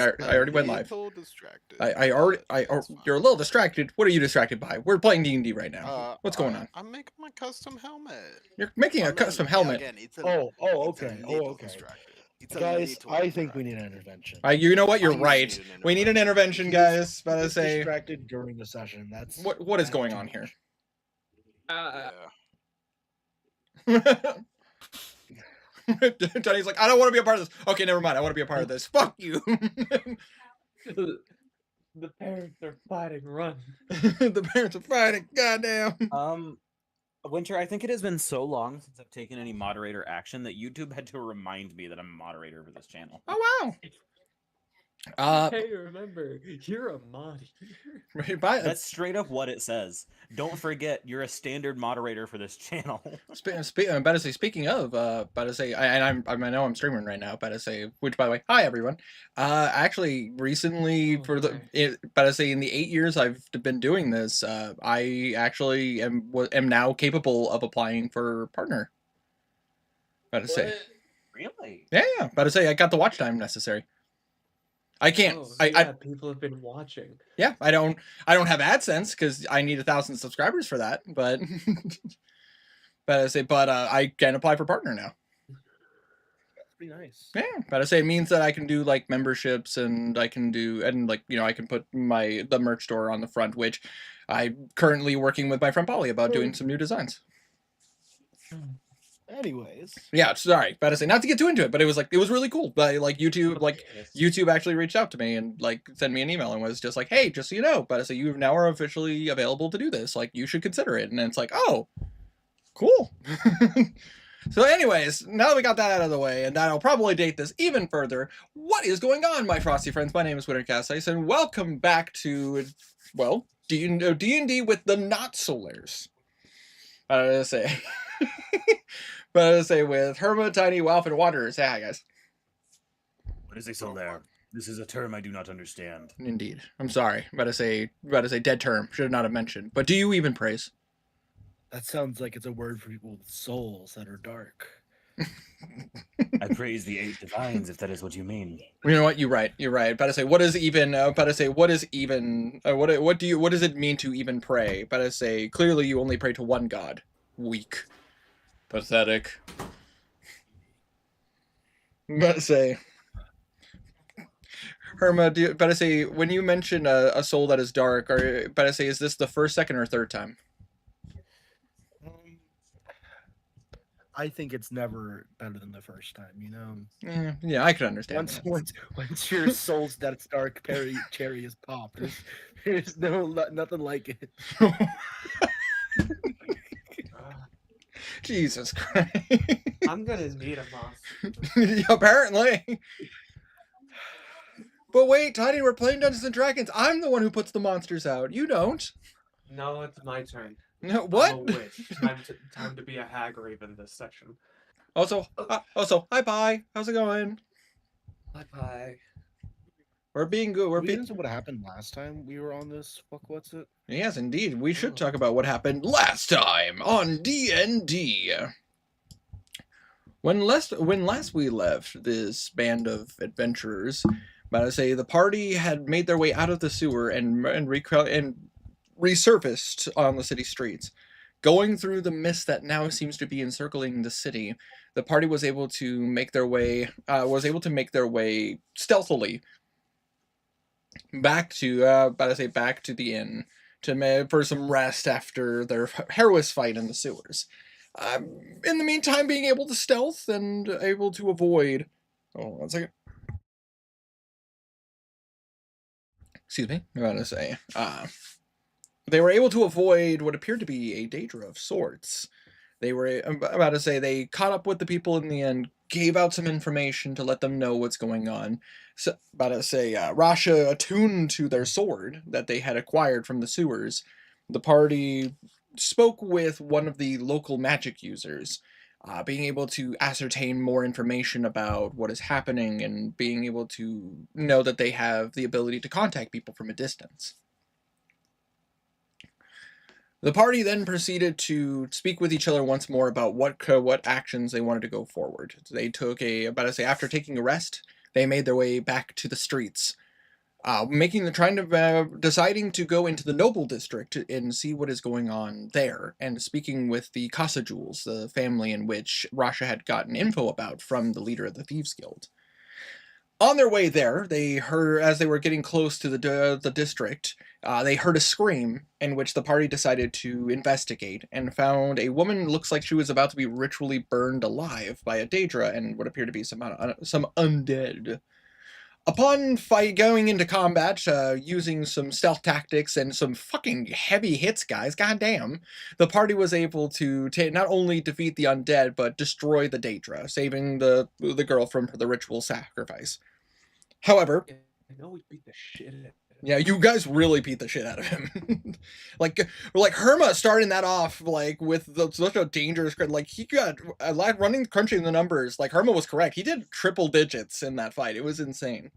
I already went live. little distracted. I already. That's fine. You're a little distracted. What are you distracted by? We're playing D&D right now. What's going on? I'm making my custom helmet. You're making a custom helmet. Again, it's a Okay. little distracted. It's a Guys, little I think we distracted. need an intervention. You know what? You're I need right. an We need an intervention, guys. But I He's say, distracted during the session. That's what is going on here? Tony's like, I don't want to be a part of this. Okay, never mind. I want to be a part of this. Fuck you. The parents are fighting. Run. The parents are fighting. Goddamn. Winter, I think it has been so long since I've taken any moderator action that YouTube had to remind me that I'm a moderator for this channel. Oh wow. Hey, remember, you're a mod here. That's straight up what it says. Don't forget, you're a standard moderator for this channel. I'm about to say, speaking of, about to say, I know I'm streaming right now, about to say, which by the way, hi everyone. Actually, recently, about to say, in the 8 years I've been doing this, I actually am now capable of applying for partner. About to say, really? Yeah. About to say, I got the watch time necessary. I can't. People have been watching. Yeah, I don't have AdSense because I need 1,000 subscribers for that. But, I can apply for partner now. That's pretty nice. Yeah, but I say it means that I can do like memberships and I can put the merch store on the front, which I'm currently working with my friend Polly about doing some new designs. Anyways, yeah, sorry, but I say not to get too into it, but it was really cool. But YouTube actually reached out to me and sent me an email and was just like, hey, just so you know, but I say you now are officially available to do this. Like, you should consider it. And it's like, oh, cool. So anyways, now that we got that out of the way, and that'll probably date this even further, what is going on, my frosty friends? My name is Wintercast Ice, and welcome back to, well, D&D with the Not Solars. I say. But I say with Herma, Tiny, Walf, and Wanderers. Say hi, guys. What is a Solar? This is a term I do not understand. Indeed. I'm sorry. About to say dead term. Should not have mentioned. But do you even praise? That sounds like it's a word for people with souls that are dark. I praise the 8 divines, if that is what you mean. You know what? You're right. About to say, what is even? About to say, what is even? What does it mean to even pray? About to say, clearly you only pray to one god. Weak. Pathetic. About to say, Herma, about to say, when you mention a soul that is dark, about to say, is this the first, second, or third time? I think it's never better than the first time, you know? Yeah, I can understand. Once your soul's that's dark, cherry is popped. There's nothing like it. Jesus Christ. I'm gonna need a monster. Apparently. But wait, Tiny, we're playing Dungeons and Dragons. I'm the one who puts the monsters out. You don't. No, it's my turn. No, what? I'm a witch. Time to be a hag raven this section. Also, hi, Pie. How's it going? Hi, Pie. We're being good. We're being. What happened last time we were on this? What's it? Yes, indeed. We should talk about what happened last time on D&D. When last we left this band of adventurers, but I say the party had made their way out of the sewer and resurfaced on the city streets. Going through the mist that now seems to be encircling the city, the party was able to make their way stealthily back to the inn for some rest after their heroic fight in the sewers. In the meantime, being able to stealth and able to avoid. Oh, 1 second. Excuse me. I'm going to say. They were able to avoid what appeared to be a danger of sorts. They were about to say they caught up with the people in the end, gave out some information to let them know what's going on. So, about to say, Rasha attuned to their sword that they had acquired from the sewers. The party spoke with one of the local magic users, being able to ascertain more information about what is happening and being able to know that they have the ability to contact people from a distance. The party then proceeded to speak with each other once more about what actions they wanted to go forward. They took after taking a rest, they made their way back to the streets, deciding to go into the Noble District and see what is going on there, and speaking with the Casajules, the family in which Rasha had gotten info about from the leader of the Thieves Guild. On their way there, they heard, as they were getting close to the district, they heard a scream, in which the party decided to investigate and found a woman looks like she was about to be ritually burned alive by a Daedra and what appeared to be some undead. Upon going into combat, using some stealth tactics and some fucking heavy hits, guys, goddamn, the party was able to not only defeat the undead, but destroy the Daedra, saving the girl from the ritual sacrifice. However, I know we beat the shit out of him. yeah, you guys really beat the shit out of him. like Herma starting that off like with such a dangerous, like he got crunching the numbers. Like Herma was correct. He did triple digits in that fight. It was insane.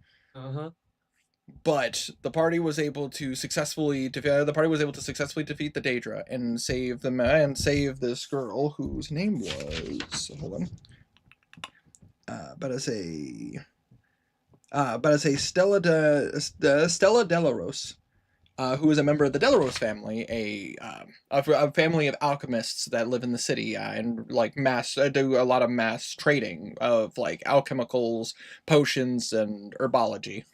But the party was able to successfully defeat the Daedra and save them and save this girl whose name was Stella Delaros, who is a member of the Delaros family, a family of alchemists that live in the city and like do a lot of mass trading of like alchemicals, potions, and herbology.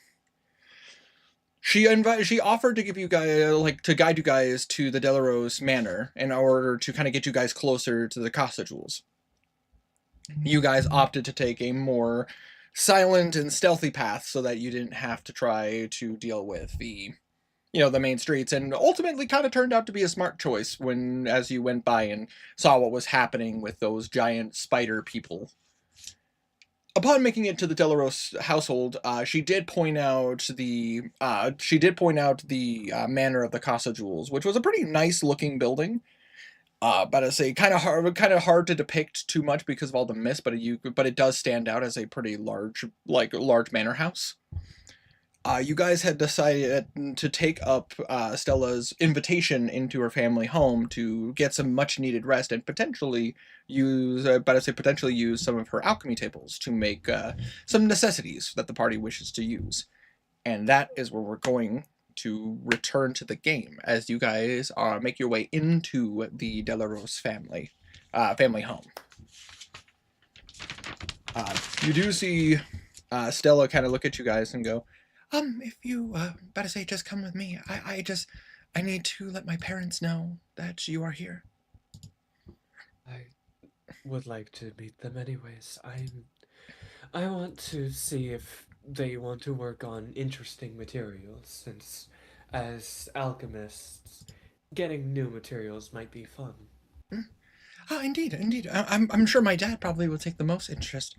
She offered to give you guys to guide you guys to the Delaros Manor in order to kind of get you guys closer to the Casajules. You guys opted to take a more silent and stealthy path so that you didn't have to try to deal with the main streets, and ultimately kind of turned out to be a smart choice as you went by and saw what was happening with those giant spider people. Upon making it to the Delaros household, she did point out the manor of the Casajules, which was a pretty nice looking building. But I say kind of hard to depict too much because of all the mist, but it does stand out as a pretty large manor house. You guys had decided to take up Stella's invitation into her family home to get some much needed rest and potentially use some of her alchemy tables to make some necessities that the party wishes to use. And that is where we're going to return to the game as you guys make your way into the Delaros family home. You do see Stella kind of look at you guys and go, if you just come with me. I need to let my parents know that you are here. I would like to meet them anyways. I want to see if they want to work on interesting materials, since as alchemists, getting new materials might be fun. Oh, indeed. I'm sure my dad probably will take the most interest.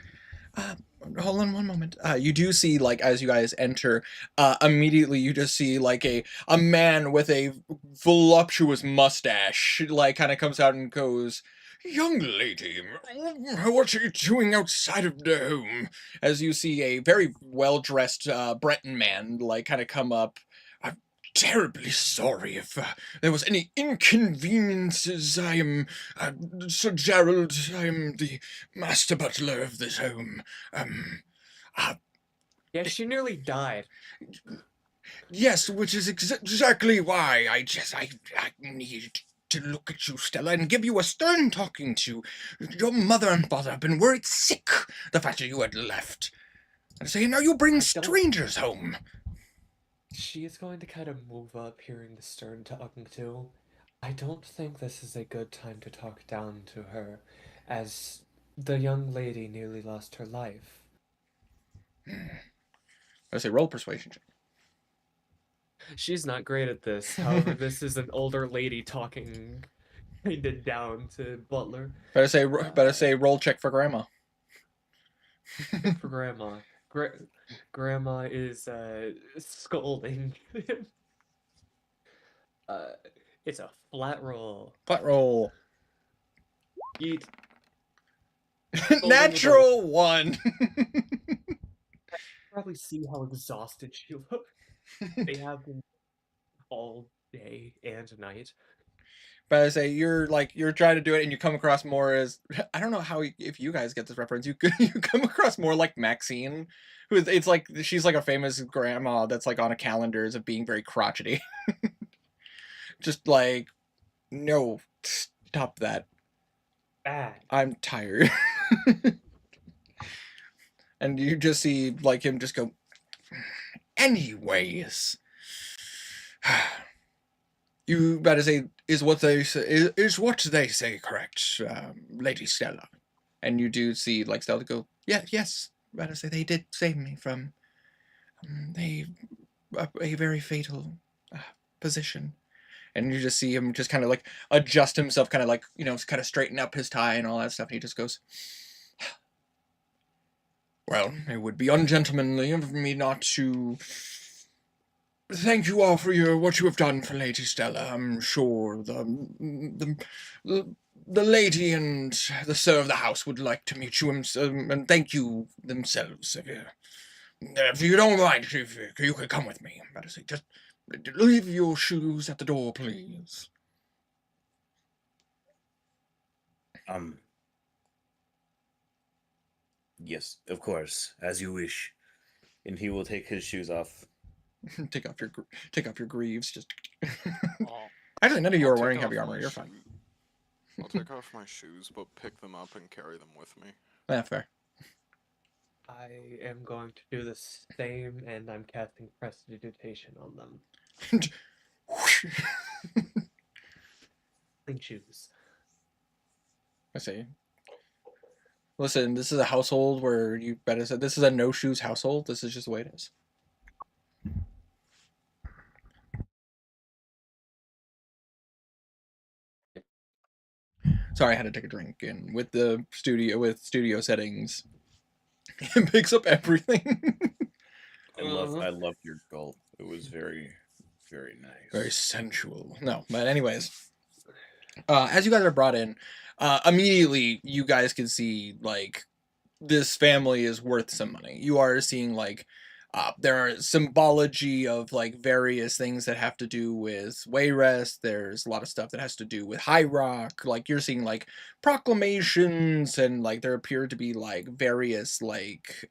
Hold on one moment. You do see, like, as you guys enter, immediately you just see, like, a man with a voluptuous mustache, like, kind of comes out and goes, "Young lady, what are you doing outside of the home?" As you see a very well-dressed Breton man, like, kind of come up. "I'm terribly sorry if there was any inconveniences. I am Sir Gerald. I am the master butler of this home. Yeah, she nearly died. Yes, which is exactly why I need to look at you, Stella, and give you a stern talking to. Your mother and father have been worried sick the fact that you had left. And say, now you bring strangers home." She is going to kind of move up hearing the stern talking to. I don't think this is a good time to talk down to her, as the young lady nearly lost her life. I say, roll persuasion check. She's not great at this. However, this is an older lady talking kind of down to Butler. Better say, roll check for grandma. For Grandma. Grandma is scolding him. It's a flat roll. Flat roll. Eat. Natural 1. Probably see how exhausted she looks. They have been all day and night. But I say you're trying to do it, and you come across more as I don't know how if you guys get this reference, you come across more like Maxine, it's like she's like a famous grandma that's like on a calendar as of being very crotchety, just like no, stop that. Bad. I'm tired. And you just see like him just go. Anyways, you better say is what they say is what they say correct, Lady Stella? And you do see like Stella go, yeah, yes, better say they did save me from a very fatal position. And you just see him just kind of like adjust himself, kind of like kind of straighten up his tie and all that stuff. And he just goes, well, it would be ungentlemanly of me not to thank you all for what you have done for Lady Stella. I'm sure the lady and the sir of the house would like to meet you and thank you themselves. If you don't mind, if you could come with me. Better say, just leave your shoes at the door, please. Yes, of course, as you wish. And he will take his shoes off. Take off your greaves. Just I'll- actually, none of you I'll are take wearing off heavy my armor. You're fine. shoe- I'll take off my shoes, but pick them up and carry them with me. Yeah, fair. I am going to do the same, and I'm casting Prestidigitation on them. Clean shoes. I see. Listen, this is a household where you better say this is a no shoes household. This is just the way it is. Sorry, I had to take a drink, and with studio settings, it picks up everything. I loved your gulp. It was very, very nice. Very sensual. No, but anyways, as you guys are brought in, immediately you guys can see like this family is worth some money. You are seeing like there are symbology of like various things that have to do with Wayrest. There's a lot of stuff that has to do with High Rock. Like you're seeing like proclamations and like there appear to be like various like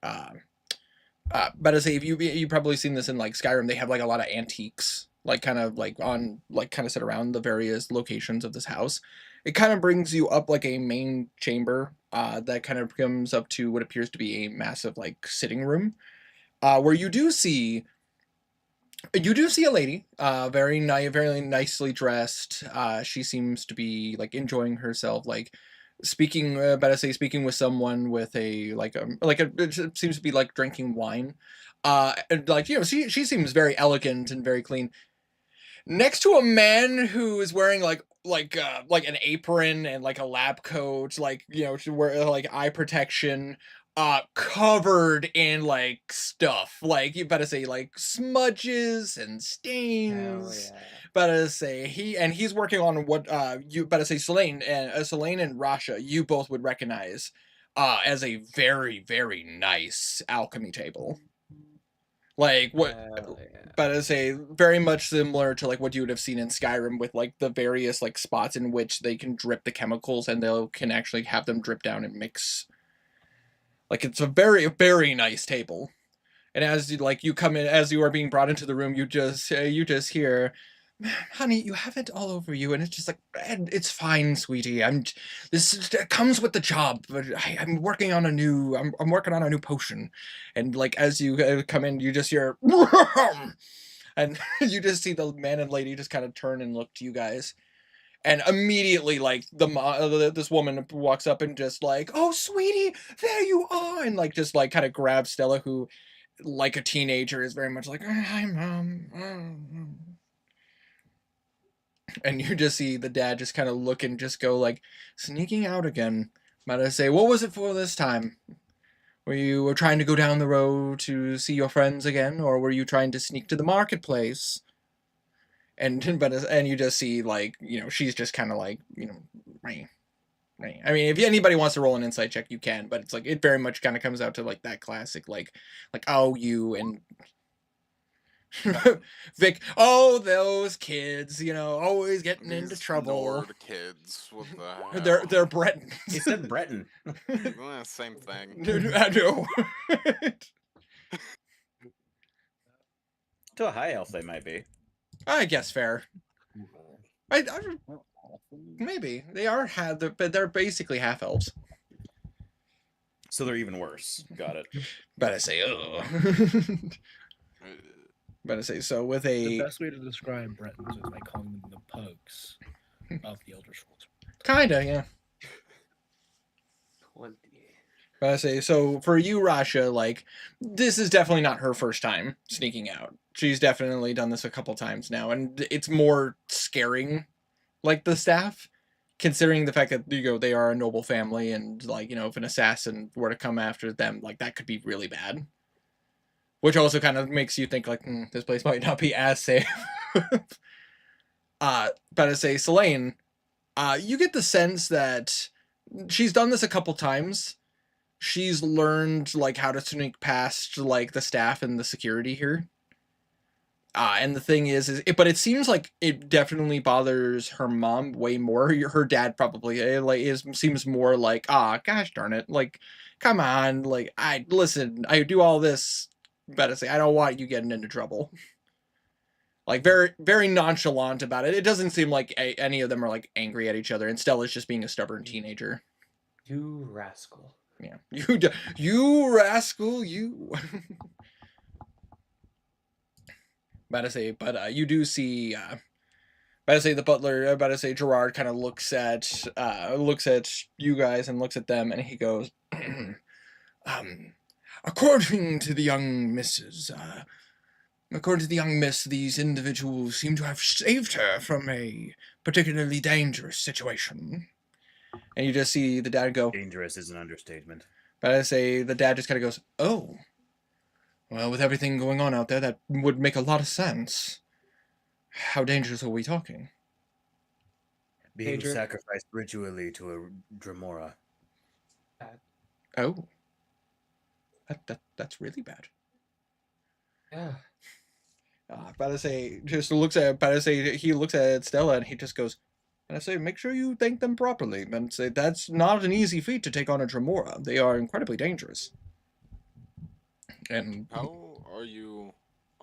but I say if you probably seen this in like Skyrim, they have like a lot of antiques like kind of like on like kind of set around the various locations of this house. It kind of brings you up like a main chamber that kind of comes up to what appears to be a massive like sitting room where you do see a lady very nicely dressed. She seems to be like enjoying herself, like speaking speaking with someone with a it seems to be like drinking wine. And, like she seems very elegant and very clean next to a man who is wearing like an apron and like a lab coat, like to wear like eye protection, covered in like stuff, like you better say like smudges and Hell stains. yeah. Better say he's working on what you better say Selene and Rasha you both would recognize as a very, very nice alchemy table. Like what Hell yeah. but I say very much similar to like what you would have seen in Skyrim with like the various like spots in which they can drip the chemicals and they can actually have them drip down and mix. Like it's a very, very nice table. And as you come in, as you are being brought into the room, you just hear, honey, you have it all over you, and it's just like, it's fine, sweetie. This comes with the job. But I'm working on a new potion, and like as you come in, you just hear, and you just see the man and lady just kind of turn and look to you guys, and immediately like this woman walks up and just like, oh sweetie, there you are, and like just like kind of grabs Stella, who like a teenager is very much like, hi mom. And you just see the dad just kind of look and just go like, sneaking out again. Might I say, what was it for this time? Were you trying to go down the road to see your friends again, or were you trying to sneak to the marketplace? And you just see like, she's just kind of like, right. I mean, if anybody wants to roll an insight check, you can, but it's like it very much kind of comes out to like that classic like oh you and Vic, oh, those kids, you know, always getting into These trouble. Nord kids. What the hell? They're Bretons. He said Breton. Same thing. Dude, I know. To a high elf, they might be. I guess fair. I maybe they are but they're basically half elves. So they're even worse. Got it. Better say, oh. Better say so with The a best way to describe Bretons is by calling them the pugs of the Elder Scrolls. kinda, yeah. 20. Better say so for you, Rasha. Like, this is definitely not her first time sneaking out. She's definitely done this a couple times now, and it's more scaring, like the staff, considering the fact that they are a noble family, and like if an assassin were to come after them, like that could be really bad. Which also kind of makes you think like this place might not be as safe. But to say, Selene, you get the sense that she's done this a couple times. She's learned like how to sneak past like the staff and the security here. And the thing but it seems like it definitely bothers her mom way more. Her dad probably seems more like, gosh darn it, like, come on, like I do all this. Better say, I don't want you getting into trouble. Like very, very nonchalant about it. It doesn't seem like any of them are like angry at each other. And Stella's just being a stubborn teenager. You rascal. Yeah, you rascal, you. About to say, but you do see. About to say the butler. About to say Gerard kind of looks at you guys and looks at them, and he goes, according to the young missus, these individuals seem to have saved her from a particularly dangerous situation. And you just see the dad go, Dangerous is an understatement. but I say the dad just kind of goes, oh, well, with everything going on out there, that would make a lot of sense. How dangerous are we talking? Being Danger. sacrificed ritually to a Dremora. Oh, that's really bad. Yeah. But I say just looks at, but I say he looks at Stella and he just goes, and I say, make sure you thank them properly, and say that's not an easy feat to take on a Dremora. They are incredibly dangerous. And How are you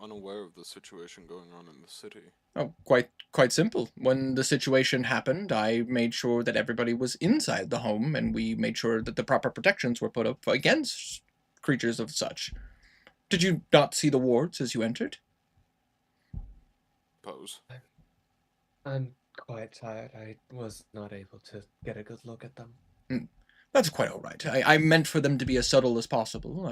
unaware of the situation going on in the city? oh, quite simple. When the situation happened, I made sure that everybody was inside the home, and we made sure that the proper protections were put up against creatures of such. Did you not see the wards as you entered? Pose. I'm quite tired. I was not able to get a good look at them. That's quite all right. I meant for them to be as subtle as possible.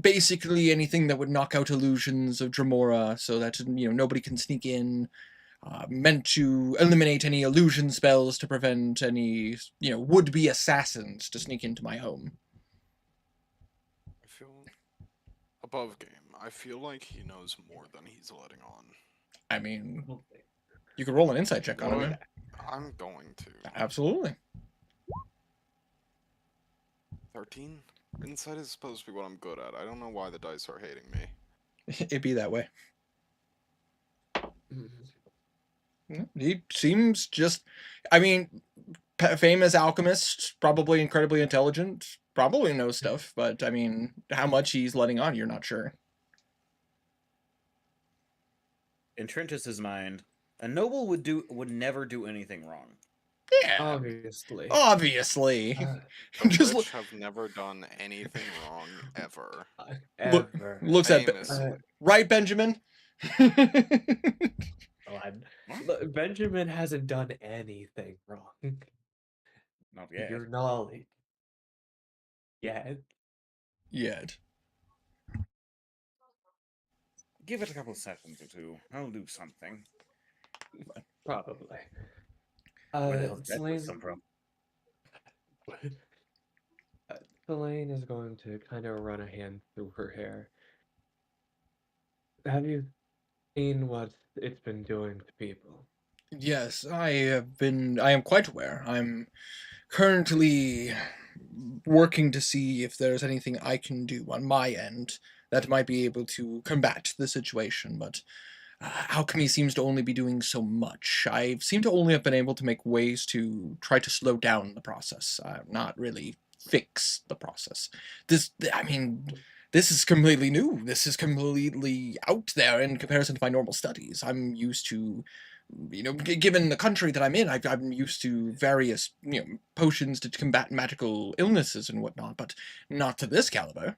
Basically anything that would knock out illusions of Dremora so that nobody can sneak in. Meant to eliminate any illusion spells to prevent any would-be assassins to sneak into my home. I feel above game. I feel like he knows more than he's letting on. I mean, you could roll an insight check on him. I'm going to. Absolutely. 13? Insight is supposed to be what I'm good at. I don't know why the dice are hating me. It'd be that way. Mhm. He seems just, I mean, famous alchemist, probably incredibly intelligent, probably knows stuff, but I mean, how much he's letting on, you're not sure. In Trentus's mind, a noble would never do anything wrong. Yeah, Obviously. obviously. The Just rich have never done anything wrong ever. Ever. looks at Famously. right, Benjamin. Look, Benjamin hasn't done anything wrong. Not yet. Your knowledge. Yeah. Yet. Give it a couple seconds or two. I'll do something. Probably. Where the hell did that Selene, come from? Selene is going to kind of run a hand through her hair. Have you seen what it's been doing to people? Yes, I am quite aware. I'm currently working to see if there's anything I can do on my end that might be able to combat the situation, but alchemy seems to only be doing so much. I seem to only have been able to make ways to try to slow down the process, not really fix the process. This is completely new. This is completely out there in comparison to my normal studies. I'm used to, given the country that I'm in, I'm used to various, potions to combat magical illnesses and whatnot, but not to this caliber.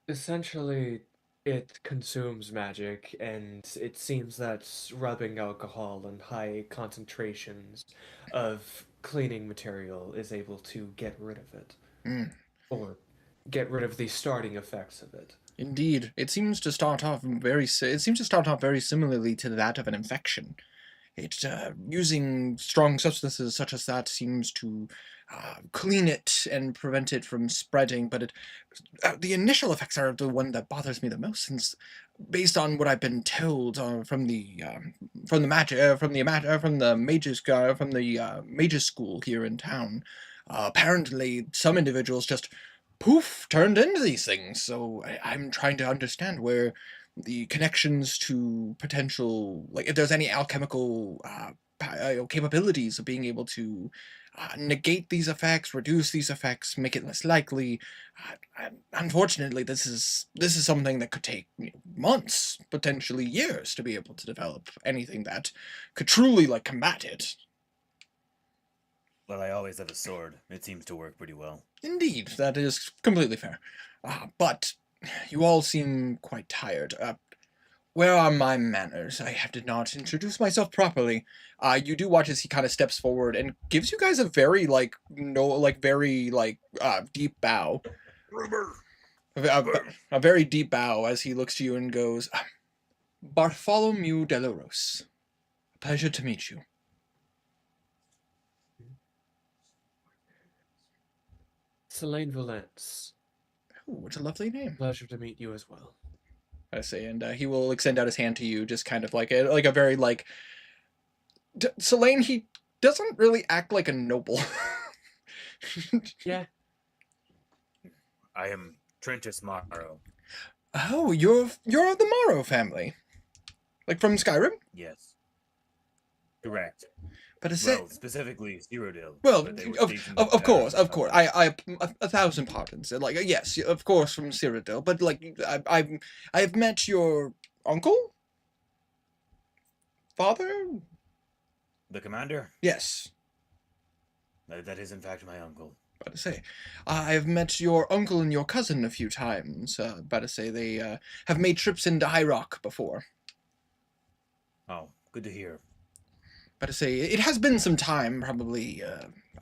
Essentially, it consumes magic, and it seems that rubbing alcohol and high concentrations of cleaning material is able to get rid of it. Mm. Or get rid of the starting effects of it. Indeed, it seems to start off very similarly to that of an infection. Using strong substances such as that seems to clean it and prevent it from spreading, but the initial effects are the one that bothers me the most, since based on what I've been told from the mages school here in town, apparently some individuals just poof turned into these things. So I'm trying to understand where the connections to potential, like if there's any alchemical capabilities of being able to negate these effects, reduce these effects, make it less likely. Unfortunately, this is something that could take months, potentially years, to be able to develop anything that could truly combat it. Well, I always have a sword. It seems to work pretty well. Indeed, that is completely fair. But you all seem quite tired. Where are my manners? I did not introduce myself properly. You do watch as he kind of steps forward and gives you guys a very deep bow. A very deep bow as he looks to you and goes, Bartholomew Delaros. Pleasure to meet you. Selene Valence. Oh, what a lovely name. Pleasure to meet you as well. I say, and he will extend out his hand to you, just kind of like a very Selene. He doesn't really act like a noble. Yeah. I am Trentus Morrow. Oh, you're of the Morrow family, like from Skyrim. Yes. Correct. But Well, specifically Cyrodiil. well, but they were of stationed in course, Paris. of course. I 1,000 pardons. Yes, of course, from Cyrodiil. But I've met your uncle, father. The commander? Yes. That is in fact my uncle. About to say, I've met your uncle and your cousin a few times. About to say they have made trips into High Rock before. Oh, good to hear. About to say, it has been some time, probably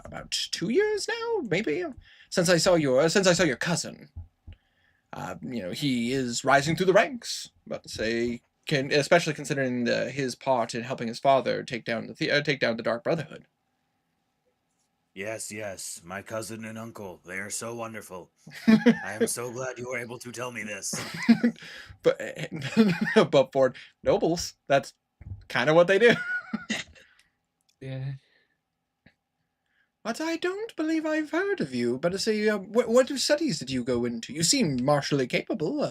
about 2 years now, maybe, since I saw your cousin. He is rising through the ranks. About to say, especially considering his part in helping his father take down the Dark Brotherhood. Yes, my cousin and uncle. They are so wonderful. I am so glad you were able to tell me this. But for nobles, that's kind of what they do. Yeah. But I don't believe I've heard of you. But to say, what studies did you go into? You seem martially capable.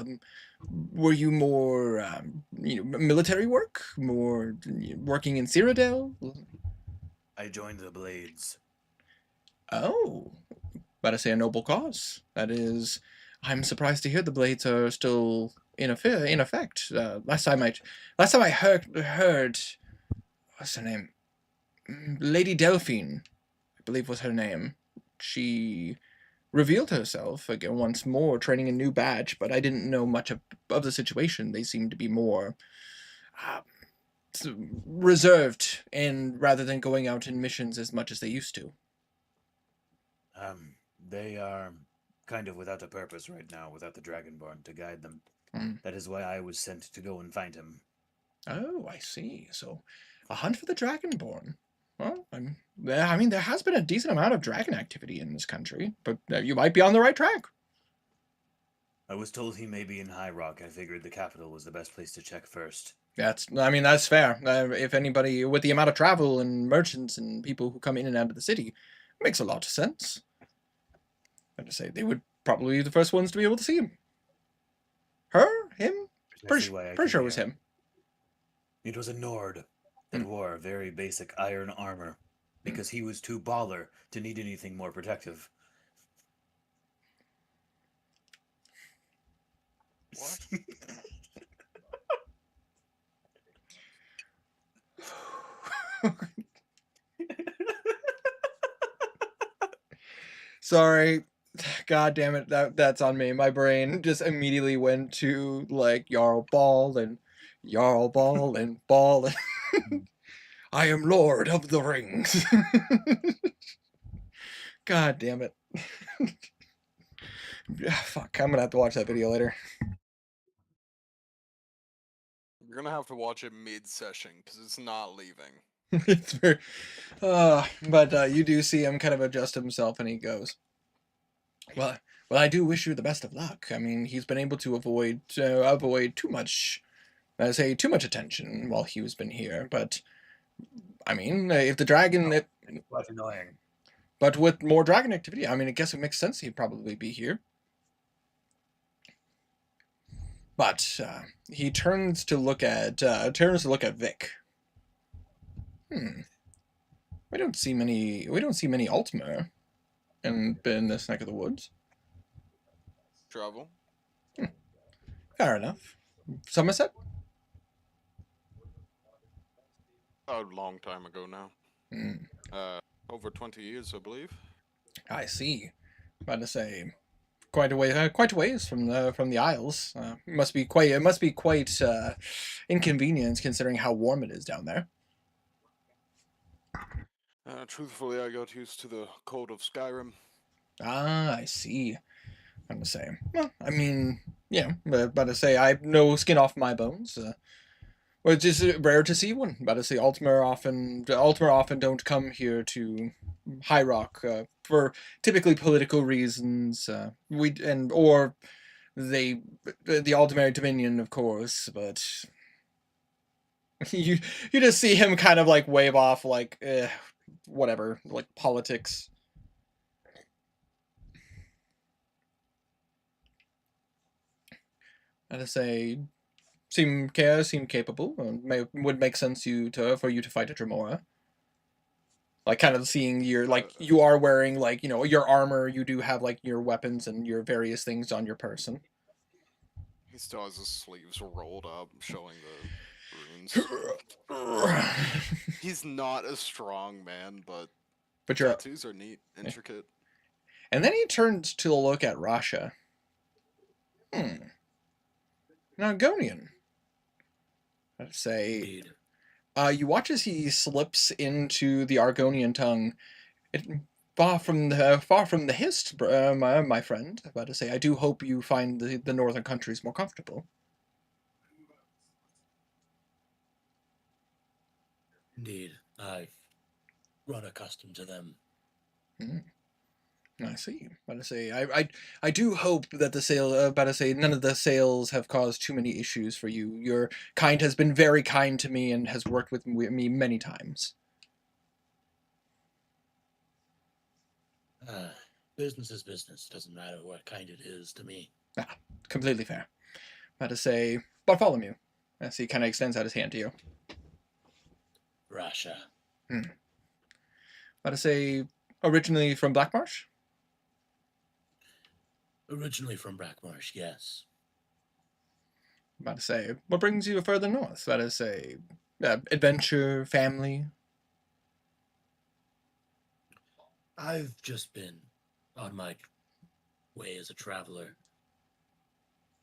Were you more, military work? More working in Cyrodiil? I joined the Blades. Oh, but I say a noble cause. That is, I'm surprised to hear the Blades are still in effect. Last time I heard, what's her name? Lady Delphine, I believe was her name. She revealed herself again once more, training a new badge, but I didn't know much of the situation. They seemed to be more reserved, and rather than going out in missions as much as they used to. They are kind of without a purpose right now, without the Dragonborn to guide them. Mm. That is why I was sent to go and find him. Oh, I see. So, a hunt for the Dragonborn. Well, there has been a decent amount of dragon activity in this country, but you might be on the right track. I was told he may be in High Rock. I figured the capital was the best place to check first. That's fair. If anybody, with the amount of travel and merchants and people who come in and out of the city, it makes a lot of sense. I'd say they would probably the first ones to be able to see him. Her? Him? I Pretty, see why I pretty came sure it was here. him. It was a Nord that wore very basic iron armor because he was too baller to need anything more protective. What? Sorry. God damn it. That's on me. My brain just immediately went to like Jarl Ball and Ball and I am Lord of the Rings. God damn it. Fuck, I'm gonna have to watch that video later. You're gonna have to watch it mid-session because it's not leaving. It's very but you do see him kind of adjust himself and he goes, well, I do wish you the best of luck. I mean, he's been able to avoid too much, too much attention while he's been here. But I mean, if the dragon, Quite annoying. but with more dragon activity, I mean, I guess it makes sense he'd probably be here. But he turns to look at Vic. We don't see many Altmer in this neck of the woods. Travel? Fair enough. Somerset? A long time ago now. Over 20 years, I believe. I see. About to say, quite a ways from the Isles. It must be quite inconvenient considering how warm it is down there. Truthfully, I got used to the cold of Skyrim. Ah, I see. I'm to say, well, I mean, yeah, but about to say, I have no skin off my bones. Well, it's just rare to see one. About to say, Altmer often don't come here to High Rock for typically political reasons. Or the Aldmeri Dominion, of course, but you just see him kind of like wave off like whatever, like politics. And to say, seem capable. Would make sense for you to fight a Dremora. Like kind of seeing you are wearing like your armor. You do have like your weapons and your various things on your person. He still has his sleeves rolled up, showing the runes. He's not a strong man, but your tattoos are neat, intricate. And then he turns to look at Rasha. Now, Gonian. I'd say, you watch as he slips into the Argonian tongue. Far from the hist, my friend. About to say, I do hope you find the northern countries more comfortable. Indeed, I've grown accustomed to them. I see. About to say, I do hope that none of the sales have caused too many issues for you. Your kind has been very kind to me and has worked with me many times. Business is business. Doesn't matter what kind it is to me. Completely fair. About to say, Bartholomew, as he kind of extends out his hand to you. Rasha. About to say, originally from Blackmarsh? Originally from Blackmarsh, yes. About to say, what brings you further north? About to say, adventure, family? I've just been on my way as a traveler.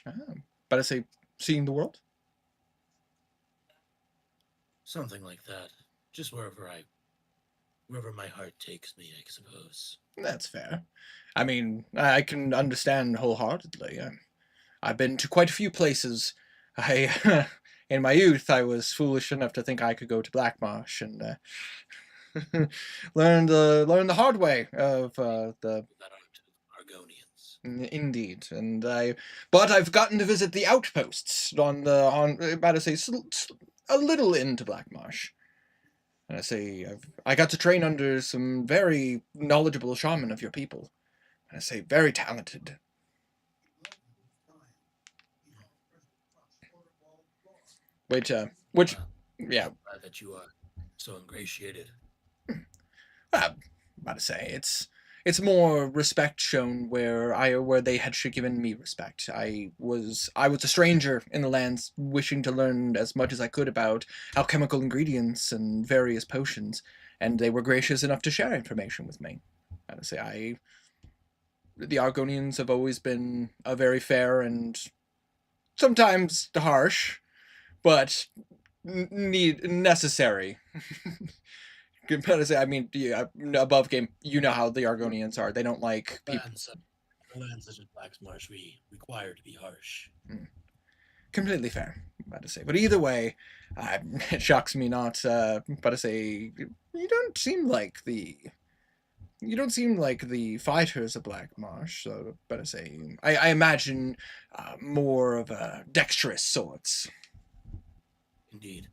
About to say, seeing the world? Something like that. Just wherever my heart takes me, I suppose. That's fair. I mean, I can understand wholeheartedly. I've been to quite a few places. In my youth, I was foolish enough to think I could go to Blackmarsh and learn the hard way of the Argonians. Indeed, but I've gotten to visit the outposts on about to say a little into Blackmarsh. And I got to train under some very knowledgeable shaman of your people. And I say very talented, which Well, yeah, glad that you are so ingratiated. about to say it's more respect shown where they had given me respect. I was a stranger in the lands, wishing to learn as much as I could about alchemical ingredients and various potions, and they were gracious enough to share information with me. About to say the Argonians have always been a very fair and sometimes harsh, but necessary. But I mean, yeah, above game, you know how the Argonians are. They don't like people. Lands such as Black's Marsh, we require to be harsh. Completely fair, about to say. But either way, it shocks me not. About to say, you don't seem like the fighters of Black Marsh. So, about to say, I imagine more of a dexterous sorts. Indeed.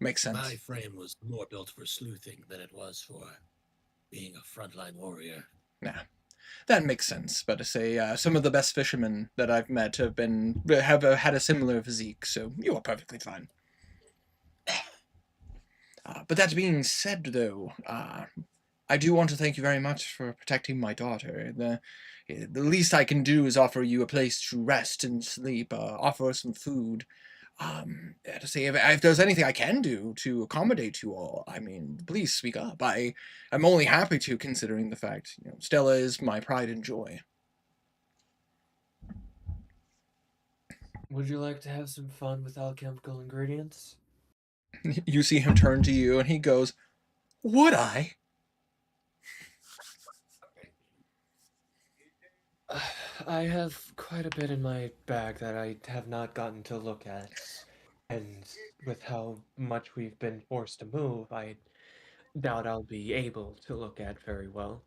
Makes sense. My frame was more built for sleuthing than it was for being a frontline warrior. Nah, that makes sense. But to say, some of the best fishermen that I've met have had a similar physique, so you are perfectly fine. But that being said, though, I do want to thank you very much for protecting my daughter. The least I can do is offer you a place to rest and sleep, offer some food. To say if there's anything I can do to accommodate you all, I mean, please speak up. I'm only happy to, considering the fact, Stella is my pride and joy. Would you like to have some fun with alchemical ingredients? You see him turn to you, and he goes, "Would I?" I have quite a bit in my bag that I have not gotten to look at. And with how much we've been forced to move, I doubt I'll be able to look at very well.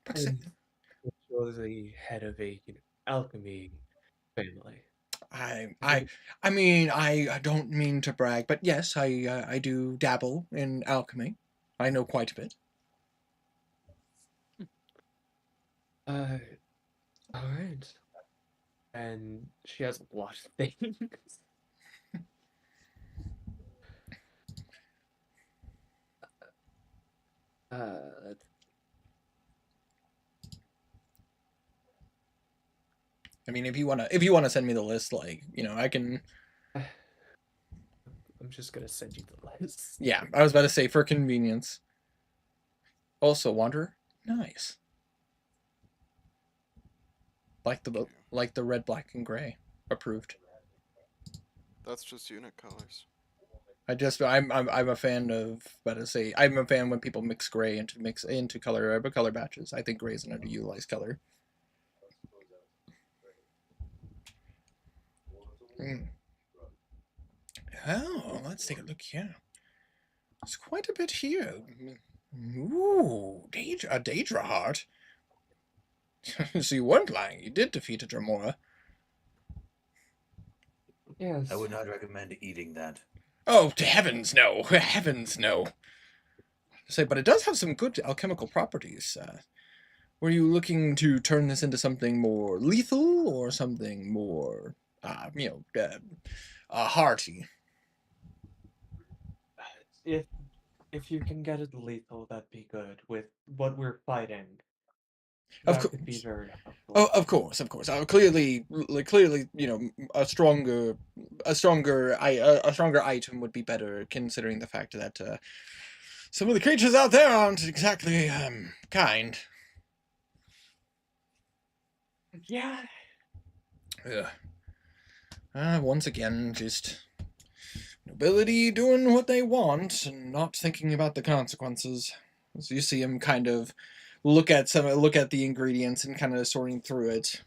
But And you're the head of a alchemy family. I mean, I don't mean to brag, but yes, I do dabble in alchemy. I know quite a bit. All right. And she has a lot of things. Let's I mean, if you wanna send me the list, like, I can. I'm just gonna send you the list. Yeah, I was about to say for convenience. Also, Wanderer, nice. Like the red, black, and gray, approved. That's just unit colors. I'm a fan of, about to say, I'm a fan when people mix gray into color batches. I think gray is an underutilized color. Oh, let's take a look here. There's quite a bit here. Ooh, a Daedra heart. So you weren't lying. You did defeat a Dremora. Yes. I would not recommend eating that. Oh, to heavens no! Heavens no! But it does have some good alchemical properties. Were you looking to turn this into something more lethal or something more, hearty? If you can get it lethal, that'd be good. With what we're fighting, Of that could be course. very helpful. Oh, of course. Clearly, a stronger item would be better, considering the fact that some of the creatures out there aren't exactly kind. Yeah. Once again, just nobility doing what they want and not thinking about the consequences. So you see him kind of look at the ingredients and kind of sorting through it.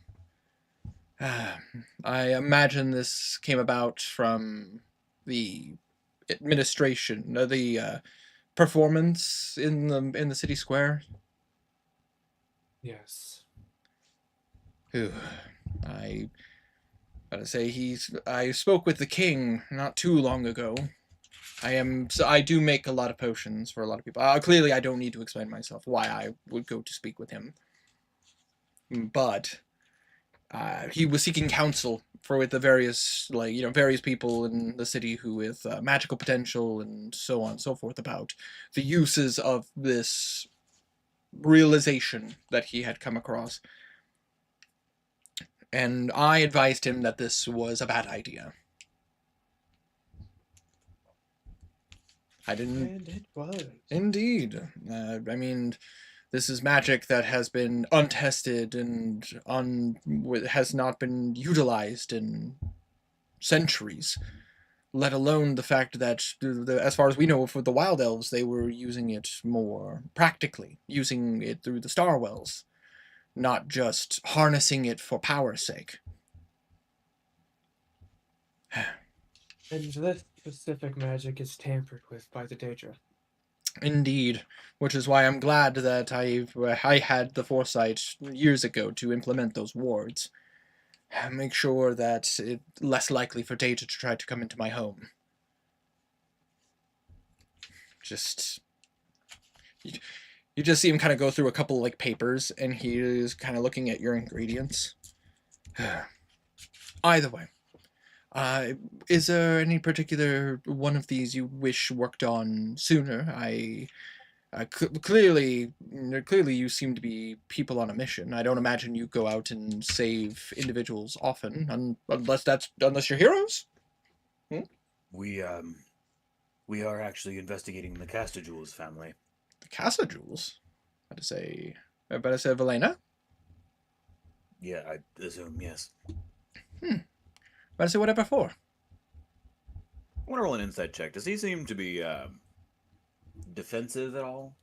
I imagine this came about from the administration, the performance in the city square. Yes. I gotta say, I spoke with the king not too long ago. I do make a lot of potions for a lot of people. Clearly, I don't need to explain myself why I would go to speak with him. But he was seeking counsel for with the various various people in the city who with magical potential and so on and so forth about the uses of this realization that he had come across. And I advised him that this was a bad idea. I didn't. And it was. Indeed. I mean, this is magic that has been untested and has not been utilized in centuries. Let alone the fact that, as far as we know, for the Wild Elves, they were using it more practically, using it through the Star Wells, not just harnessing it for power's sake. And this specific magic is tampered with by the Daedra. Indeed, which is why I'm glad that I had the foresight years ago to implement those wards. Make sure that it's less likely for Data to try to come into my home. You just see him kind of go through a couple papers, and he is kind of looking at your ingredients. Either way, is there any particular one of these you wish worked on sooner? Clearly you seem to be people on a mission. I don't imagine you go out and save individuals often, unless you're heroes. We are actually investigating the Castajules family. The Castajules? I better say Valena? Yeah, I assume, yes. Better say whatever for. I want to roll an insight check. Does he seem to be defensive at all?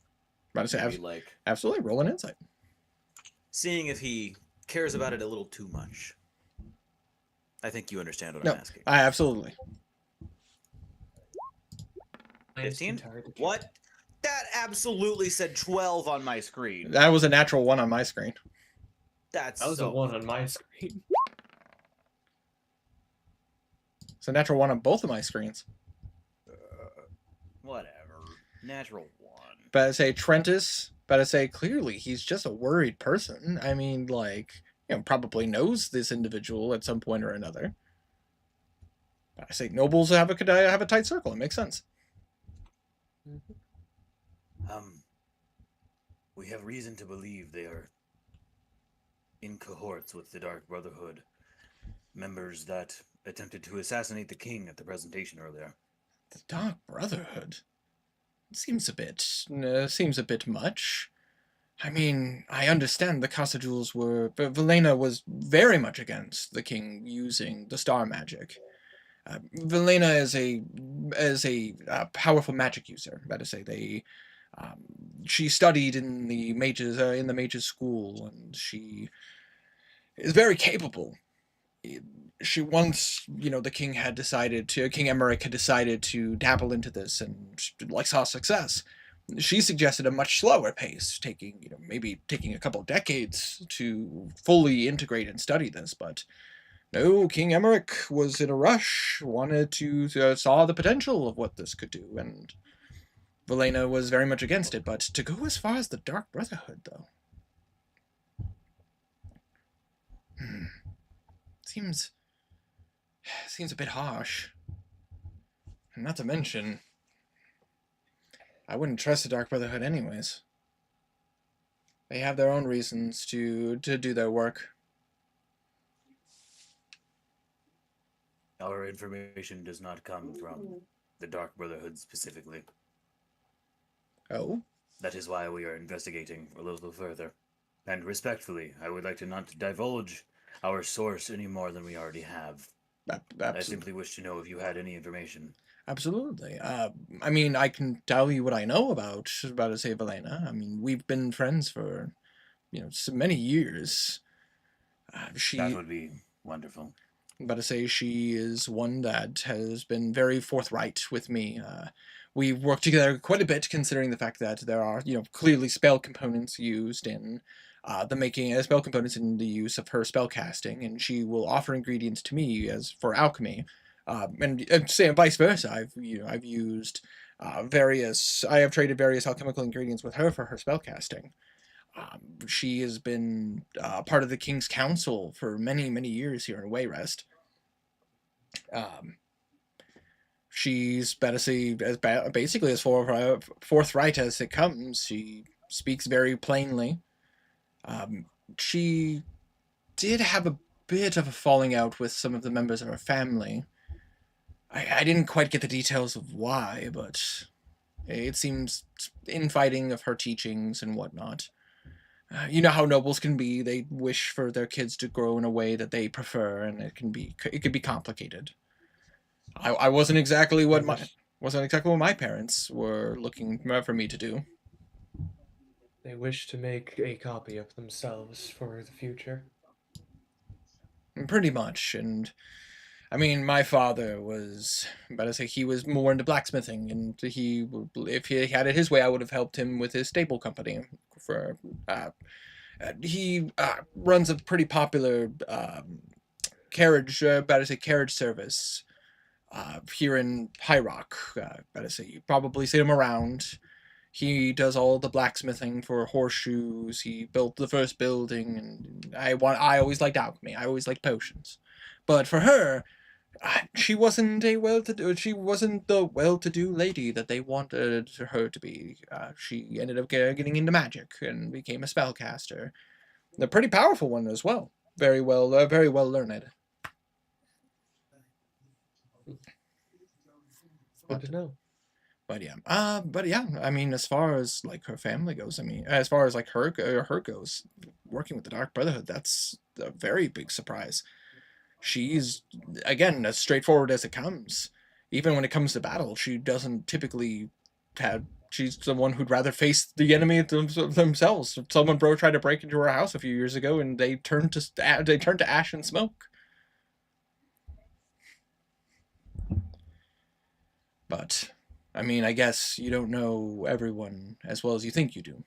Better say Maybe, absolutely. Roll an insight. seeing if he cares about it a little too much. I think you understand what No, I'm asking. I absolutely. 15? What? That absolutely said 12 on my screen. That was a natural 1 on my screen. That's That was so a 1 on my screen. It's a natural 1 on both of my screens. whatever. Natural 1. But I say Trentus, but I say clearly he's just a worried person. I mean, probably knows this individual at some point or another. But I say nobles have a tight circle. It makes sense. We have reason to believe they are in cohorts with the Dark Brotherhood, members that attempted to assassinate the king at the presentation earlier. The Dark Brotherhood seems a bit much. I mean, I understand the Castajules but Valena was very much against the king using the star magic. Valena is a powerful magic user. That is say, she studied in the mages school, and she is very capable. She once, the king Emmerich had decided to dabble into this and saw success. She suggested a much slower pace, maybe taking a couple decades to fully integrate and study this, but no, King Emmerich was in a rush, saw the potential of what this could do, and Valena was very much against it, but to go as far as the Dark Brotherhood, though, seems a bit harsh. And not to mention, I wouldn't trust the Dark Brotherhood anyways. They have their own reasons to do their work. Our information does not come from the Dark Brotherhood specifically. Oh? That is why we are investigating a little further. And respectfully, I would like to not divulge our source any more than we already have. I simply wish to know if you had any information. Absolutely. I mean, I can tell you what I know about say Valena. I mean, we've been friends for, so many years. That would be wonderful. But to say she is one that has been very forthright with me. We've worked together quite a bit, considering the fact that there are, clearly spell components used in the making spell components in the use of her spell casting, and she will offer ingredients to me as for alchemy, and say vice versa. I've used I have traded various alchemical ingredients with her for her spell casting. She has been part of the King's Council for many, many years here in Wayrest. Um, she's basically as forthright as it comes. She speaks very plainly. She did have a bit of a falling out with some of the members of her family. I didn't quite get the details of why, but it seems infighting of her teachings and whatnot. You know how nobles can be. They wish for their kids to grow in a way that they prefer, and it can be complicated. I wasn't exactly what my parents were looking for me to do. They wish to make a copy of themselves for the future. Pretty much, and I mean, my father was, he was more into blacksmithing, and if he had it his way, I would have helped him with his stable company. He runs a pretty popular carriage service here in High Rock. You probably see him around. He does all the blacksmithing for horseshoes. He built the first building, and I always liked alchemy. I always liked potions. But for her, she wasn't the well-to-do lady that they wanted her to be. She ended up getting into magic and became a spellcaster. A pretty powerful one as well. Very well learned. Good to know. But yeah, I mean, as far as like her family goes, I mean, as far as like her goes, working with the Dark Brotherhood, that's a very big surprise. She's, again, as straightforward as it comes. Even when it comes to battle, she doesn't typically she's the one who'd rather face the enemy themselves. Someone tried to break into her house a few years ago, and they turned to ash and smoke. But I mean, I guess you don't know everyone as well as you think you do.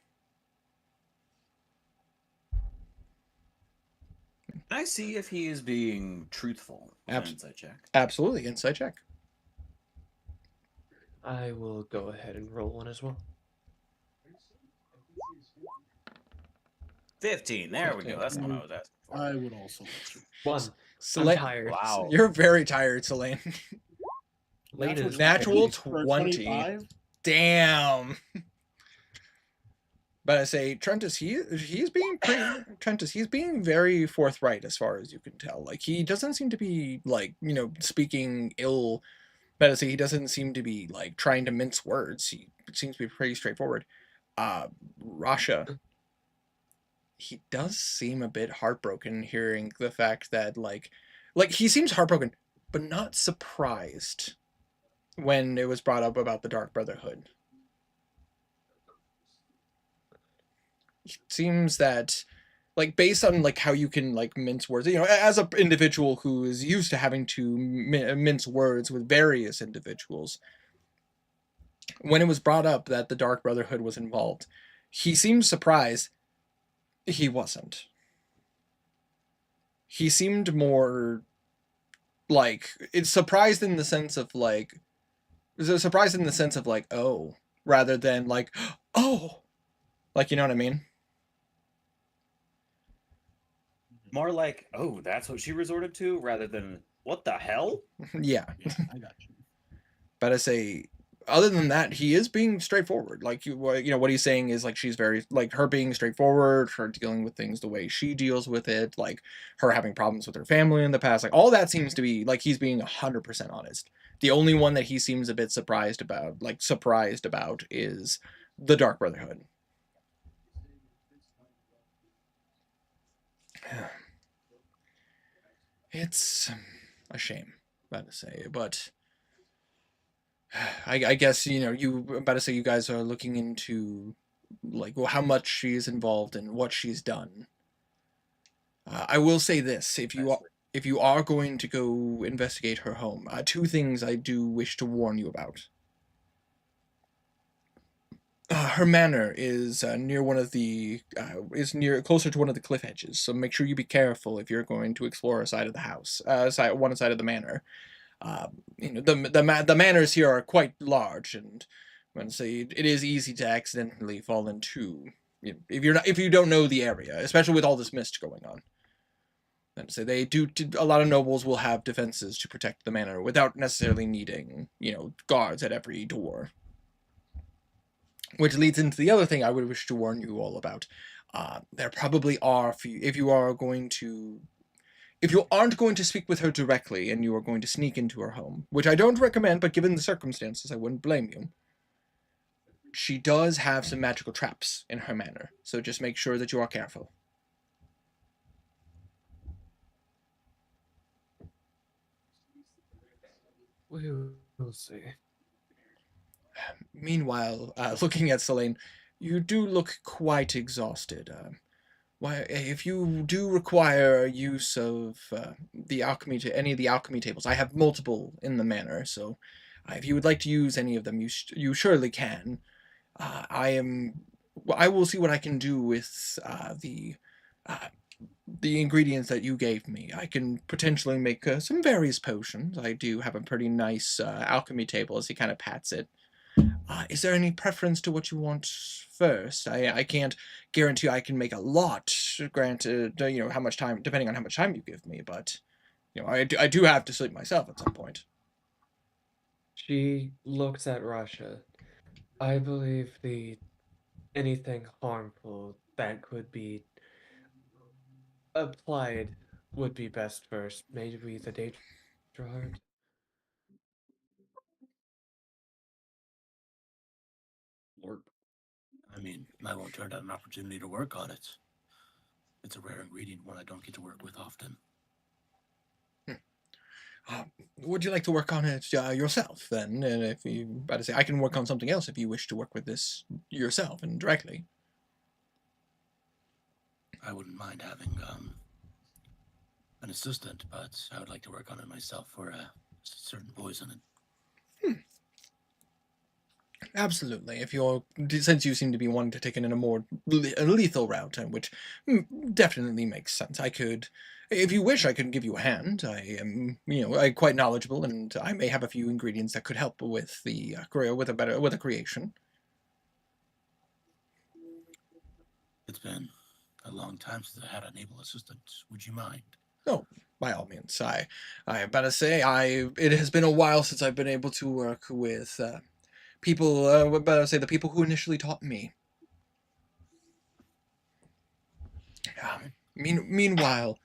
Can I see if he is being truthful? Insight check. Absolutely, insight check. I will go ahead and roll one as well. 15. There we go. That's the one I was asking for. I would also. One. Selene, I'm tired. Wow. You're very tired, Selene. Natural 20. 25? Damn. But I say Trentus, he's being very forthright as far as you can tell. Like, he doesn't seem to be like, speaking ill. But I say he doesn't seem to be like trying to mince words. He seems to be pretty straightforward. Rasha, he does seem a bit heartbroken hearing the fact that like he seems heartbroken, but not surprised when it was brought up about the Dark Brotherhood. It seems that, like, based on like how you can like mince words, as an individual who is used to having to mince words with various individuals, when it was brought up that the Dark Brotherhood was involved, he seemed surprised. He wasn't. He seemed more like it's surprised in the sense of like, oh, rather than like, oh, like, you know what I mean? More like, oh, that's what she resorted to, rather than what the hell? Yeah. Yeah, I got you. But I say, other than that, he is being straightforward. Like, what he's saying is like she's very like her being straightforward, her dealing with things the way she deals with it, like her having problems with her family in the past, like all that seems to be like he's being 100% honest. The only one that he seems a bit surprised about is the Dark Brotherhood. It's a shame, about to say, but I guess you guys are looking into like how much she is involved and what she's done. I will say this: if you are going to go investigate her home, two things I do wish to warn you about. Her manor is closer to one of the cliff edges, so make sure you be careful if you're going to explore a side of the house, one side of the manor. The manors here are quite large, and I'm gonna say it is easy to accidentally fall into if you don't know the area, especially with all this mist going on. So they do. A lot of nobles will have defenses to protect the manor without necessarily needing, guards at every door. Which leads into the other thing I would wish to warn you all about. There probably are, if you aren't going to speak with her directly and you are going to sneak into her home, which I don't recommend, but given the circumstances, I wouldn't blame you. She does have some magical traps in her manor, so just make sure that you are careful. We'll see. Meanwhile, looking at Selene, you do look quite exhausted. If you do require use of any of the alchemy tables, I have multiple in the manor, so if you would like to use any of them, you surely can. I will see what I can do with the ingredients that you gave me. I can potentially make some various potions. I do have a pretty nice alchemy table as he kind of pats it. Is there any preference to what you want first? I can't guarantee I can make a lot, granted, how much time, depending on how much time you give me, but, I do have to sleep myself at some point. She looks at Russia. I believe anything harmful that could be applied would be best first. Maybe the Daedra heart. I mean, I won't turn down an opportunity to work on it. It's a rare ingredient, one I don't get to work with often. Would you like to work on it yourself, then? And if you about to say, I can work on something else if you wish to work with this yourself and directly. I wouldn't mind having an assistant, but I would like to work on it myself for a certain poison. Absolutely. Since you seem to be wanting to take it in a more lethal route, which definitely makes sense. If you wish, I could give you a hand. I am, I'm quite knowledgeable, and I may have a few ingredients that could help with the with a creation. It's been a long time since I had an able assistant. Would you mind? Oh, by all means. I better say, it has been a while since I've been able to work with people. The people who initially taught me. Meanwhile,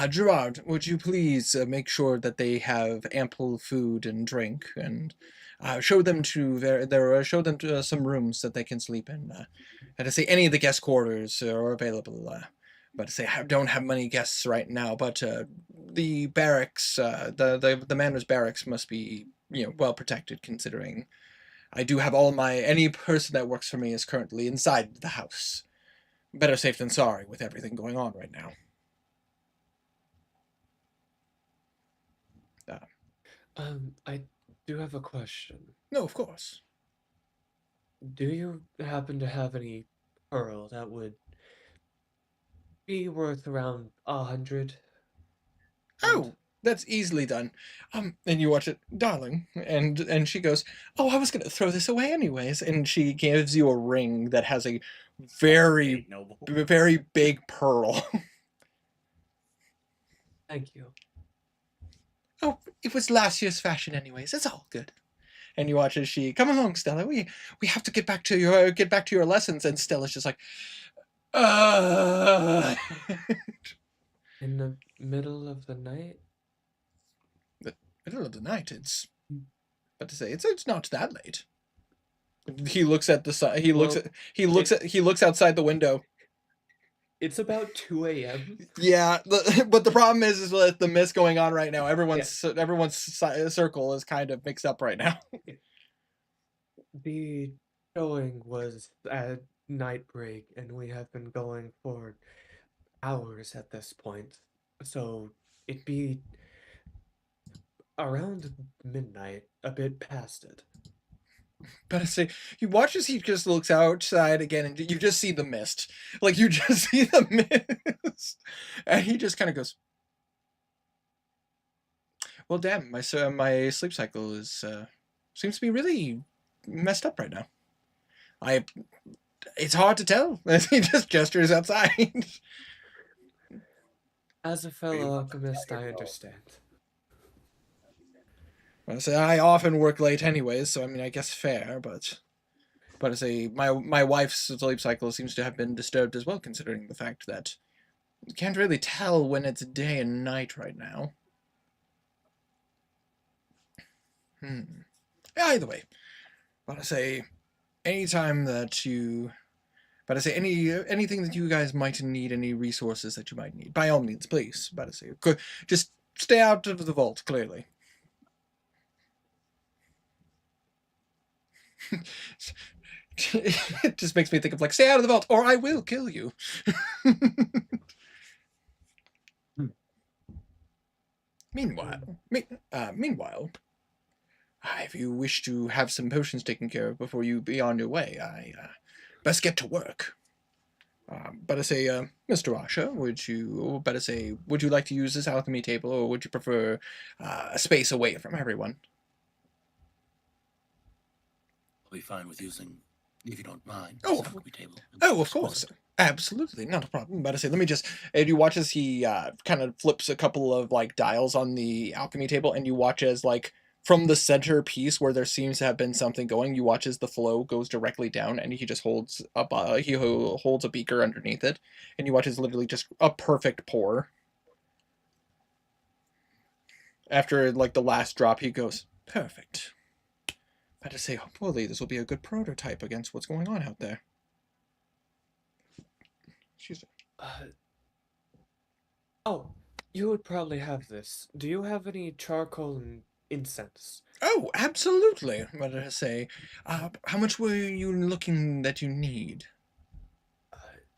Gerard, would you please make sure that they have ample food and drink, and show them to some rooms that they can sleep in. And to say any of the guest quarters are available. But to say I don't have many guests right now. But the barracks, the manor's barracks must be well protected, considering I do have any person that works for me is currently inside the house. Better safe than sorry with everything going on right now. I do have a question. No, of course. Do you happen to have any pearl that would be worth around 100? Oh, that's easily done. And you watch it, darling, and she goes, "Oh, I was gonna throw this away anyways," and she gives you a ring that has a very, very big pearl. Thank you. Oh, it was last year's fashion anyways. It's all good. And you watch as she, come along, Stella. We have to get back to your lessons. And Stella's just like, In the middle of the night? The middle of the night. It's not that late. He looks at the sun. He looks outside the window. It's about 2 a.m. Yeah, but the problem is with the mist going on right now. Everyone's circle is kind of mixed up right now. The showing was at night break, and we have been going for hours at this point. So it'd be around midnight, a bit past it. But I say, you watch as he just looks outside again, and you just see the mist. Like, you just see the mist. And he just kind of goes, well, damn, my sleep cycle is seems to be really messed up right now. It's hard to tell as he just gestures outside. As a fellow alchemist, I understand. I say I often work late anyways, so I mean I guess fair, but I say my wife's sleep cycle seems to have been disturbed as well, considering the fact that you can't really tell when it's day and night right now. Either way, but I say anytime that you, but I say anything that you guys might need, any resources that you might need, by all means, please. But I say just stay out of the vault, clearly. It just makes me think of like, stay out of the vault, or I will kill you. Meanwhile, if you wish to have some potions taken care of before you be on your way, I best get to work. But I say, Mr. Asha, would you like to use this alchemy table, or would you prefer a space away from everyone? I'll be fine with using, if you don't mind, Oh, this alchemy table. Oh, of course. Absolutely, not a problem. But I say, let me just, and you watch as he kind of flips a couple of like dials on the alchemy table, and you watch as like from the center piece where there seems to have been something going, you watch as the flow goes directly down, and he just holds up, he holds a beaker underneath it, and you watch as literally just a perfect pour. After like the last drop, he goes, perfect. But I say, hopefully this will be a good prototype against what's going on out there. Excuse me. Oh, you would probably have this. Do you have any charcoal and incense? Oh, absolutely. What did I say? How much were you looking that you need?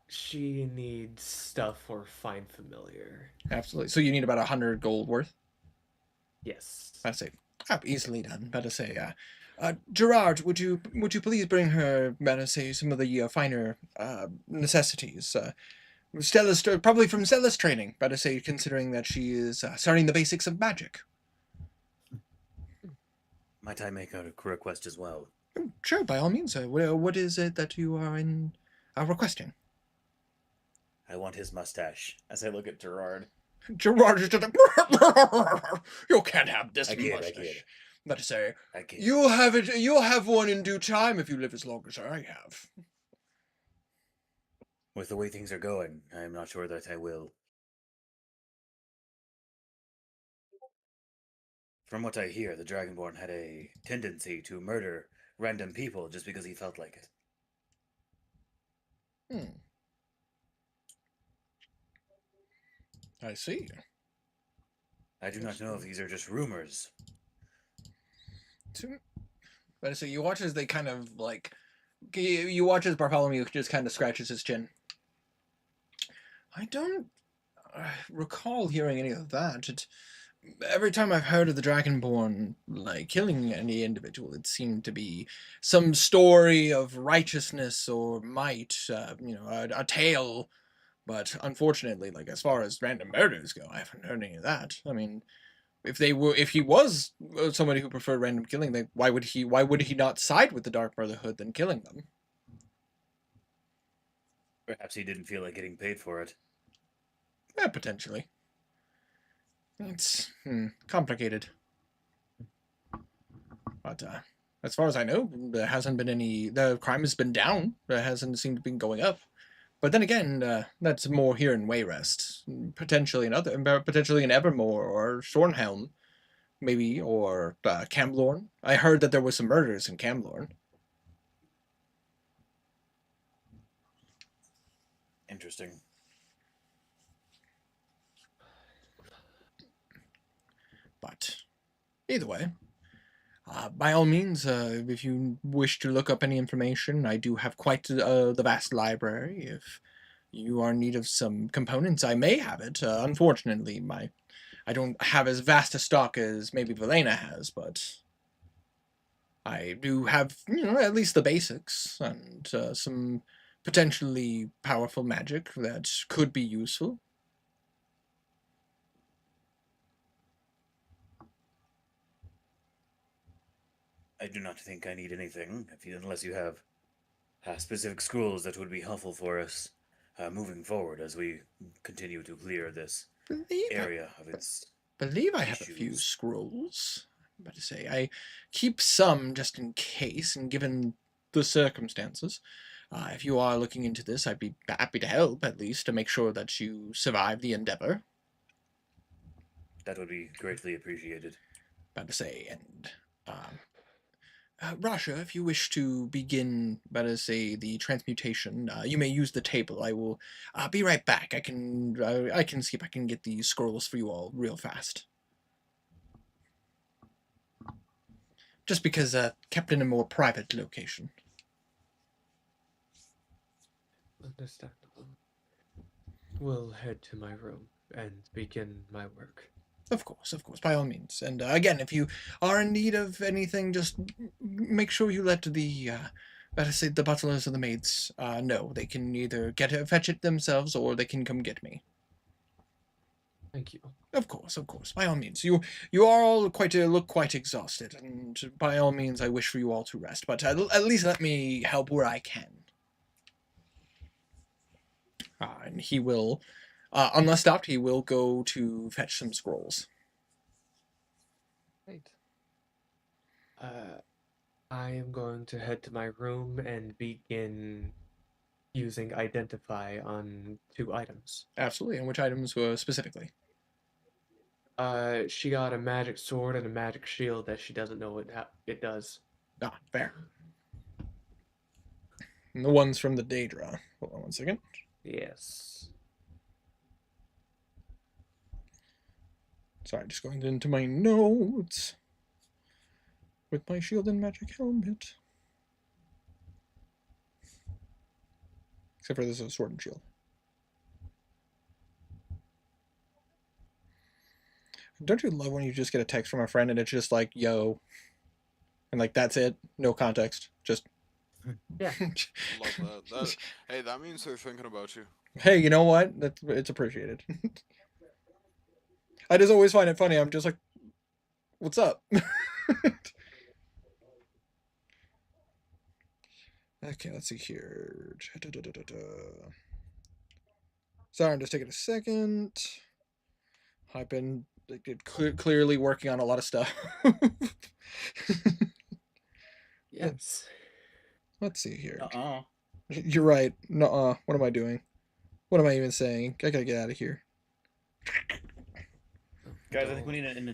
She needs stuff for fine familiar. Absolutely. So you need about 100 gold worth? Yes. I say, easily done. Better say, Gerard, would you please bring her, better say, some of the finer necessities? Stella's probably from Stella's training. Better say, considering that she is starting the basics of magic. Might I make a request as well? Oh, sure, by all means. What is it that you are requesting? I want his mustache. As I look at Gerard. Gerard is just like, you can't have this mustache. Better say, you'll have it. You'll have one in due time if you live as long as I have. With the way things are going, I'm not sure that I will. From what I hear, the Dragonborn had a tendency to murder random people just because he felt like it. I see. I do not know if these are just rumors. But I say, you watch as they kind of like, you watch as Bartholomew just kind of scratches his chin. I don't recall hearing any of that. Every time I've heard of the Dragonborn, like, killing any individual, it seemed to be some story of righteousness or might, a tale. But unfortunately, like, as far as random murders go, I haven't heard any of that. I mean, if he was somebody who preferred random killing, then why would he not side with the Dark Brotherhood than killing them? Perhaps he didn't feel like getting paid for it. Yeah, potentially. It's complicated. But as far as I know, there hasn't been any. The crime has been down. It hasn't seemed to be going up. But then again, that's more here in Wayrest. Potentially in Evermore or Stornhelm, maybe, or Camlorn. I heard that there was some murders in Camlorn. Interesting. But either way, by all means, if you wish to look up any information, I do have quite the vast library. If you are in need of some components, I may have it. Unfortunately, I don't have as vast a stock as maybe Velena has, but I do have, at least the basics and some potentially powerful magic that could be useful. I do not think I need anything, unless you have specific scrolls that would be helpful for us moving forward as we continue to clear this area of its. Believe I have a few issues. scrolls. I'm about to say I keep some just in case, and given the circumstances, if you are looking into this, I'd be happy to help at least to make sure that you survive the endeavor. That would be greatly appreciated. About to say, and Rasha, if you wish to begin, about to say, the transmutation, you may use the table. I will be right back. I can see if I can get these scrolls for you all real fast. Just because kept in a more private location. Understandable. We'll head to my room and begin my work. Of course, by all means. And again, if you are in need of anything, just make sure you let the, better say, the butlers or the maids know. They can either fetch it themselves, or they can come get me. Thank you. Of course, by all means. You are all look quite exhausted, and by all means, I wish for you all to rest. But at least let me help where I can. And he will, unless stopped, he will go to fetch some scrolls. Right. I am going to head to my room and begin using Identify on 2 items. Absolutely. And which items specifically? She got a magic sword and a magic shield that she doesn't know what it does. Ah, fair. And the ones from the Daedra. Hold on one second. Yes. Sorry, just going into my notes. With my shield and magic helmet. Except for this is a sword and shield. Don't you love when you just get a text from a friend and it's just like, yo, and like that's it, no context, just Yeah. Love that. Hey, that means they're thinking about you. Hey, you know what? It's appreciated. I just always find it funny. I'm just like, what's up? Okay, let's see here. Sorry, I'm just taking a second. I've been clearly working on a lot of stuff. Yes. Let's see here. Uh-uh. You're right. Nuh-uh. What am I doing? What am I even saying? I gotta get out of here. Guys, I think we need an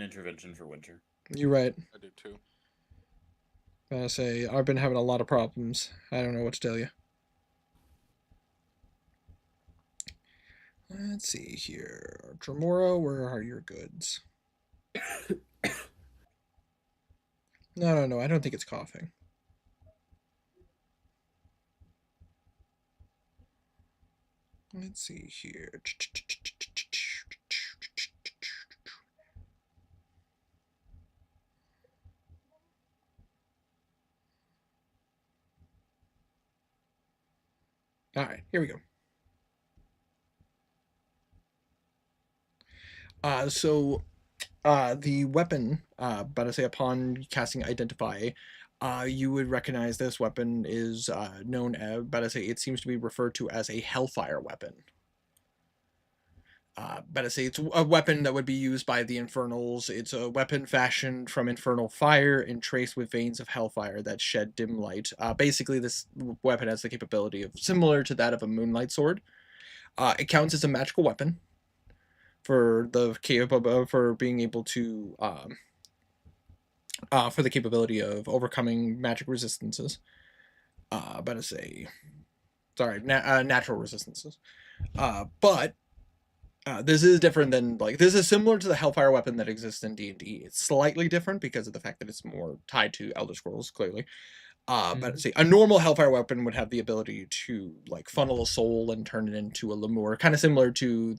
intervention for Winter. You're right. I do too. I say I've been having a lot of problems. I don't know what to tell you. Let's see here. Dremora, where are your goods? No. I don't think it's coughing. Let's see here. All right, here we go. The weapon, but I say upon casting Identify, you would recognize this weapon is known as, but I say it seems to be referred to as a Hellfire weapon. But I say it's a weapon that would be used by the Infernals. It's a weapon fashioned from infernal fire and traced with veins of hellfire that shed dim light. Basically, this weapon has the capability of similar to that of a moonlight sword. It counts as a magical weapon for being able to for the capability of overcoming magic resistances. But I say, sorry, natural resistances. But this is different than, like, this is similar to the Hellfire weapon that exists in D&D. It's slightly different because of the fact that it's more tied to Elder Scrolls, clearly. But see, a normal Hellfire weapon would have the ability to, like, funnel a soul and turn it into a Lemur, kind of similar to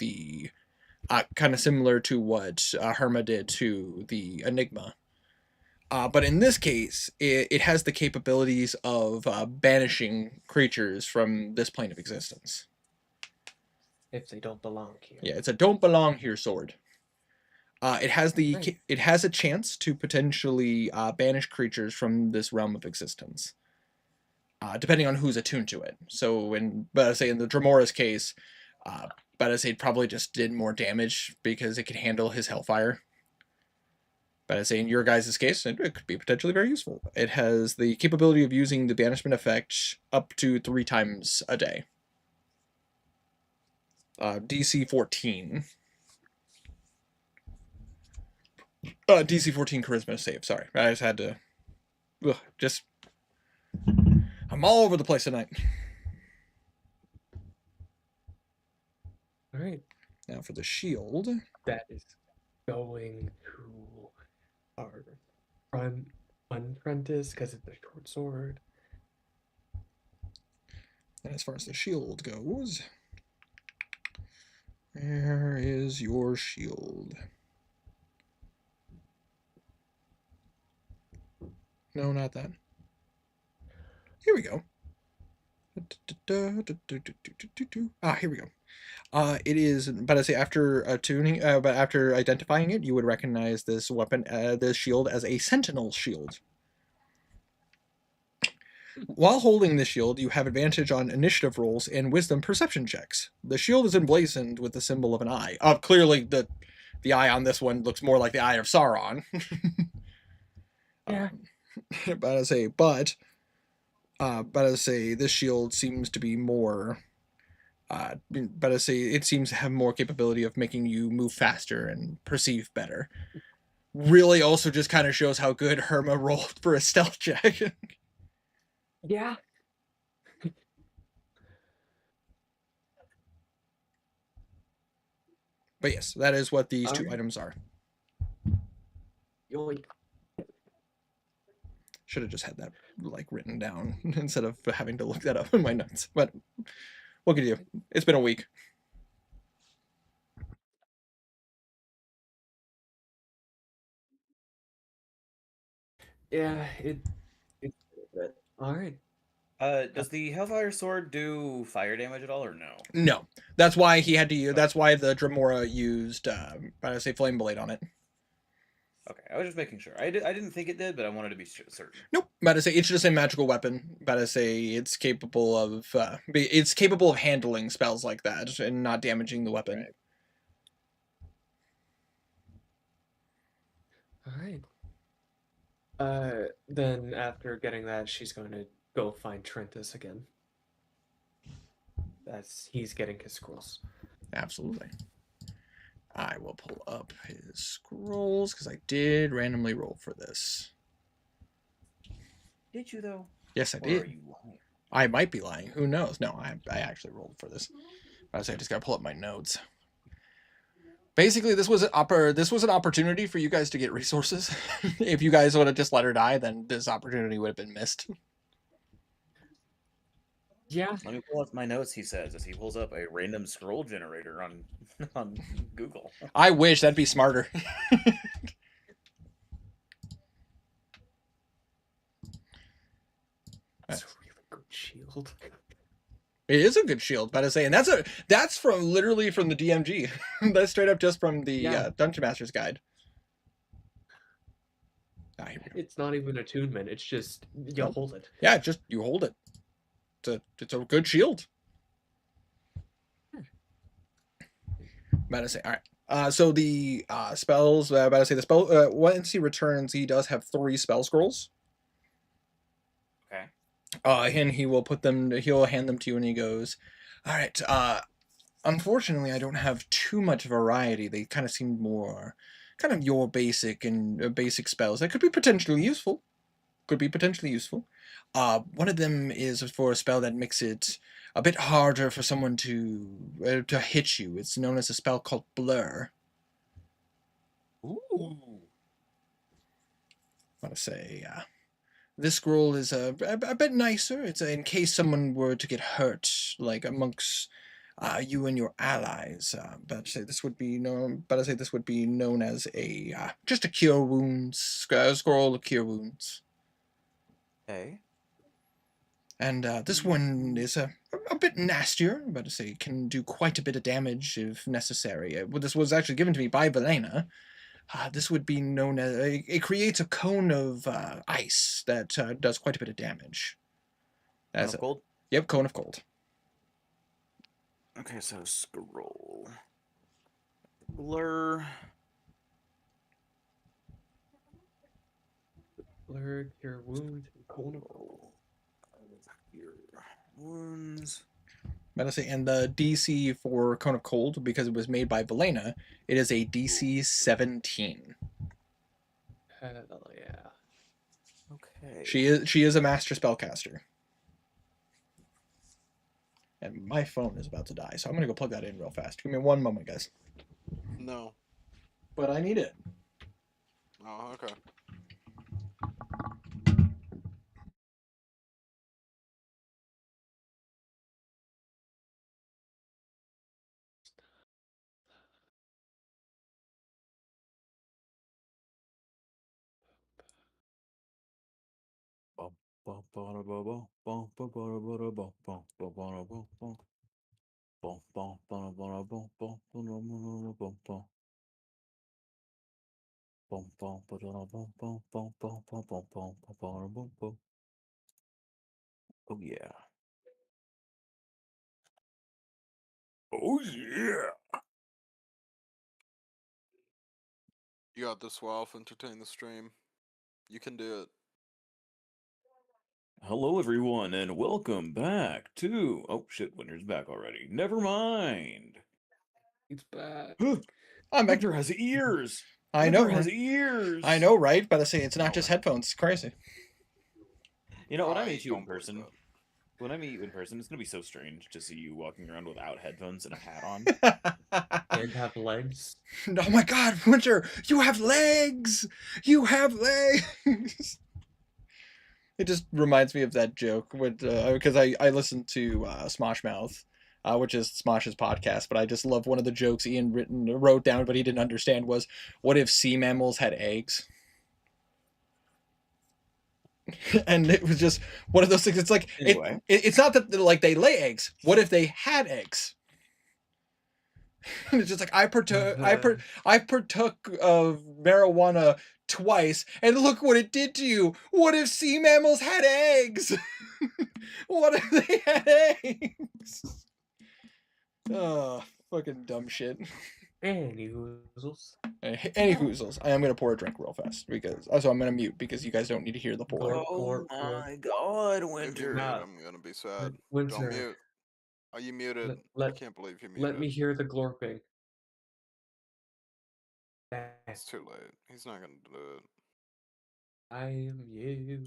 what Herma did to the Enigma. But in this case, it has the capabilities of banishing creatures from this plane of existence. If they don't belong here. Yeah, it's a don't belong here sword. It has a chance to potentially banish creatures from this realm of existence, depending on who's attuned to it. So, in the Dremora's case, but I'd say it probably just did more damage because it could handle his hellfire. But I'd say in your guys' case, it could be potentially very useful. It has the capability of using the banishment effect up to 3 times a day. DC 14. DC 14 charisma save, sorry. I just had to... I'm all over the place tonight. All right. Now for the shield. That is going to our front apprentice because it's a short sword. And as far as the shield goes, where is your shield? No, not that. Here we go. Here we go. It is, but I say after tuning, but after identifying it, you would recognize this weapon, this shield, as a sentinel shield. While holding the shield, you have advantage on initiative rolls and wisdom perception checks. The shield is emblazoned with the symbol of an eye. Clearly, the eye on this one looks more like the eye of Sauron. Yeah. But I say this shield seems to be more. But I say it seems to have more capability of making you move faster and perceive better. Really, also just kind of shows how good Herma rolled for a stealth check. Yeah. But yes, that is what these two Alright. items are. Yoink. Should have just had that like written down instead of having to look that up in my notes. But what can you do? It's been a week. Yeah, it's all right. Does the Hellfire Sword do fire damage at all, or no? No, that's why he had to use. That's why the Dremora used, I say, Flame Blade on it. Okay, I was just making sure. I didn't think it did, but I wanted to be certain. Nope. But I say it's just a magical weapon. But I say it's capable of handling spells like that and not damaging the weapon. All right. Then after getting that, she's going to go find Trentus again. He's getting his scrolls. Absolutely. I will pull up his scrolls because I did randomly roll for this. Did you though? Yes, I Or did. are you lying? I might be lying. Who knows? No, I actually rolled for this. I just gotta pull up my notes. Basically, this was an opportunity for you guys to get resources. If you guys would have just let her die, then this opportunity would have been missed. Yeah. Let me pull up my notes. He says as he pulls up a random scroll generator on Google. I wish that'd be smarter. That's a really good shield. It is a good shield, but I say, and that's literally from the DMG. That's straight up just from the Dungeon Master's Guide. Here we go. It's not even attunement. It's just you hold it. Yeah, just you hold it. It's a good shield. About to say, all right. So the spells. About to say the spell. Once he returns, he does have 3 spell scrolls. Okay. And he will put them. He'll hand them to you, and he goes, "All right. Unfortunately, I don't have too much variety. They kind of seem more, kind of your basic spells that could be potentially useful. One of them is for a spell that makes it a bit harder for someone to hit you. It's known as a spell called Blur." Ooh. I want to say, this scroll is a bit nicer. It's in case someone were to get hurt, like amongst you and your allies. But I say this would be known. But I say this would be known as a just a cure wounds scroll of cure wounds. Okay. And this one is a bit nastier, but I say can do quite a bit of damage if necessary. This was actually given to me by Velena. This would be known as it creates a cone of ice that does quite a bit of damage. Cone of gold? Yep, cone of gold. Okay, so scroll. Blur. Blur your wounds. Your wounds. Medicine and the DC for Cone of Cold, because it was made by Velena, it is a DC 17. Hell yeah. Okay. She is a master spellcaster. And my phone is about to die, so I'm gonna go plug that in real fast. Give me one moment, guys. No. But I need it. Oh, okay. Oh yeah. Oh yeah. You got this, Wolf. Entertain the stream. You can do it. Hello everyone and welcome back to oh shit, Winter's back already. Never mind. It's bad. I'm back. Winter has ears. I know. Winter has Right? ears. I know, right? But I say it's not No, just right. headphones. It's crazy. You know, when I I meet you in don't believe person, that. when I meet you in person, it's gonna be so strange to see you walking around without headphones and a hat on. And have legs. Oh my God, Winter! You have legs. You have legs. It just reminds me of that joke with because I listened to Smosh Mouth, which is Smosh's podcast, but I just love one of the jokes Ian wrote down, but he didn't understand was, what if sea mammals had eggs? And it was just one of those things. It's like Anyway. it's not that like they lay eggs. What if they had eggs? And it's just like I partook of marijuana twice, and look what it did to you. What if sea mammals had eggs? What if they had eggs? Oh, fucking dumb shit. Any hoozles. Any hoozles. I am gonna pour a drink real fast because also I'm gonna mute because you guys don't need to hear the pour. Glorp, Oh glorp, my god, If you Winter. mute, Nah. I'm gonna be sad. Winter. Don't mute. Are you muted? Let- I can't believe you muted. Let me hear the glorping. It's too late. He's not gonna do it. I am you.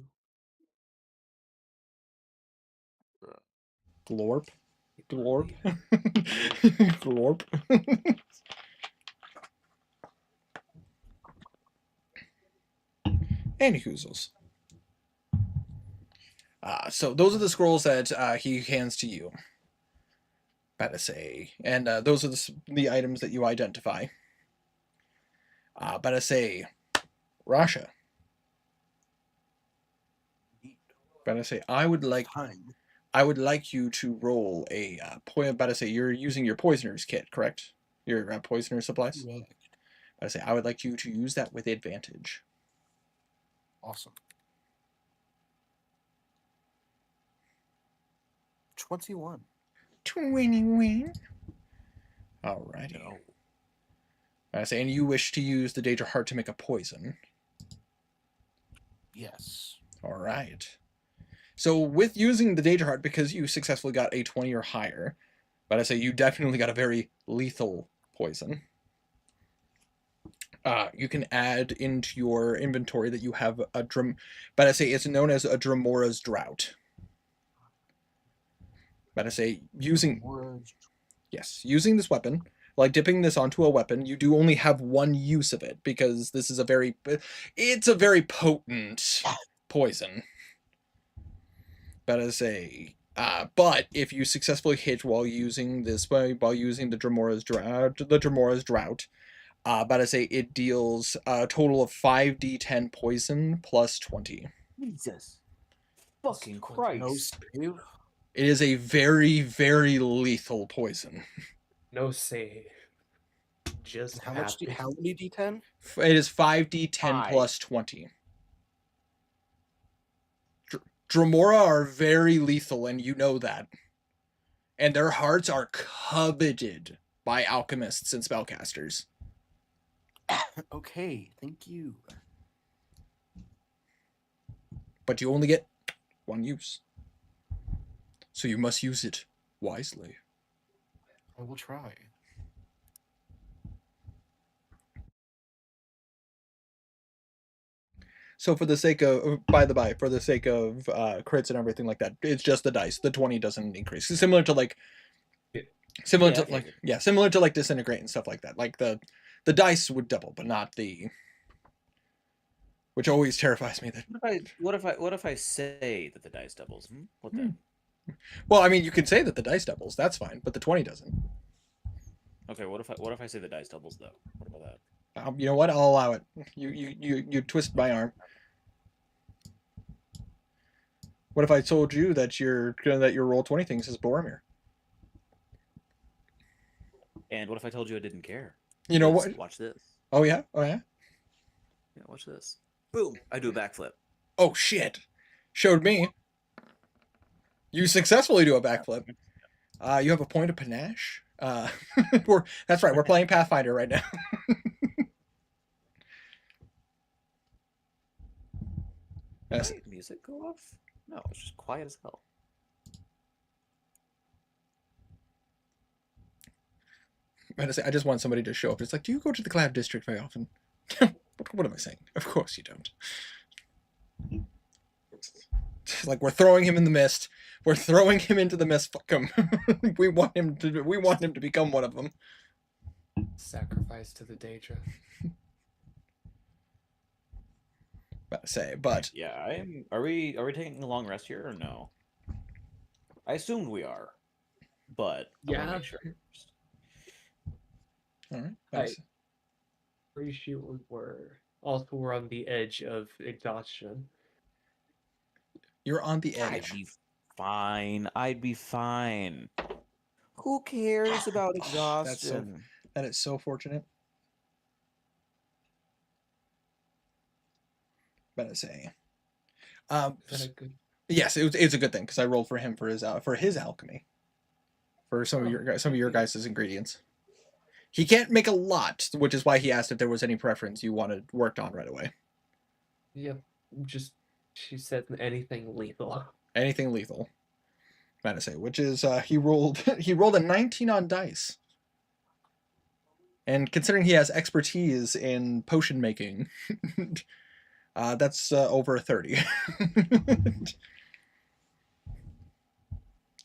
Glorp. Glorp. Glorp. And hoozles. So those are the scrolls that he hands to you. About to say, and those are the items that you identify. About to say, Rasha. About to say, I would like you to roll a about to say you're using your poisoner's kit, correct? Your poisoner supplies. Correct. About to say, I would like you to use that with advantage. Awesome. 21. 21. Alrighty. No. I say, and you wish to use the Daedra Heart to make a poison. Yes. All right. So with using the Daedra Heart, because you successfully got a 20 or higher, but I say you definitely got a very lethal poison. You can add into your inventory that you have a but I say it's known as a Dramora's Drought. But I say using this weapon, like dipping this onto a weapon, you do only have one use of it because this is a very potent poison. But I say, but if you successfully hit while using the Dramora's Drought, but I say it deals a total of 5d10 poison plus 20. Jesus. Fucking Christ. No save. It is a very, very lethal poison. No save. Just How much? happy. How many D10? It is 5d10 5. plus 20. Dramora are very lethal, and you know that. And their hearts are coveted by alchemists and spellcasters. Okay, thank you. But you only get one use. So you must use it wisely. I will try. So for the sake of, by the by, for the sake of crits and everything like that, it's just the dice. The 20 doesn't increase. Similar to like, similar Yeah, to I like, figured. yeah, similar to like disintegrate and stuff like that. Like the dice would double, but not the, which always terrifies me. That What if I say that the dice doubles? What then? well, I mean, you can say that the dice doubles. That's fine, but the 20 doesn't. Okay, what if I say the dice doubles though? What about that? You know what? I'll allow it. You twist my arm. What if I told you that your roll 20 things is Boromir? And what if I told you I didn't care? You know Because what? Watch this. Oh yeah. Oh yeah. Yeah, watch this. Boom! I do a backflip. Oh shit! Showed me. You successfully do a backflip. You have a point of panache. That's right. We're playing Pathfinder right now. Yes. Did music go off? No, it's just quiet as hell. I just want somebody to show up. It's like, do you go to the Cloud District very often? What am I saying? Of course you don't. Like, we're throwing him in the mist. We're throwing him into the mist. Fuck him. We want him to become one of them. Sacrifice to the Daedra. But Yeah, I am. Are we taking a long rest here or no? I assumed we are, but I wanna Yeah. make sure. all right. I pretty sure we were. Also, we're on the edge of exhaustion. You're on the I'd edge. be fine. I'd be fine. Who cares about That's so- exhaustion? That is so fortunate. Better say. Is that a good? Yes, it's a good thing because I rolled for him for his alchemy, for some of your guys' ingredients. He can't make a lot, which is why he asked if there was any preference you wanted worked on right away. Yeah, just she said anything lethal. Anything lethal. Better say, which is he rolled a 19 on dice. And considering he has expertise in potion making, that's over 30.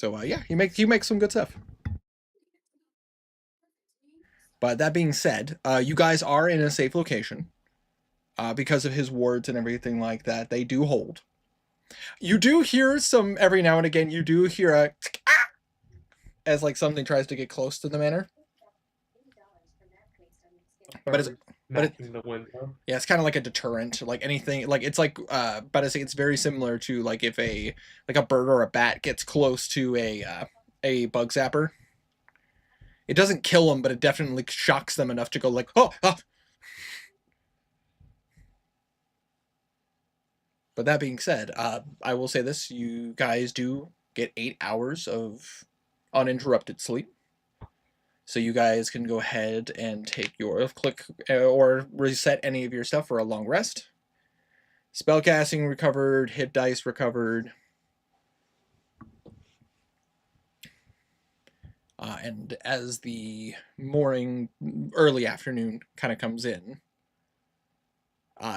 So yeah, he makes some good stuff. But that being said, you guys are in a safe location because of his wards and everything like that. They do hold. You do hear some every now and again. You do hear a as like something tries to get close to the manor. But it's- Knocking the window. Yeah, it's kind of like a deterrent. Like anything, like it's like, but I say it's very similar to like if a bird or a bat gets close to a bug zapper. It doesn't kill them, but it definitely shocks them enough to go like, oh, ah. But that being said, I will say this: you guys do get 8 hours of uninterrupted sleep. So you guys can go ahead and take your click or reset any of your stuff for a long rest. Spellcasting recovered, hit dice recovered. And as the early afternoon kind of comes in,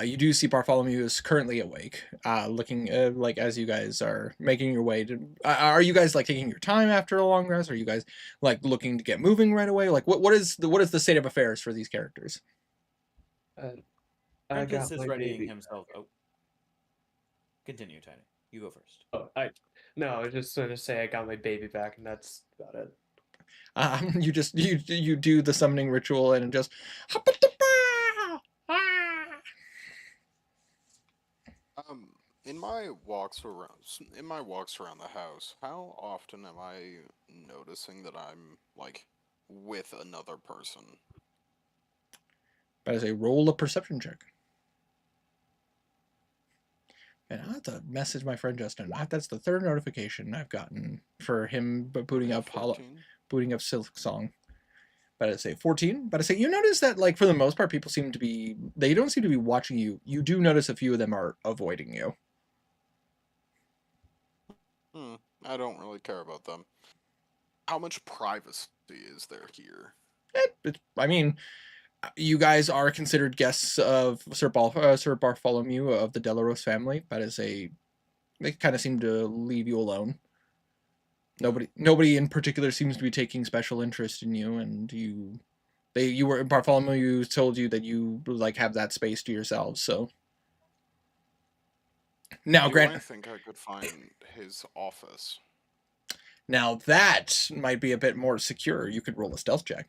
you do see Bartholomew is currently awake, looking like as you guys are making your way to. Are you guys like taking your time after a long rest? Are you guys like looking to get moving right away? Like what is the state of affairs for these characters? I Prentice got is my readying baby. himself. Oh, continue, Tiny. You go first. Oh, I was just going to say I got my baby back, and that's about it. You just you do the summoning ritual and just. In my walks around the house, how often am I noticing that I'm like with another person? But as a roll a perception check. And I have to message my friend Justin. That's the third notification I've gotten for him booting up 14? booting up Silk Song. But I'd say 14. But I say you notice that, like, for the most part, people seem to be, they don't seem to be watching you. You do notice a few of them are avoiding you. I don't really care about them. How much privacy is there here? I mean, you guys are considered guests of Sir Bartholomew of the Delaros family. But as they kind of seem to leave you alone. Nobody in particular seems to be taking special interest in you, and you were Bartholomew told you that you like have that space to yourselves. So now, I think I could find his office. Now that might be a bit more secure. You could roll a stealth check.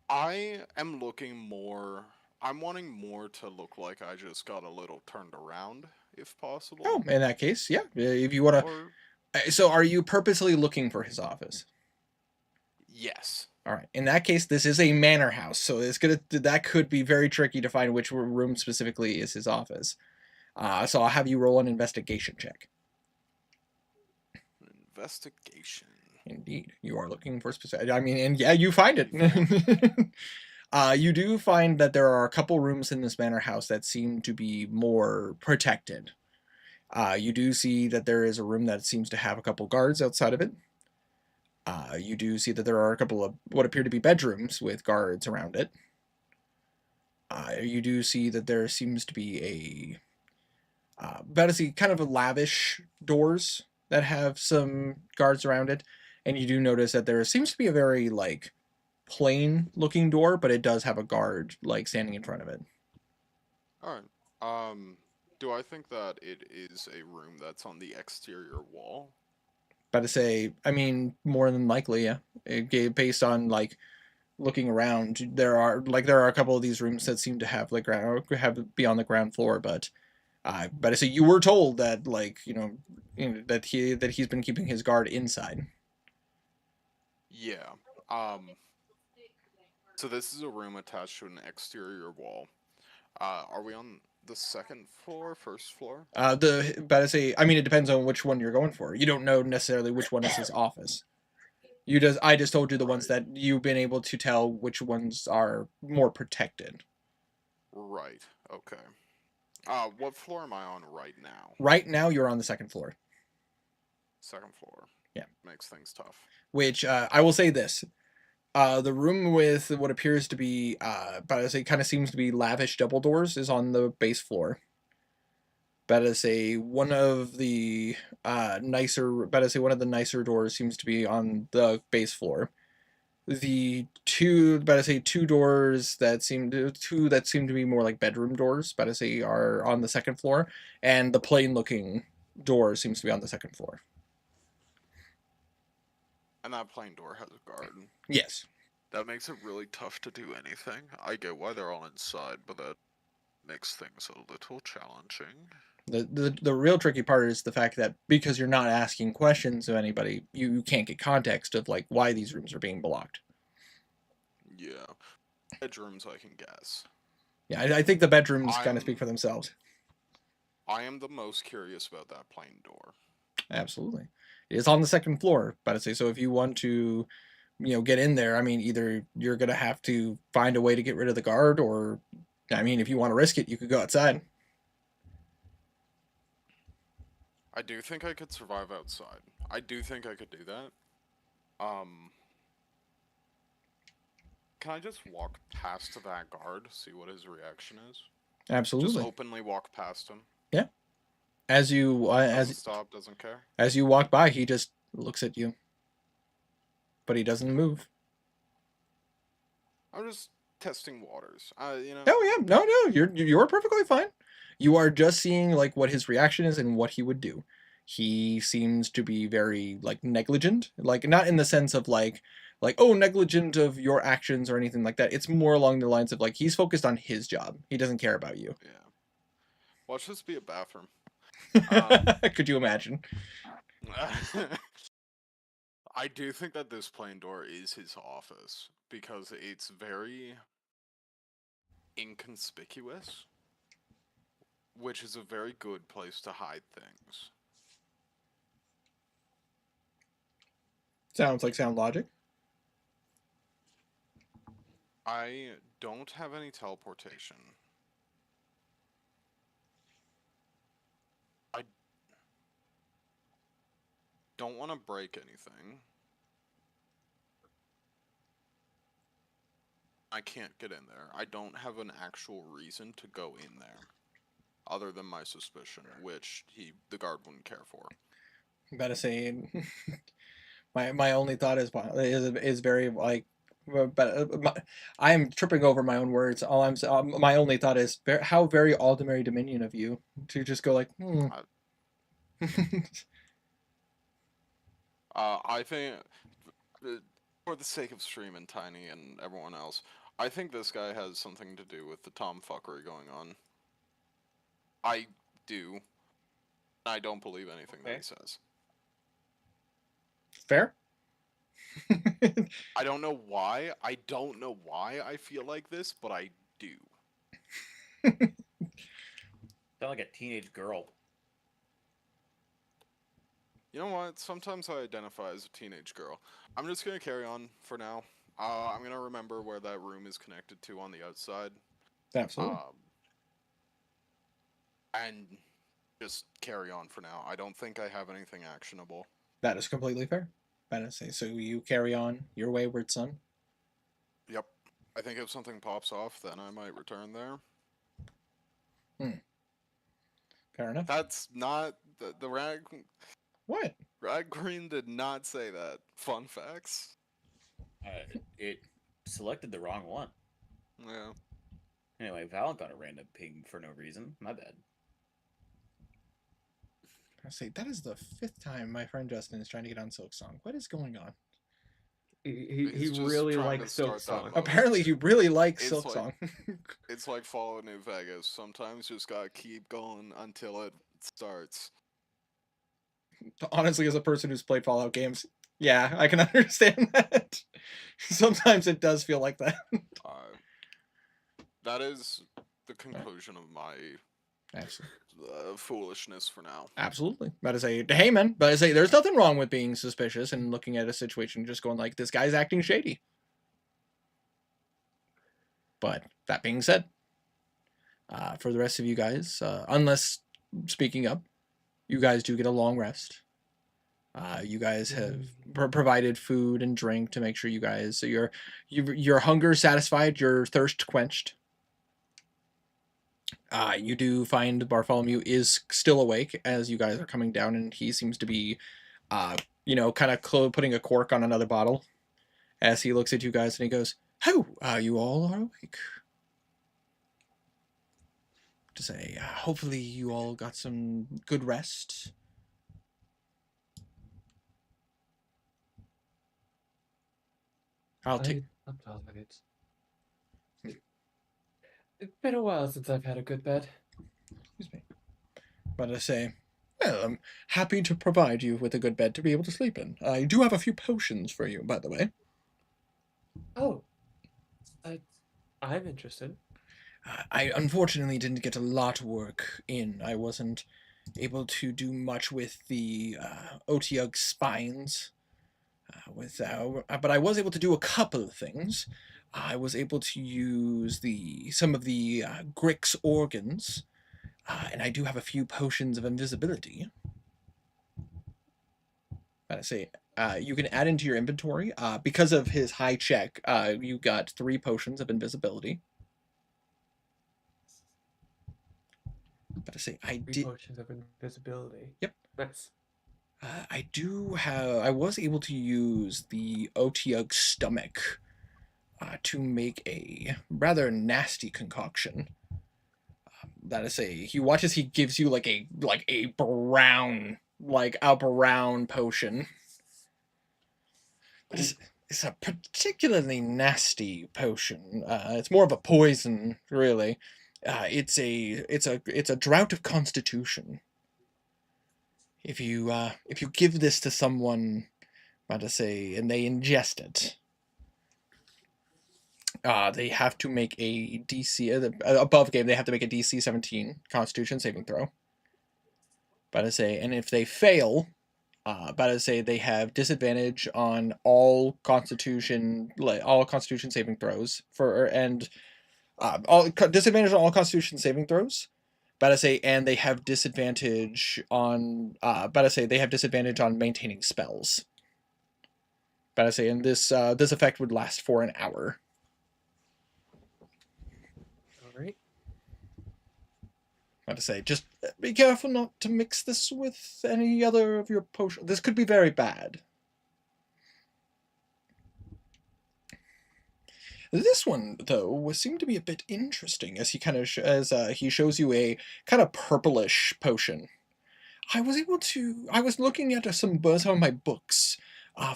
I am looking more. I'm wanting more to look like I just got a little turned around, if possible. Oh, in that case, yeah. If you want to. So, are you purposely looking for his office? Yes. All right. In that case, this is a manor house, so that could be very tricky to find which room specifically is his office. So I'll have you roll an investigation check. Investigation. Indeed, you are looking for specific. I mean, and yeah, you find it. You do find that there are a couple rooms in this manor house that seem to be more protected. You do see that there is a room that seems to have a couple guards outside of it. You do see that there are a couple of what appear to be bedrooms with guards around it. You do see that there seems to be kind of a lavish doors that have some guards around it. And you do notice that there seems to be a very, like, plain looking door, but it does have a guard, like, standing in front of it. Alright. Do I think that it is a room that's on the exterior wall? But to say, I mean, more than likely, yeah. Based on, like, looking around, there are a couple of these rooms that seem to have, like, be on the ground floor, but I say you were told that, like, that he's been keeping his guard inside. Yeah. So this is a room attached to an exterior wall. Are we on the second floor, first floor? But I say, I mean, it depends on which one you're going for. You don't know necessarily which one is his office. I just told you the ones that you've been able to tell which ones are more protected. Right. Okay. What floor am I on right now? Right now, you're on the second floor. Second floor. Yeah. Makes things tough. Which, I will say this. The room with what appears to be, but as it kind of seems to be lavish double doors is on the base floor. But as one of the nicer doors seems to be on the base floor. The two doors that seem to be more like bedroom doors, are on the second floor, and the plain looking door seems to be on the second floor. And that plain door has a guard. Yes. That makes it really tough to do anything. I get why they're all inside, but that makes things a little challenging. The real tricky part is the fact that because you're not asking questions of anybody, you can't get context of, like, why these rooms are being blocked. Yeah. Bedrooms, I can guess. Yeah, I think the bedrooms kind of speak for themselves. I am the most curious about that plain door. Absolutely. It is on the second floor, but so if you want to, get in there, I mean, either you're going to have to find a way to get rid of the guard, or, I mean, if you want to risk it, you could go outside. I do think I could survive outside. I do think I could do that. Can I just walk past that guard, see what his reaction is? Absolutely. Just openly walk past him. Yeah. As you doesn't care. As you walk by, he just looks at you, but he doesn't move. I'm just testing waters. Oh yeah, no, you're perfectly fine. You are just seeing, like, what his reaction is and what he would do. He seems to be very, like, negligent, like, not in the sense of like negligent of your actions or anything like that. It's more along the lines of, like, he's focused on his job. He doesn't care about you. Yeah. Watch this be a bathroom. Could you imagine? I do think that this plain door is his office because it's very inconspicuous, which is a very good place to hide things. Sounds like sound logic. I don't have any teleportation. I don't want to break anything. I can't get in there. I don't have an actual reason to go in there, other than my suspicion, which the guard wouldn't care for. I'm about to say, my only thought is very like, I am tripping over my own words. My only thought is how very Aldemary Dominion of you to just go like, I think, for the sake of Stream and Tiny and everyone else, I think this guy has something to do with the tomfuckery going on. I do. I don't believe anything that he says. Fair. I don't know why. I don't know why I feel like this, but I do. Sound like a teenage girl. You know what? Sometimes I identify as a teenage girl. I'm just gonna carry on for now. I'm gonna remember where that room is connected to on the outside. Absolutely. And just carry on for now. I don't think I have anything actionable. That is completely fair. So you carry on your wayward son. Yep. I think if something pops off, then I might return there. Fair enough. That's not the rag. What? Rag Green did not say that. Fun facts. It selected the wrong one. Yeah. Anyway, Val got a random ping for no reason. My bad. I say that is the 5th time my friend Justin is trying to get on Silk Song. What is going on? He He's just really trying likes to Silk start that Song. mode. Apparently, you really like It's Silk like- Song. It's like Fallout New Vegas. Sometimes you just gotta keep going until it starts. Honestly, as a person who's played Fallout games, yeah, I can understand that. Sometimes it does feel like that. That is the conclusion of my Absolutely. foolishness for now. Absolutely. But I say, hey man, but I say there's nothing wrong with being suspicious and looking at a situation just going like, this guy's acting shady. But that being said, for the rest of you guys, unless speaking up, you guys do get a long rest. You guys have provided food and drink to make sure you guys, so your hunger satisfied, your thirst quenched. You do find Bartholomew is still awake as you guys are coming down, and he seems to be, kind of putting a cork on another bottle as he looks at you guys and he goes, "Oh, you all are awake." To say, hopefully you all got some good rest. I'll take. I'm tired. It's been a while since I've had a good bed. Excuse me. But I say, well, I'm happy to provide you with a good bed to be able to sleep in. I do have a few potions for you, by the way. Oh, I'm interested. I unfortunately didn't get a lot of work in. I wasn't able to do much with the Otyugh spines. But I was able to do a couple of things. I was able to use some of the Grix organs, and I do have a few potions of invisibility. I say, you can add into your inventory. Because of his high check, you got 3 potions of invisibility. But I say, I 3 did. potions of invisibility. Yep. Nice. I was able to use the Otyugh stomach to make a rather nasty concoction. That is he gives you like a brown potion. It's a particularly nasty potion. It's more of a poison, really. It's a drought of constitution. If you give this to someone, and they ingest it, they have to make a DC above game. They have to make a DC 17 Constitution saving throw. And if they fail, But as I say, they have disadvantage on all Constitution saving throws disadvantage on all Constitution saving throws. But I say, and they have disadvantage on maintaining spells. But I say, and this effect would last for an hour. All right. But to say, just be careful not to mix this with any other of your potions. This could be very bad. This one, though, seemed to be a bit interesting as he kind of he shows you a kind of purplish potion. I was looking at some of my books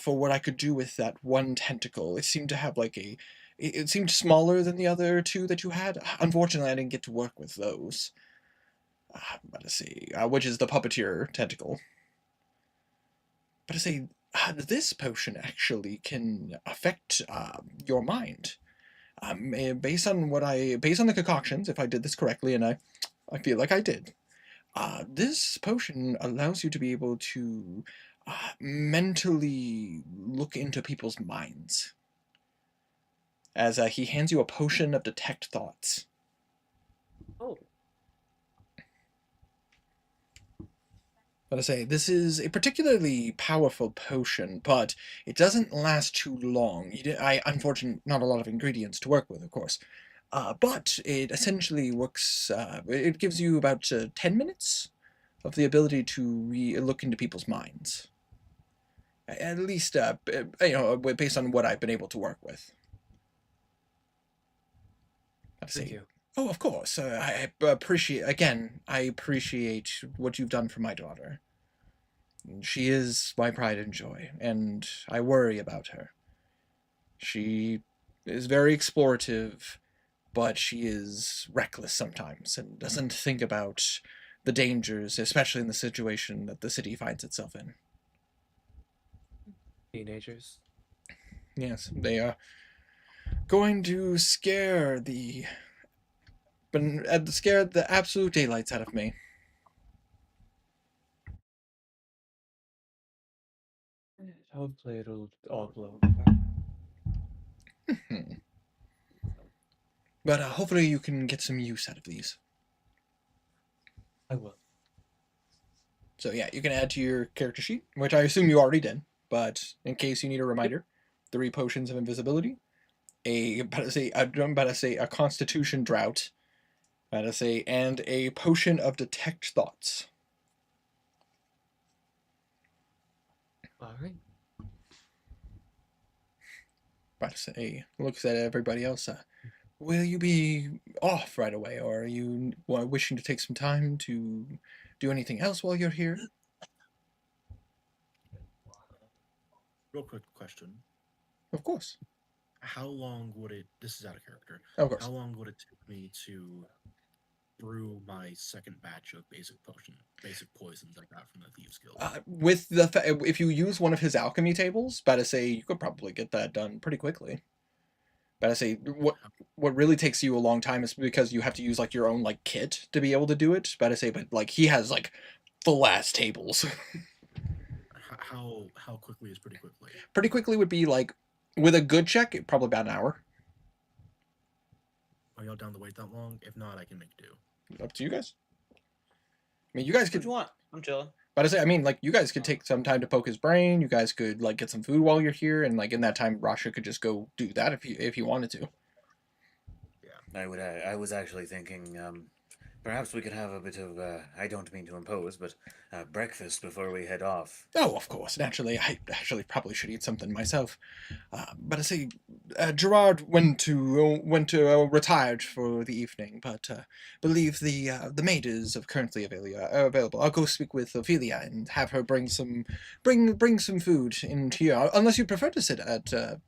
for what I could do with that one tentacle. It seemed to have it seemed smaller than the other two that you had. Unfortunately, I didn't get to work with those. But I see, which is the puppeteer tentacle. But I say, this potion actually can affect your mind. Based on the concoctions, if I did this correctly, and I feel like I did, this potion allows you to be able to mentally look into people's minds. As he hands you a potion of detect thoughts. Oh. But I say, this is a particularly powerful potion, but it doesn't last too long. Unfortunately, not a lot of ingredients to work with, of course. But it essentially works, it gives you about 10 minutes of the ability to look into people's minds. At least, based on what I've been able to work with. Thank you. Oh, of course. I appreciate what you've done for my daughter. She is my pride and joy, and I worry about her. She is very explorative, but she is reckless sometimes and doesn't think about the dangers, especially in the situation that the city finds itself in. Teenagers. Yes, they are going to scare the absolute daylights out of me. Hopefully it'll all blow. But hopefully you can get some use out of these. I will. So yeah, you can add to your character sheet, which I assume you already did, but in case you need a reminder, 3 potions of invisibility, a constitution drought, and a potion of detect thoughts. All right. Looks at everybody else. Will you be off right away, or are you wishing to take some time to do anything else while you're here? Real quick question. Of course. How long would it, this is out of character, Of course. how long would it take me to brew my second batch of basic poisons I got from the Thieves Guild? If you use one of his alchemy tables, you could probably get that done pretty quickly. What really takes you a long time is because you have to use your own kit to be able to do it. But he has full ass tables. How quickly is pretty quickly? Pretty quickly would be with a good check, probably about an hour. Are y'all down to wait that long? If not, I can make do. Up to you guys. I mean, you guys could. What you want? I'm chilling. But you guys could take some time to poke his brain. You guys could get some food while you're here, and in that time, Rasha could just go do that if you wanted to. Yeah, I was actually thinking, perhaps we could have a bit of, I don't mean to impose, but breakfast before we head off. Oh, of course. Naturally, I actually probably should eat something myself. But Gerard went to retired for the evening, but believe the maid is currently available. I'll go speak with Ophelia and have her bring some food into here, unless you prefer to sit at our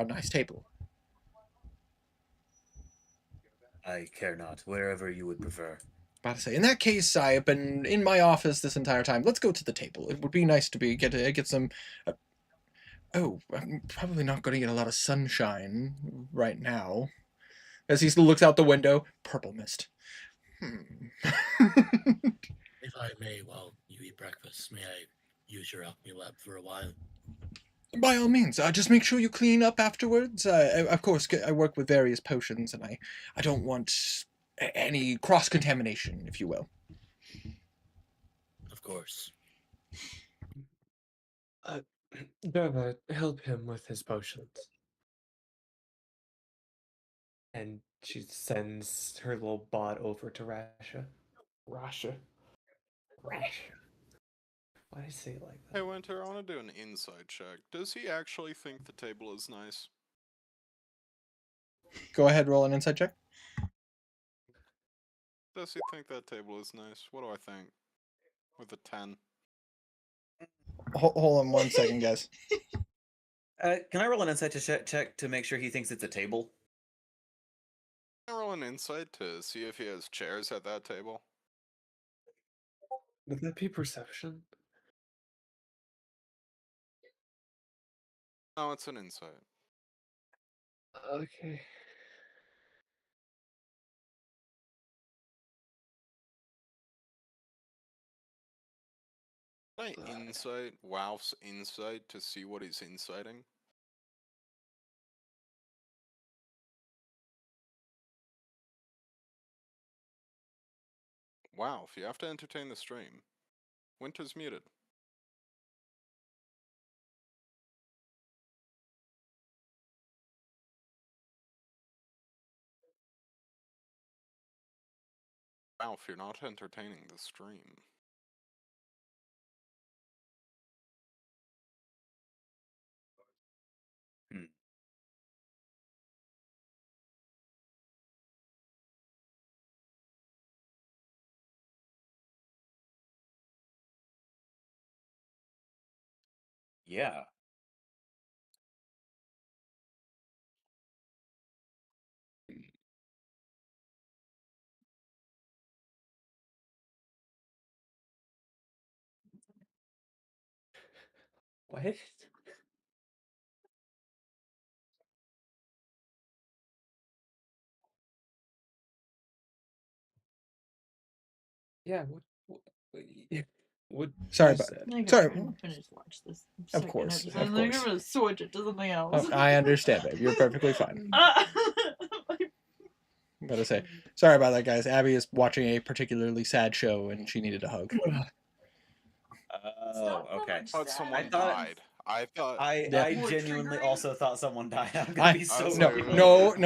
nice table. I care not. Wherever you would prefer. In that case, I have been in my office this entire time. Let's go to the table. It would be nice to get some. I'm probably not going to get a lot of sunshine right now. As he looks out the window, purple mist. If I may, while you eat breakfast, may I use your alchemy lab for a while. By all means, just make sure you clean up afterwards. Of course, I work with various potions, and I don't want any cross-contamination, if you will. Of course. Derva, help him with his potions. And she sends her little bot over to Rasha. Rasha. Why did I say it like that? Hey, Winter, I want to do an insight check. Does he actually think the table is nice? Go ahead, roll an insight check. Does he think that table is nice? What do I think? With a 10. Hold on 1 second, guys. Can I roll an insight to check to make sure he thinks it's a table? Can I roll an insight to see if he has chairs at that table? Would that be perception? No, it's an insight. Okay. Can I insight Wow's insight to see what he's inciting? Wow, if you have to entertain the stream. Winter's muted. Wow, if you're not entertaining the stream. Yeah. What? Yeah, what Sorry, you but said. I sorry. gotta finish watch this. Of course, I'm of gonna course. switch it to something else. I understand, babe. You're perfectly fine. Uh, I'm gonna say sorry about that, guys. Abby is watching a particularly sad show, and she needed a hug. Oh, okay. Thought someone I thought- died. I thought. Yeah. I More genuinely triggering? also thought someone died. I'm gonna be so was No, like,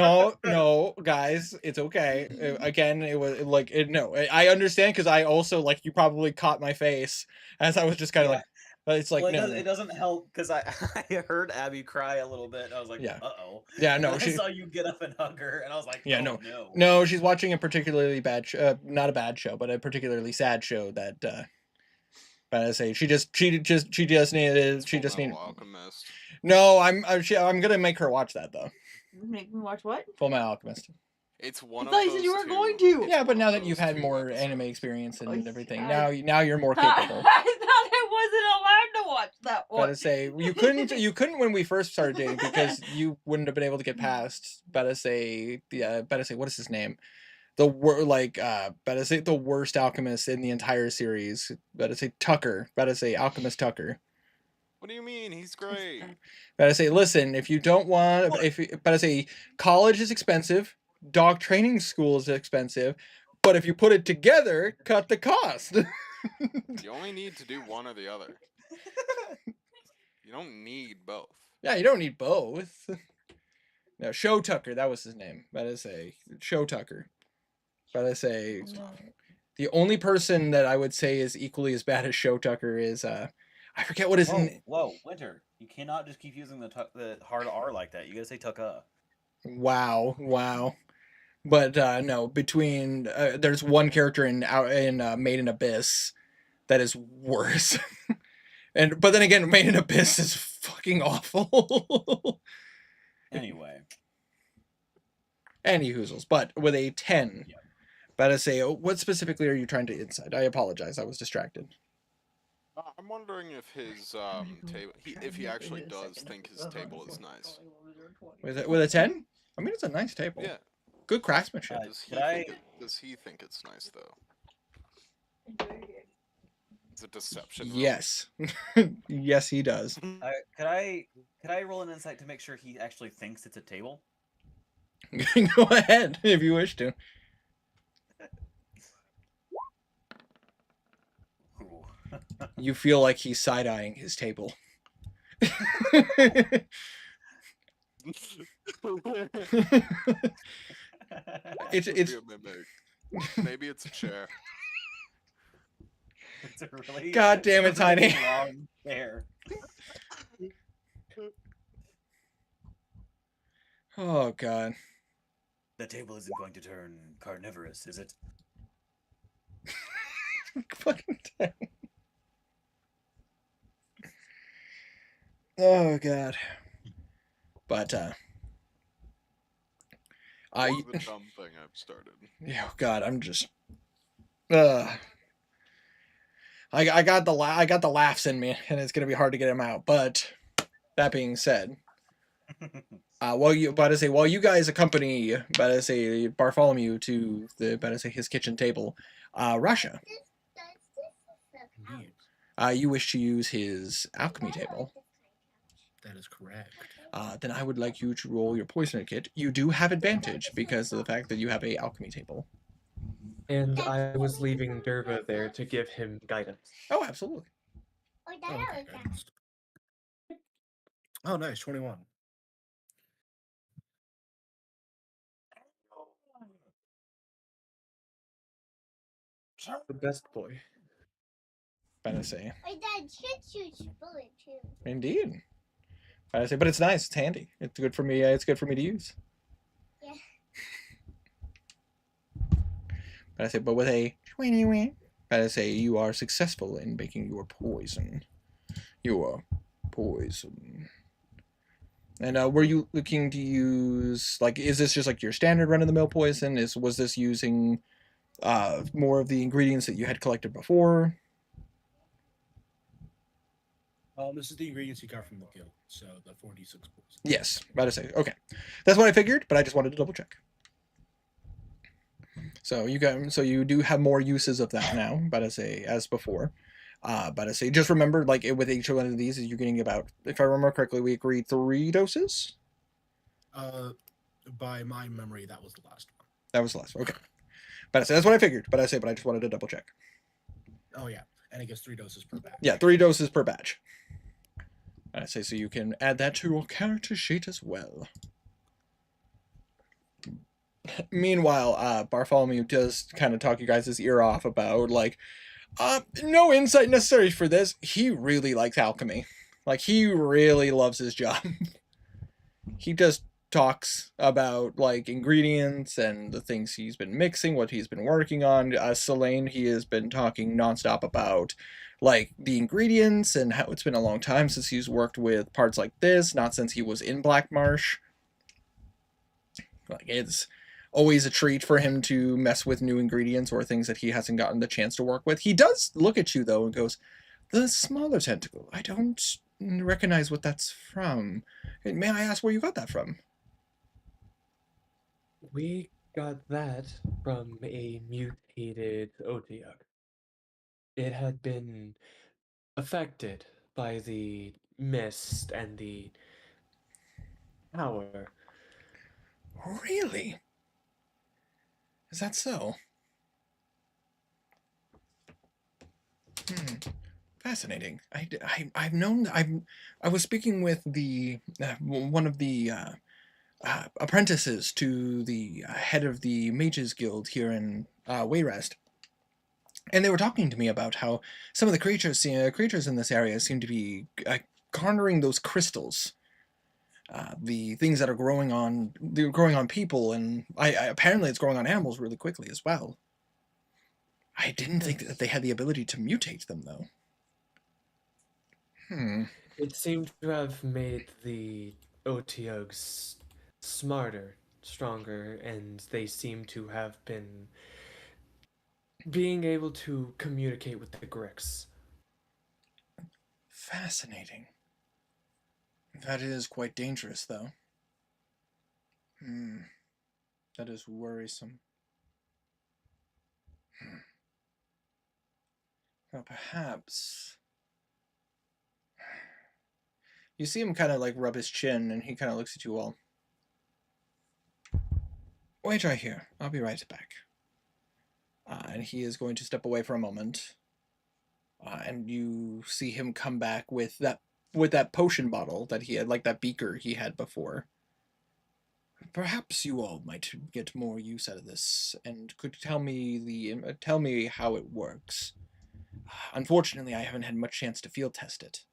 no, guys, it's okay. Again, it was like no. I understand because I also like you probably caught my face as I was just kind of Yeah. like, but it's like Well, no, it doesn't help because I I heard Abby cry a little bit. And I was like, Yeah. uh-oh. yeah, And no, then I she, saw you get up and hug her, and I was like, Yeah, oh, no. no. no, she's watching a particularly bad, not a bad show, but a particularly sad show that. But I say she just needed she just Fullmetal needed. Alchemist. No, I'm gonna make her watch that though. make me watch what? Full Metal Alchemist. It's one I of thought you those said you weren't two- going to. it's Yeah, but one now of that you've those had two more episodes. anime experience and I- everything, I- now you're more capable. I thought I wasn't allowed to watch that one. Gotta say you couldn't when we first started dating because you wouldn't have been able to get past better say what is his name, the the worst alchemist in the entire series, Tucker, Alchemist Tucker. What do you mean? He's great. Listen, if you don't want, college is expensive, dog training school is expensive, but if you put it together, cut the cost. You only need to do one or the other. You don't need both. Yeah, you don't need both. No, Show Tucker, that was his name. Show Tucker. The only person that I would say is equally as bad as Show Tucker is I forget what his name. Whoa, Winter! You cannot just keep using the hard R like that. You gotta say tucka. Wow. But no, between there's one character in Made in Abyss that is worse. But then again, Made in Abyss is fucking awful. Anyway. Any hoozles, but with a 10. Yeah. But I say, what specifically are you trying to incite? I apologize, I was distracted. I'm wondering if his table, if he actually does think his table is nice. With a 10? I mean, it's a nice table. Yeah. Good craftsmanship. Does he could I- think does he think it's nice though? Is a deception roll? Yes. Yes, he does. Could I roll an insight to make sure he actually thinks it's a table? Go ahead if you wish to. Ooh. You feel like he's side-eyeing his table. it's Could be a mimic. Maybe it's a chair. It's a really God damn it, Tiny. long chair. Oh god. The table isn't going to turn carnivorous, is it? Fucking damn. Oh god. But What was the dumb thing I've started? oh god, I'm just I got the laughs in me, and it's gonna be hard to get them out. But that being said, while you guys accompany Bartholomew to his kitchen table, Russia, you wish to use his alchemy table. That is correct. Then I would like you to roll your poison kit. You do have advantage because of the fact that you have a alchemy table. And I was leaving Derva there to give him guidance. Oh, absolutely. Oh, okay. Oh, nice. 21. The best boy. Better say. My dad should shoot bullet too. Indeed. Better say, but it's nice. It's handy. It's good for me. It's good for me to use. Yeah. Better say, but with a 21. Better say you are successful in making your poison. Your poison. And were you looking to use, like, is this just like your standard run-of-the-mill poison? Was this using more of the ingredients that you had collected before? This is the ingredients you got from the guild, so the 4d6 poison. Yes, about to say. Okay, that's what I figured, but I just wanted to double check. So you do have more uses of that now, about to say, as before. But I say, just remember, like with each one of these, you're getting about, if I remember correctly, we agreed 3 doses. By my memory, that was the last one. That was the last one. Okay. But I say that's what I figured. But I just wanted to double check. Oh yeah, and it gets 3 doses per batch. Yeah, 3 doses per batch. I say so you can add that to your character sheet as well. Meanwhile, Bartholomew does kind of talk you guys' ear off about, like, no insight necessary for this. He really likes alchemy. Like, he really loves his job. He just talks about, like, ingredients and the things he's been mixing, what he's been working on. Selene, he has been talking nonstop about, like, the ingredients and how it's been a long time since he's worked with parts like this, not since he was in Black Marsh. Like, it's always a treat for him to mess with new ingredients or things that he hasn't gotten the chance to work with. He does look at you, though, and goes, "The smaller tentacle, I don't recognize what that's from. May I ask where you got that from?" We got that from a mutated Otyugh. It had been affected by the mist and the power. Really? Is that so? Fascinating. I've known. I was speaking with the one of the apprentices to the head of the Mages Guild here in Wayrest, and they were talking to me about how some of the creatures in this area seem to be garnering those crystals. The things that are growing on people, and apparently it's growing on animals really quickly as well. I didn't think that they had the ability to mutate them, though. It seemed to have made the Otyughs smarter, stronger, and they seem to have been being able to communicate with the Grix. Fascinating. That is quite dangerous, though. That is worrisome. Well, perhaps. You see him kind of like rub his chin, and he kind of looks at you all. Wait right here. I'll be right back. And he is going to step away for a moment. And you see him come back with that potion bottle that he had, like that beaker he had before. Perhaps you all might get more use out of this, and could tell me how it works. Unfortunately, I haven't had much chance to field test it.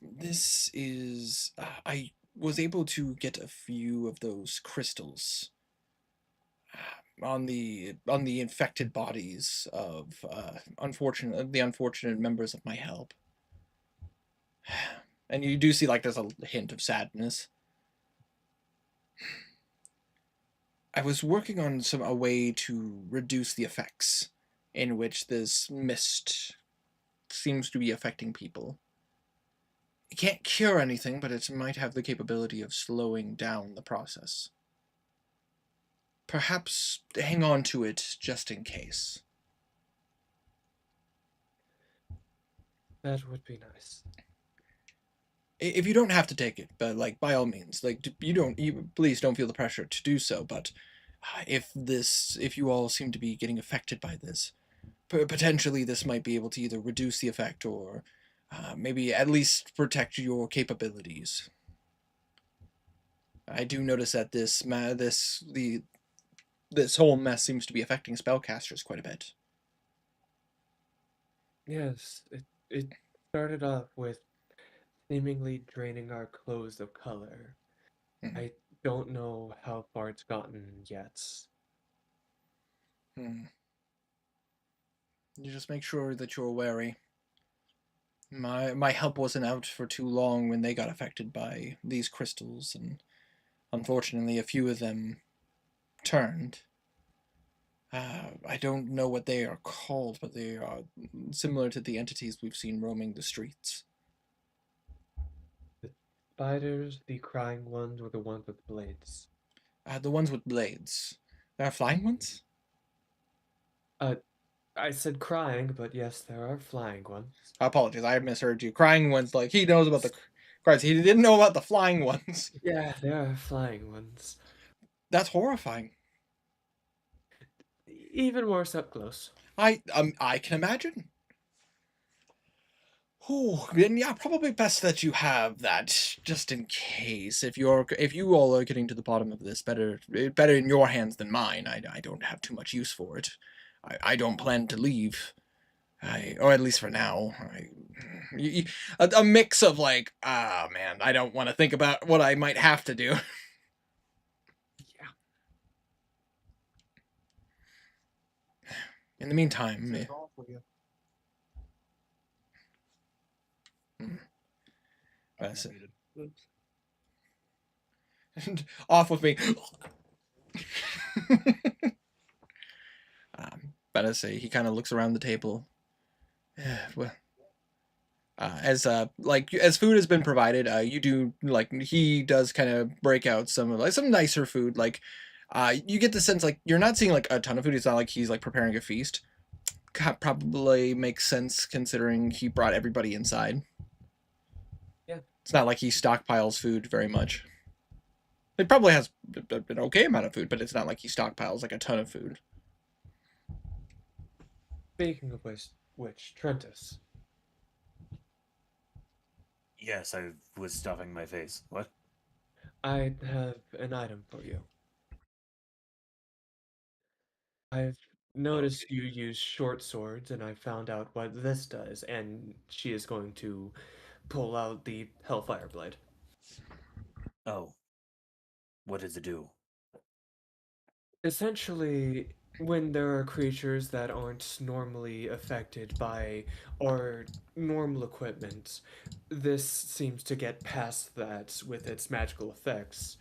This is I was able to get a few of those crystals on the infected bodies of the unfortunate members of my help. And you do see like there's a hint of sadness. I was working on a way to reduce the effects in which this mist seems to be affecting people. It can't cure anything, but it might have the capability of slowing down the process. Perhaps hang on to it just in case. That would be nice. If you don't have to take it, but like by all means, like please don't feel the pressure to do so. But if you all seem to be getting affected by this, potentially this might be able to either reduce the effect or maybe at least protect your capabilities. I do notice that this whole mess seems to be affecting spellcasters quite a bit. Yes, it started off with seemingly draining our clothes of color. I don't know how far it's gotten yet. You just make sure that you're wary. My help wasn't out for too long when they got affected by these crystals, and unfortunately a few of them turned. I don't know what they are called, but they are similar to the entities we've seen roaming the streets. The spiders, the crying ones, or the ones with blades? The ones with blades. There are flying ones? I said crying, but yes, there are flying ones. Apologies, I misheard you. Crying ones, like, he knows about the cries. He didn't know about the flying ones. Yeah, there are flying ones. That's horrifying. Even worse up close. I can imagine. Oh, then yeah, probably best that you have that just in case. If you all are getting to the bottom of this, better in your hands than mine. I don't have too much use for it. I don't plan to leave. Or at least for now. A mix of like, man, I don't want to think about what I might have to do. Yeah. In the meantime, It's all for you. That's it. Oops. Off with me. But I say he kind of looks around the table. Well, as food has been provided, you do like he does kind of break out some nicer food. Like, you get the sense like you're not seeing like a ton of food. It's not like he's like preparing a feast. Probably makes sense considering he brought everybody inside. Yeah, it's not like he stockpiles food very much. It probably has an okay amount of food, but it's not like he stockpiles like a ton of food. Speaking of which, Trentus. Yes, I was stuffing my face. What? I have an item for you. I've noticed you use short swords, and I found out what this does, and she is going to pull out the Hellfire Blade. Oh. What does it do? Essentially, when there are creatures that aren't normally affected by our normal equipment, this seems to get past that with its magical effects,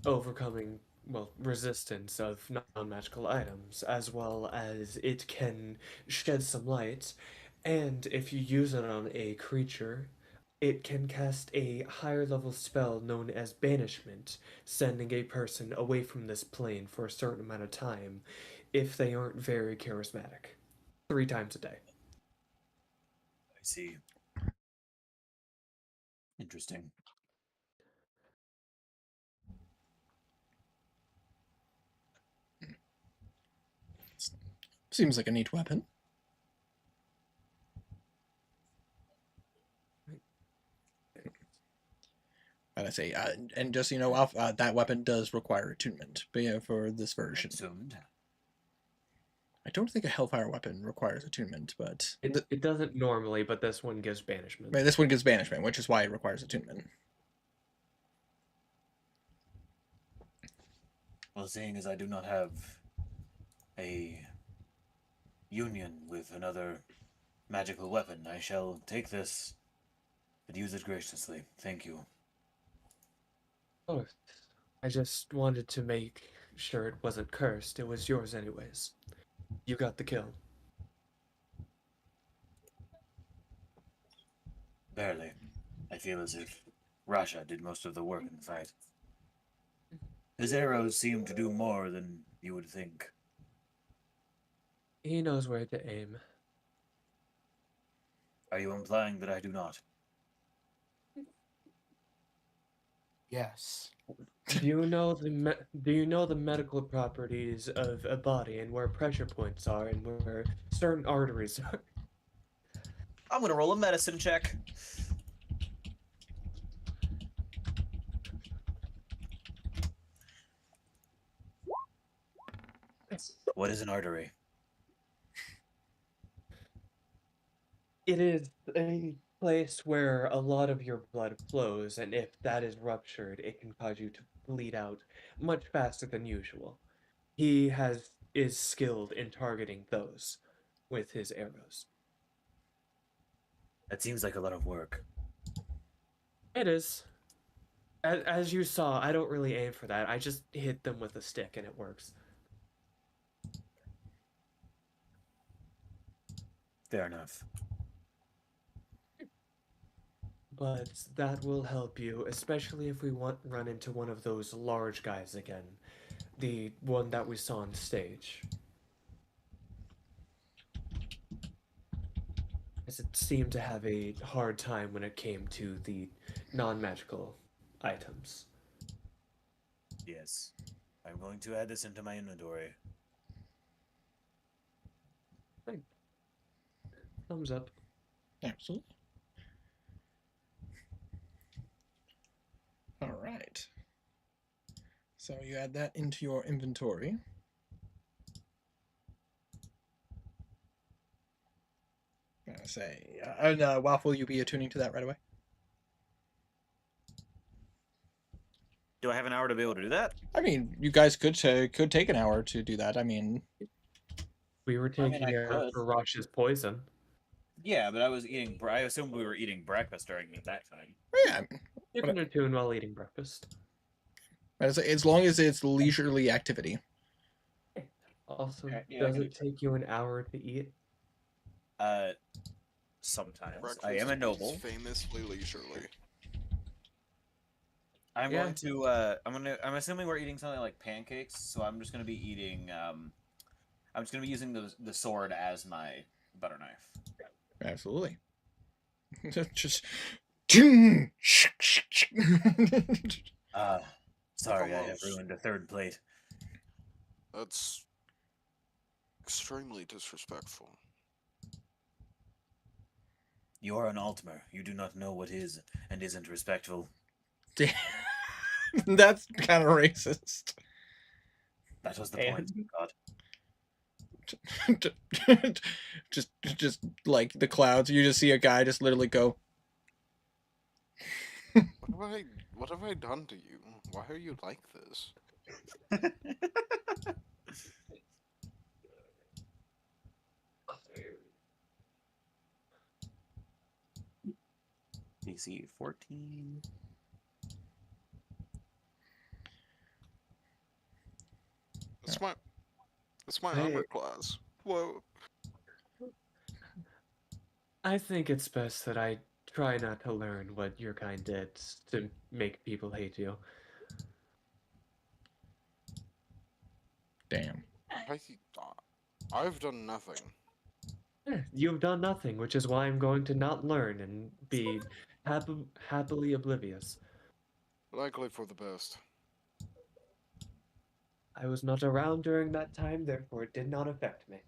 overcoming, well, resistance of non-magical items, as well as it can shed some light, and if you use it on a creature, it can cast a higher level spell known as Banishment, sending a person away from this plane for a certain amount of time if they aren't very charismatic. 3 times a day. see. Interesting. Seems like a neat weapon. And I say, and just so you know, Alf, that weapon does require attunement, but yeah, for this version. Assumed. I don't think a Hellfire weapon requires attunement, but It doesn't normally, but this one gives banishment. this one gives banishment, which is why it requires attunement. Well, seeing as I do not have a union with another magical weapon, I shall take this, but use it graciously. Thank you. Oh, I just wanted to make sure it wasn't cursed. It was yours anyways. You got the kill. Barely. I feel as if Rasha did most of the work in the fight. His arrows seem to do more than you would think. He knows where to aim. Are you implying that I do not? Yes. Do you know the medical properties of a body and where pressure points are and where certain arteries are? I'm gonna roll a medicine check. What is an artery? It is a place where a lot of your blood flows, and if that is ruptured, it can cause you to bleed out much faster than usual. He is skilled in targeting those with his arrows. That seems like a lot of work. It is. As you saw, I don't really aim for that. I just hit them with a stick and it works. Fair enough. But that will help you, especially if we run into one of those large guys again. The one that we saw on stage. As it seemed to have a hard time when it came to the non-magical items. Yes. I'm going to add this into my inventory. Thumbs up. Absolutely. All right. So you add that into your inventory. I'm gonna say, Waff, will you be attuning to that right away? Do I have an hour to be able to do that? I mean, you guys could take an hour to do that. I mean, we were taking I care could. for Rosh's poison. Yeah, but I was eating. I assumed we were eating breakfast during that time. Yeah. You can attune while eating breakfast. As long as it's leisurely activity. Also, Yeah, does it take you an hour to eat? Sometimes. Breakfast I am a is noble. famously leisurely. I'm Yeah. going to. I'm assuming we're eating something like pancakes, so I'm just going to be eating. I'm just going to be using the sword as my butter knife. Absolutely. Just. Sorry, I have Almost. ruined a third plate. That's extremely disrespectful. You are an Altmer. You do not know what is and isn't respectful. That's kind of racist. That was the point. God. just like the clouds, you just see a guy just literally go. What have I done to you? Why are you like this? DC 14. That's my armor class. Whoa. I think it's best that I try not to learn what your kind did to make people hate you. Damn. I've done nothing. You've done nothing, which is why I'm going to not learn and be happily oblivious. Likely for the best. I was not around during that time, therefore it did not affect me.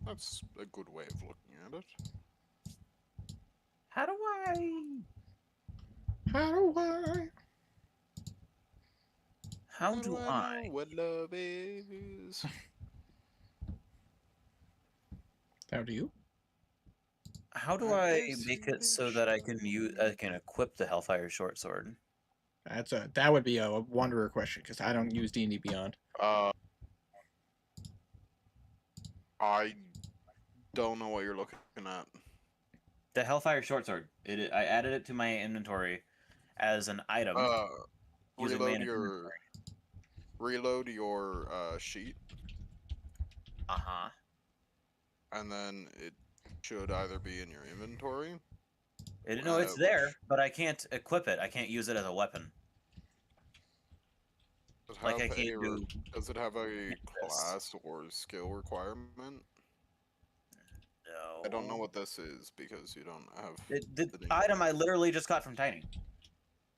That's a good way of looking at it. How do I? How do know I? what love is? How do you? How do I I make it so that I can equip the Hellfire short sword? That would be a wanderer question because I don't use D&D Beyond. I don't know what you're looking at. The Hellfire short sword. I added it to my inventory as an item. using my Reload your sheet, Uh-huh. and then it should either be in your inventory. No, it's there, but I can't equip it. I can't use it as a weapon. Like I can't do. Does it have a class or skill requirement? No. I don't know what this is because you don't have. The item I literally just got from Tiny.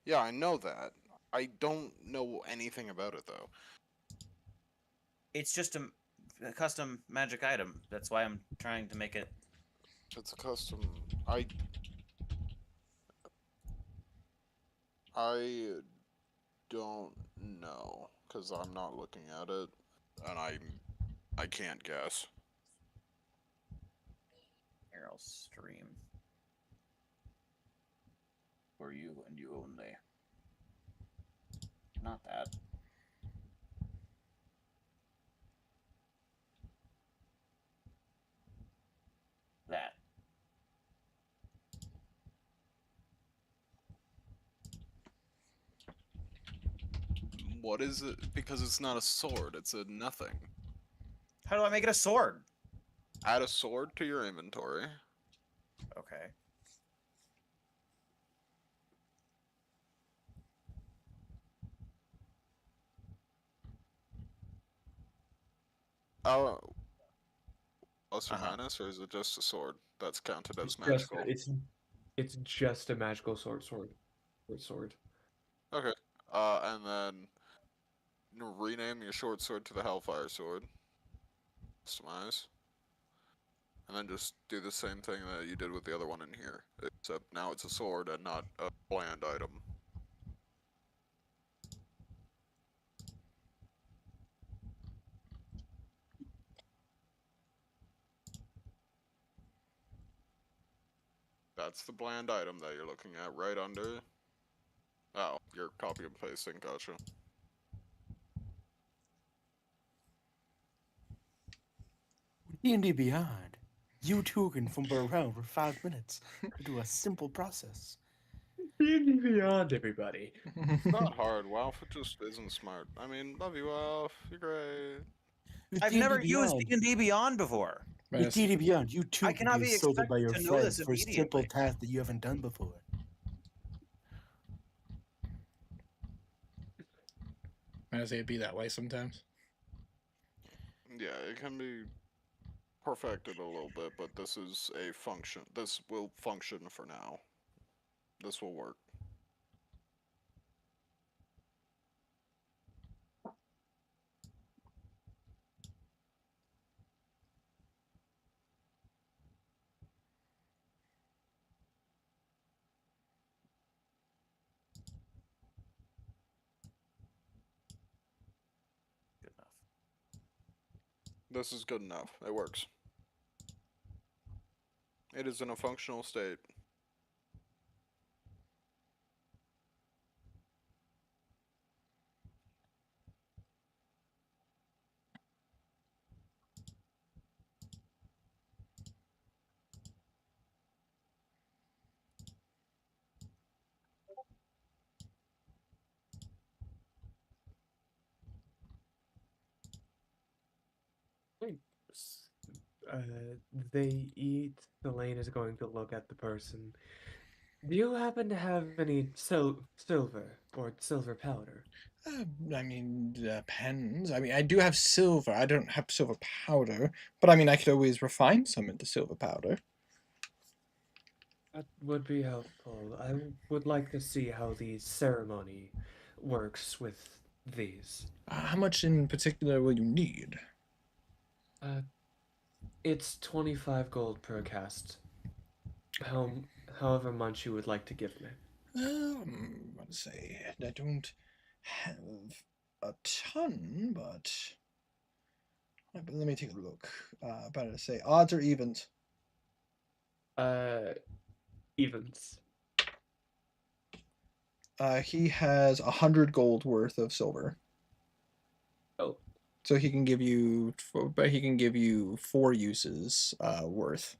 Yeah, I know that. I don't know anything about it though. It's just a custom magic item. That's why I'm trying to make it. It's a custom. I don't know because I'm not looking at it, and I can't guess. Here, I'll stream for you and you only. Not that. That. What is it? Because it's not a sword, it's a nothing. How do I make it a sword? Add a sword to your inventory. Okay. Oh. Plus or minus, or is it just a sword that's counted as It's magical? It's just a magical sword. Okay. And then rename your short sword to the Hellfire sword. Customize. And then just do the same thing that you did with the other one in here, except now it's a sword and not a bland item. That's the bland item that you're looking at right under. Oh, you're copy and pasting, gotcha. D&D Beyond, you too can fumble around for 5 minutes to do a simple process. D&D Beyond, everybody. It's not hard. Walf just isn't smart. I mean, love you, Walf. You're great. I've never used D&D Beyond before. With D&D Beyond, you too I can cannot be be insulted by your expected to know friends this for simple immediately. tasks that you haven't done before. I say it'd be that way sometimes. Yeah, it can be perfected a little bit, but this is a function. This will function for now. This will work. Good enough. This is good enough. It works. It is in a functional state. They eat. Elaine is going to look at the person. Do you happen to have any silver or silver powder? I mean, depends. I mean, I do have silver. I don't have silver powder, but I mean, I could always refine some into silver powder. That would be helpful. I would like to see how the ceremony works with these. How much in particular will you need? It's 25 gold per cast. However much you would like to give me. Let's say I don't have a ton, but let me take a look. About to say odds or evens. Evens. He has 100 gold worth of silver. Oh. So he can give you, but he can give you 4 uses worth.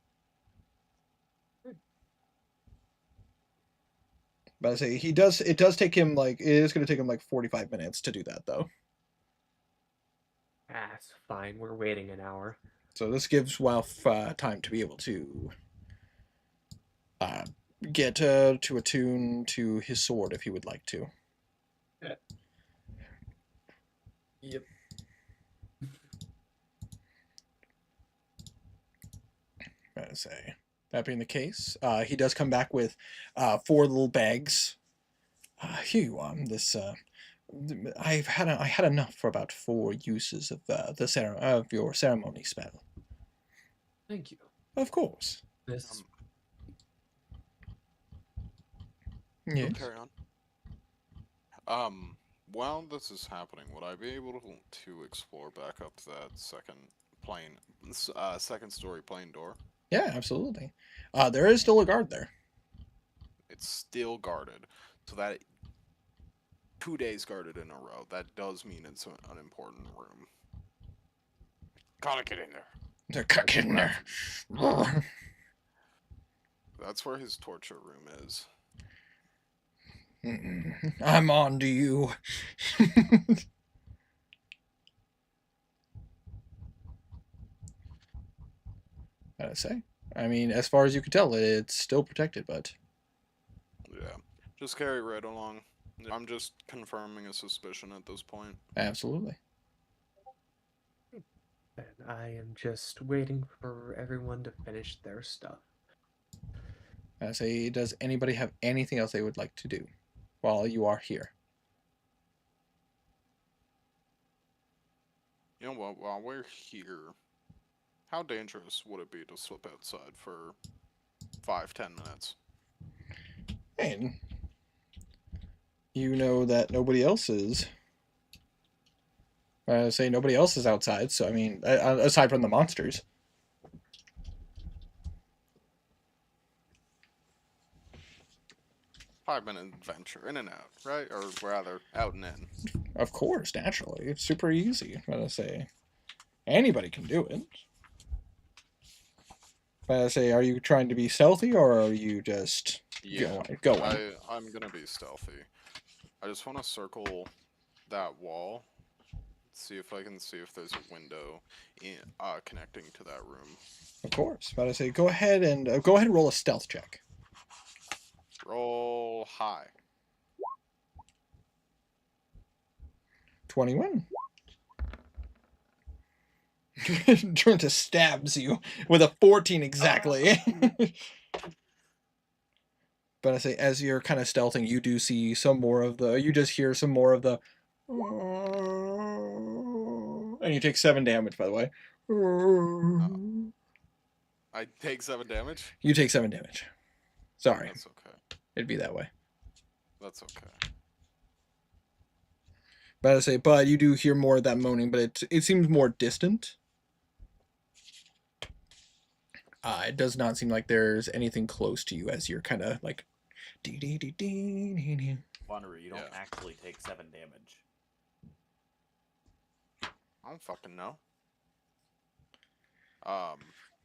But I say it does take him it is going to take him like 45 minutes to do that though. That's fine. We're waiting an hour. So this gives Walf time to be able to get to attune to his sword if he would like to. Yeah. Yep. I say that being the case, he does come back with 4 little bags. Here you are. This I had enough for about 4 uses of of your ceremony spell. Thank you. Of course. This. Yes. Carry on. While this is happening, would I be able to explore back up to that second story plane door? Yeah, absolutely. There is still a guard there. It's still guarded, so that 2 days guarded in a row. That does mean it's an important room. Gotta get in there. Gotta get in there. That's where his torture room is. I'm on to you. Gotta say. I mean, as far as you can tell, it's still protected, but... Yeah. Just carry Red along. I'm just confirming a suspicion at this point. Absolutely. And I am just waiting for everyone to finish their stuff. I say, does anybody have anything else they would like to do while you are here? You know what, while we're here, how dangerous would it be to slip outside for 5-10 minutes? And you know that nobody else is. I say nobody else is outside, so I mean, aside from the monsters. Five-minute adventure, in and out, right? Or rather, out and in. Of course, naturally. It's super easy. I say, anybody can do it. I say, are you trying to be stealthy, or are you just going? I'm gonna be stealthy. I just want to circle that wall, see if I can see if there's a window connecting to that room. Of course. But I say, go ahead and roll a stealth check. Roll high. 21. Trenta stabs you with a 14 exactly. But I say, as you're kind of stealthing, you do see some more of the... You just hear some more of the... And you take 7 damage, by the way. I take 7 damage? You take 7 damage. Sorry. That's okay. It'd be that way. That's okay. But I say, but you do hear more of that moaning, but it seems more distant. It does not seem like there's anything close to you as you're kind of like... Wanderer, you don't actually take 7 damage. I don't fucking know.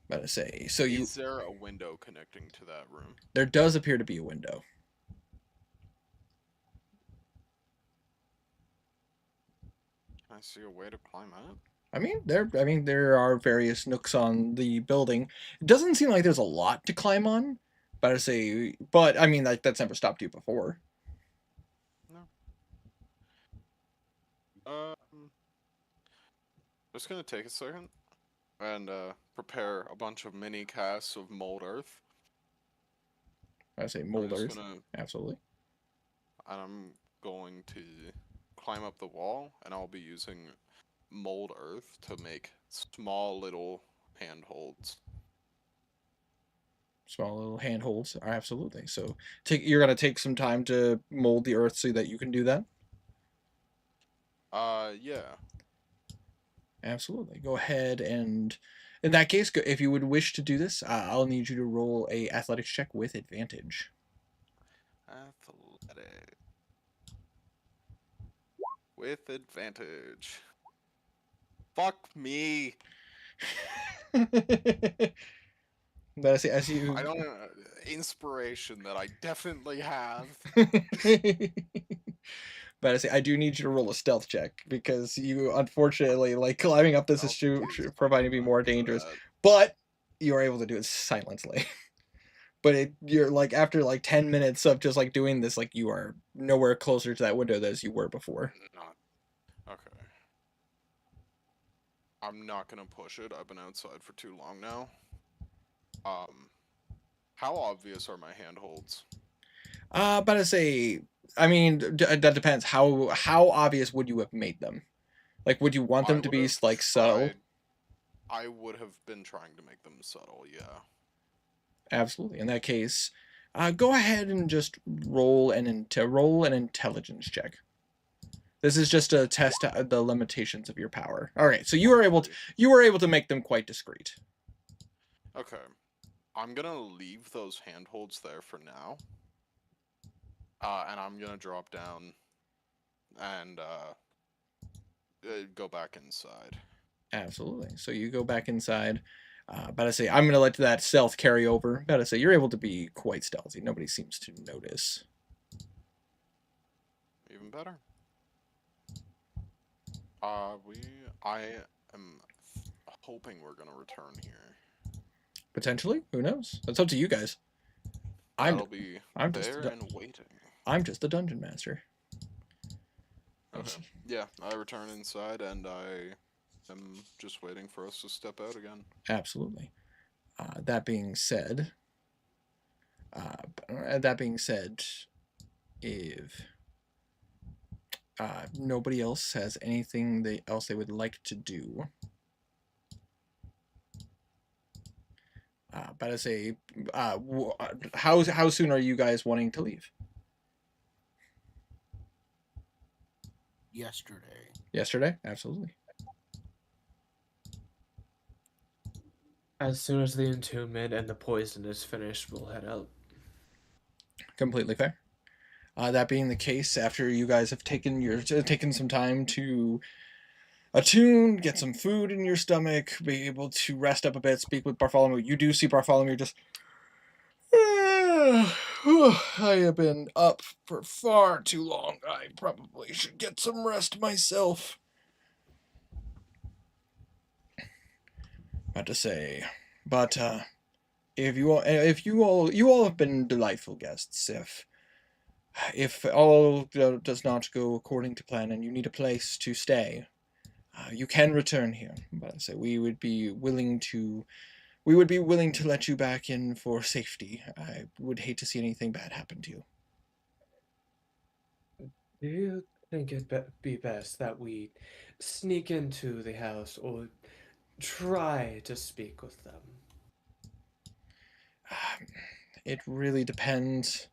But I say, so you... Is there a window connecting to that room? There does appear to be a window. Can I see a way to climb out? I mean, there are various nooks on the building. It doesn't seem like there's a lot to climb on, But I say, but I mean, that's never stopped you before. Just gonna take a second and prepare a bunch of mini casts of Mold Earth. I say I'm mold just earth. gonna- Absolutely. And I'm going to climb up the wall, and I'll be using Mold Earth to make small little handholds. Small little handholds are absolutely. So you're gonna take some time to mold the earth so that you can do that. Yeah. Absolutely. Go ahead and, in that case, if you would wish to do this, I'll need you to roll a athletics check with advantage. Athletic. With advantage. Fuck me. But as you, I don't inspiration that I definitely have. but I do need you to roll a stealth check because you unfortunately like climbing up this is providing to be more dangerous. But you are able to do it silently. But you're like after like 10 minutes of just like doing this, like you are nowhere closer to that window as you were before. Okay. I'm not gonna push it. I've been outside for too long now. How obvious are my handholds? But I mean, that depends. How obvious would you have made them? Like, would you want them to be like subtle? I would have been trying to make them subtle, yeah. Absolutely. In that case, go ahead and just roll an intelligence check. This is just to test the limitations of your power. All right, so you were able to make them quite discreet. Okay, I'm gonna leave those handholds there for now, and I'm gonna drop down and go back inside. Absolutely. So you go back inside. But I'm going to let that stealth carry over. But you're able to be quite stealthy. Nobody seems to notice. Even better. I am hoping we're gonna return here. Potentially, who knows? That's up to you guys. I'm waiting. I'm just the dungeon master. Okay. Yeah, I return inside and I am just waiting for us to step out again. Absolutely. That being said, if nobody else has anything else they would like to do, but how soon are you guys wanting to leave? Yesterday. Yesterday? Absolutely. As soon as the entombment and the poison is finished, we'll head out. Completely fair. That being the case, after you guys have taken some time to attune, get some food in your stomach, be able to rest up a bit, speak with Bartholomew, you do see Bartholomew just... I have been up for far too long. I probably should get some rest myself. But you all have been delightful guests. If all does not go according to plan and you need a place to stay, you can return here. But we would be willing to let you back in for safety. I would hate to see anything bad happen to you. Do you think it'd be best that we sneak into the house or try to speak with them? It really depends.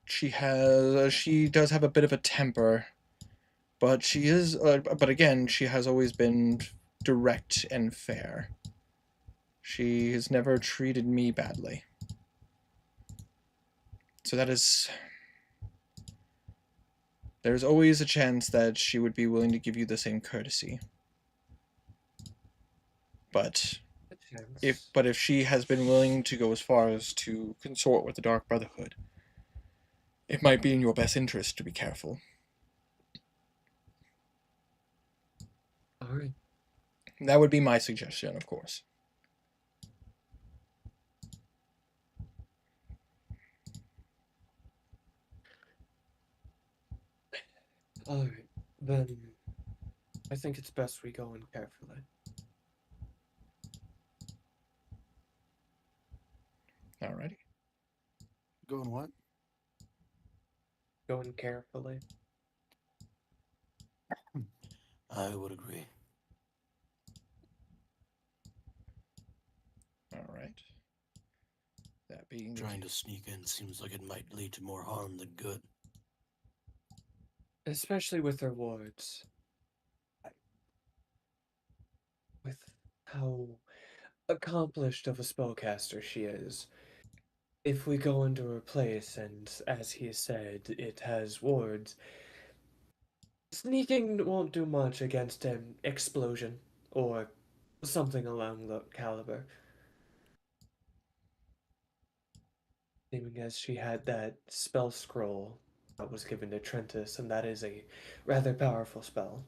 She does have a bit of a temper, but again, she has always been direct and fair. She has never treated me badly. So there's always a chance that she would be willing to give you the same courtesy. But if she has been willing to go as far as to consort with the Dark Brotherhood, it might be in your best interest to be careful. All right. That would be my suggestion, of course. Alright, then I think it's best we go in carefully. Alrighty. Going what? Go in carefully. I would agree. Alright. That being the Trying to sneak in seems like it might lead to more harm than good. Especially with her wards. With how accomplished of a spellcaster she is. If we go into her place and, as he said, it has wards, sneaking won't do much against an explosion or something along the caliber. Seeming as she had that spell scroll that was given to Trentus, and that is a rather powerful spell.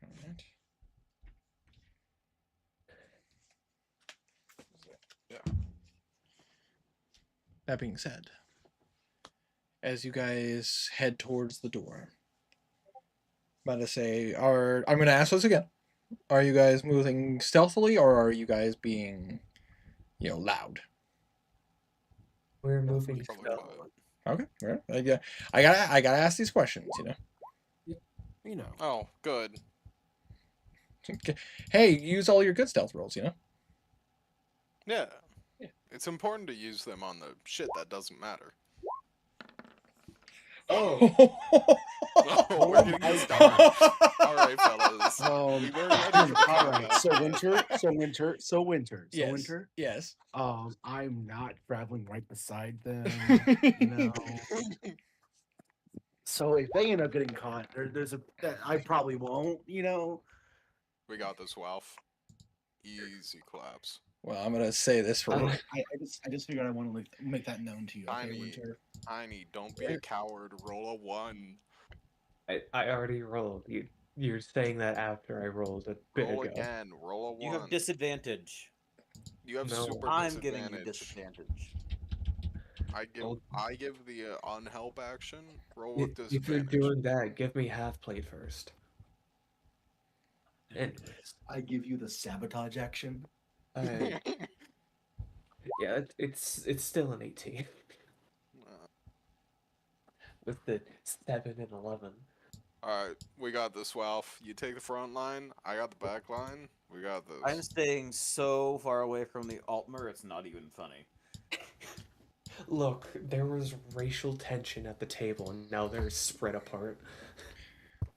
Alright. Yeah. That being said, as you guys head towards the door, I'm about to say, I'm going to ask this again. Are you guys moving stealthily, or are you guys being, loud? We're moving Probably stealth. quiet. Okay. Yeah. I gotta ask these questions. You know. Oh, good. Hey, use all your good stealth rolls. Yeah. Yeah. It's important to use them on the shit that doesn't matter. Oh. Oh, we're getting this done. All right, fellas. We weren't ready for All right. combat. So winter. Yes. Yes. I'm not traveling right beside them. You know. So if they end up getting caught, I probably won't. You know. We got this, Walf. Easy claps. Well, I'm gonna say this for. I just figured I want to make that known to you. Okay, Tiny, Winter. Tiny, don't be a coward. Roll a 1. I already rolled. You're saying that after I rolled a bit Roll ago. again. Roll a 1. You have disadvantage. You have No. super I'm disadvantage. giving you disadvantage. I give the unhelp action. Roll If with you're disadvantage. doing that, give me half plate first. And I give you the sabotage action. yeah, it's still an 18 with the 7 and 11. Alright, we got this, Walf. You take the front line, I got the back line. We got this. I'm staying so far away from the Altmer, it's not even funny. Look, there was racial tension at the table, and now they're spread apart.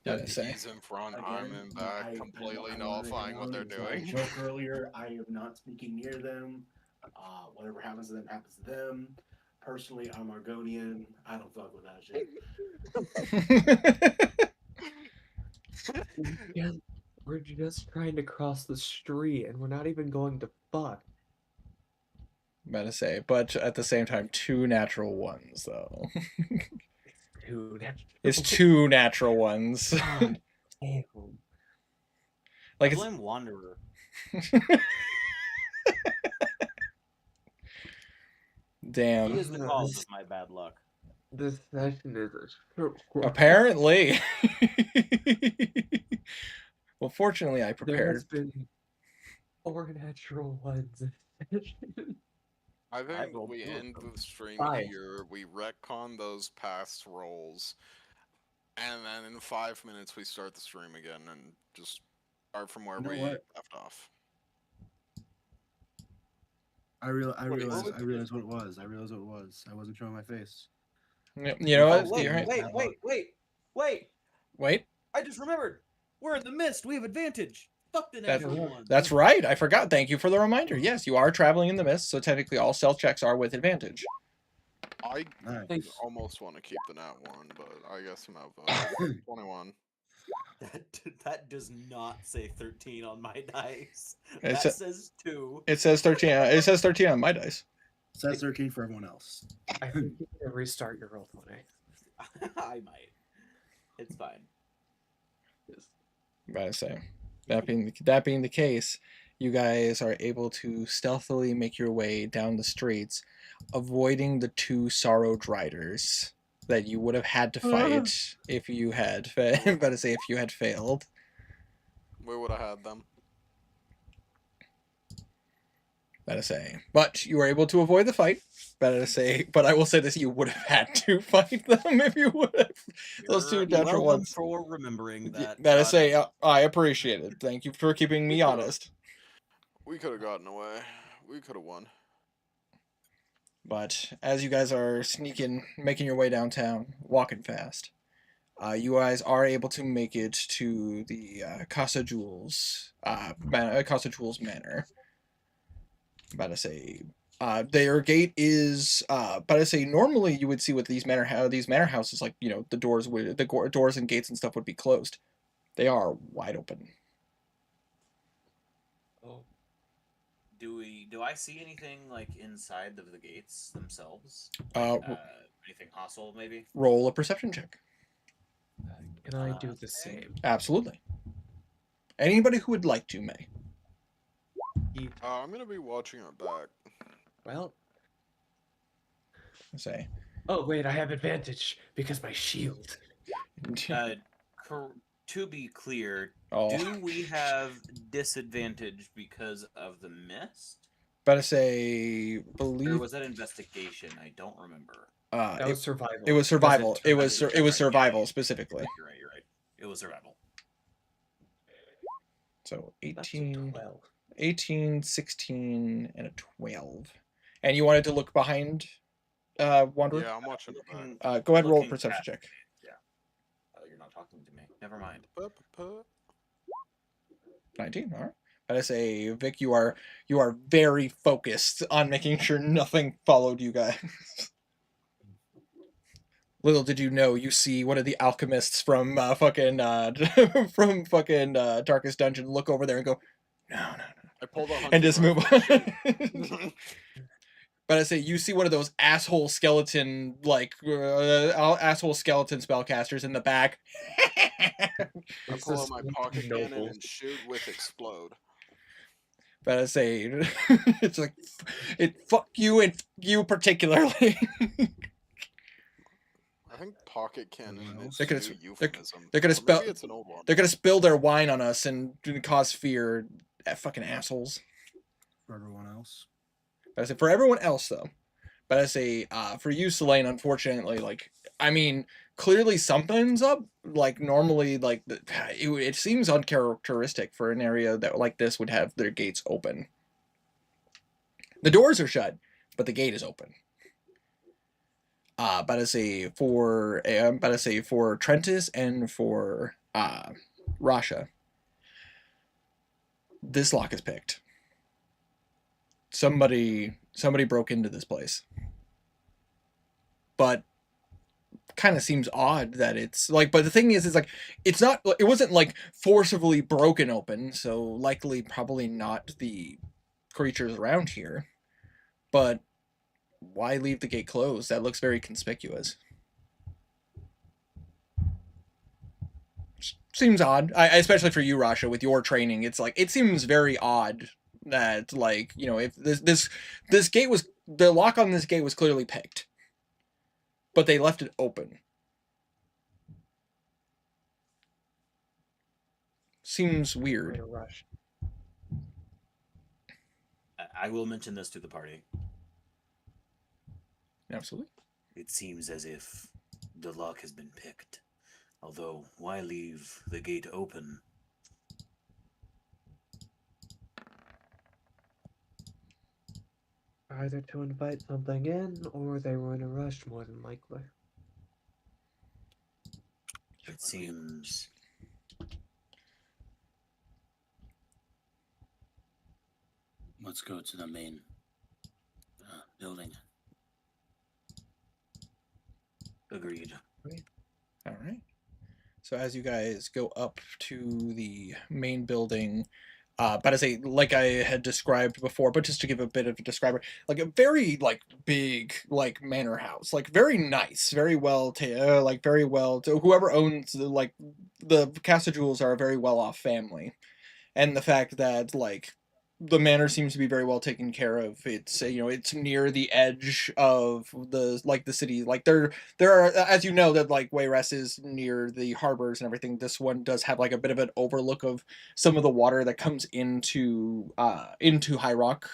He's in front, I'm in back, completely nullifying what they're I doing. joked earlier, I am not speaking near them. Whatever happens to them happens to them. Personally, I'm Argonian. I don't fuck with that shit. Yeah, we're just trying to cross the street, and we're not even going to fuck. About to say, but at the same time, 2 natural ones though. Dude, It's 2 natural ones. God damn. Like I it's blame Wanderer. damn. He is the cause of my bad luck. This session is a Apparently. Well, fortunately, I There prepared. has been 4 natural ones. I think rolled we 2 of end them. the stream 5. here, we retcon those past rolls, and then in 5 minutes we start the stream again and just start from where You know we what? left off. I realized what it was. I wasn't showing my face. You know what? Wait, You're right. wait! Wait. I just remembered! We're in the mist, we have advantage! Fuck the That- natural one! That's right. I forgot. Thank you for the reminder. Yes, you are traveling in the mist, so technically all stealth checks are with advantage. I Nice. almost want to keep the nat 1, but I guess I'm outvoted. 21. That does not say 13 on my dice. It That sa- says 2. It says 13. It says 13 on my dice. It says 13 for everyone else. I think you can restart your roll 20. I might. It's fine. About to say. That being the case, you guys are able to stealthily make your way down the streets, avoiding the two sorrowed riders that you would have had to fight if you had, about to say, if you had failed. We would have had them. Better say, but you were able to avoid the fight. Better say, but I will say this: you would have had to fight them if you would have. Those two You're natural welcome ones. for remembering that. Better God. say, I appreciate it. Thank you for keeping me honest. We could have gotten away. We could have won. But as you guys are sneaking, making your way downtown, walking fast, you guys are able to make it to the Casa Jules, Casa Jules Manor. About to say, their gate is. About to say, normally you would see with these manor houses, like the doors doors and gates and stuff would be closed. They are wide open. Oh. Do I see anything like inside of the gates themselves? Anything hostile, maybe? Roll a perception check. Can I do the same? Absolutely. Anybody who would like to may. I'm gonna be watching our back. Well, say. Oh wait, I have advantage because my shield. To be clear, Oh. do we have disadvantage because of the mist? Better say, Or believe. was that investigation? I don't remember. That was survival. It was survival. It was survival Yeah, specifically. You're right. It was survival. So That's a 18, 12. 18, 16, and a 12. And you wanted to look behind, Wanderer? Yeah, I'm watching the back. Go ahead, roll a Looking perception at- check. Yeah. Oh, you're not talking to me. Never mind. 19. All right. I say, Vic, you are very focused on making sure nothing followed you guys. Little did you know, you see one of the alchemists from fucking Darkest Dungeon look over there and go, no. I pulled a And just move hunting on. But I say, you see one of those asshole skeleton spellcasters in the back. I pull out my pocket cannon and shoot with explode. But I say, it's like, fuck you and you particularly. I think pocket cannon is They're gonna, a euphemism. they're gonna Or spill. maybe it's an old one. They're gonna spill their wine on us and cause fear. Fucking assholes. For everyone else. But I say for everyone else though. But I say for you, Selene, unfortunately, like I mean, clearly something's up. Like normally, like it seems uncharacteristic for an area that like this would have their gates open. The doors are shut, but the gate is open. But I say for Trentis and for Rasha, this lock is picked. Somebody broke into this place. But kind of seems odd that it's like, but the thing is like it wasn't like forcibly broken open, so likely probably not the creatures around here. But why leave the gate closed? That looks very conspicuous. Seems odd. Especially for you, Rasha, with your training. It's like it seems very odd that like, if this gate was, the lock on this gate was clearly picked. But they left it open. Seems weird. I will mention this to the party. Absolutely. It seems as if the lock has been picked. Although, why leave the gate open? Either to invite something in, or they were in a rush, more than likely. It seems... Let's go to the main building. Agreed. All right. So as you guys go up to the main building, but as like I had described before, but just to give a bit of a describer, like a very like big like manor house, like very nice, very well very well to whoever owns the Casa Jules are a very well off family, and the fact that like the manor seems to be very well taken care of. It's it's near the edge of the city. Like there are, as you know, that like Wayrest is near the harbors and everything. This one does have like a bit of an overlook of some of the water that comes into High Rock.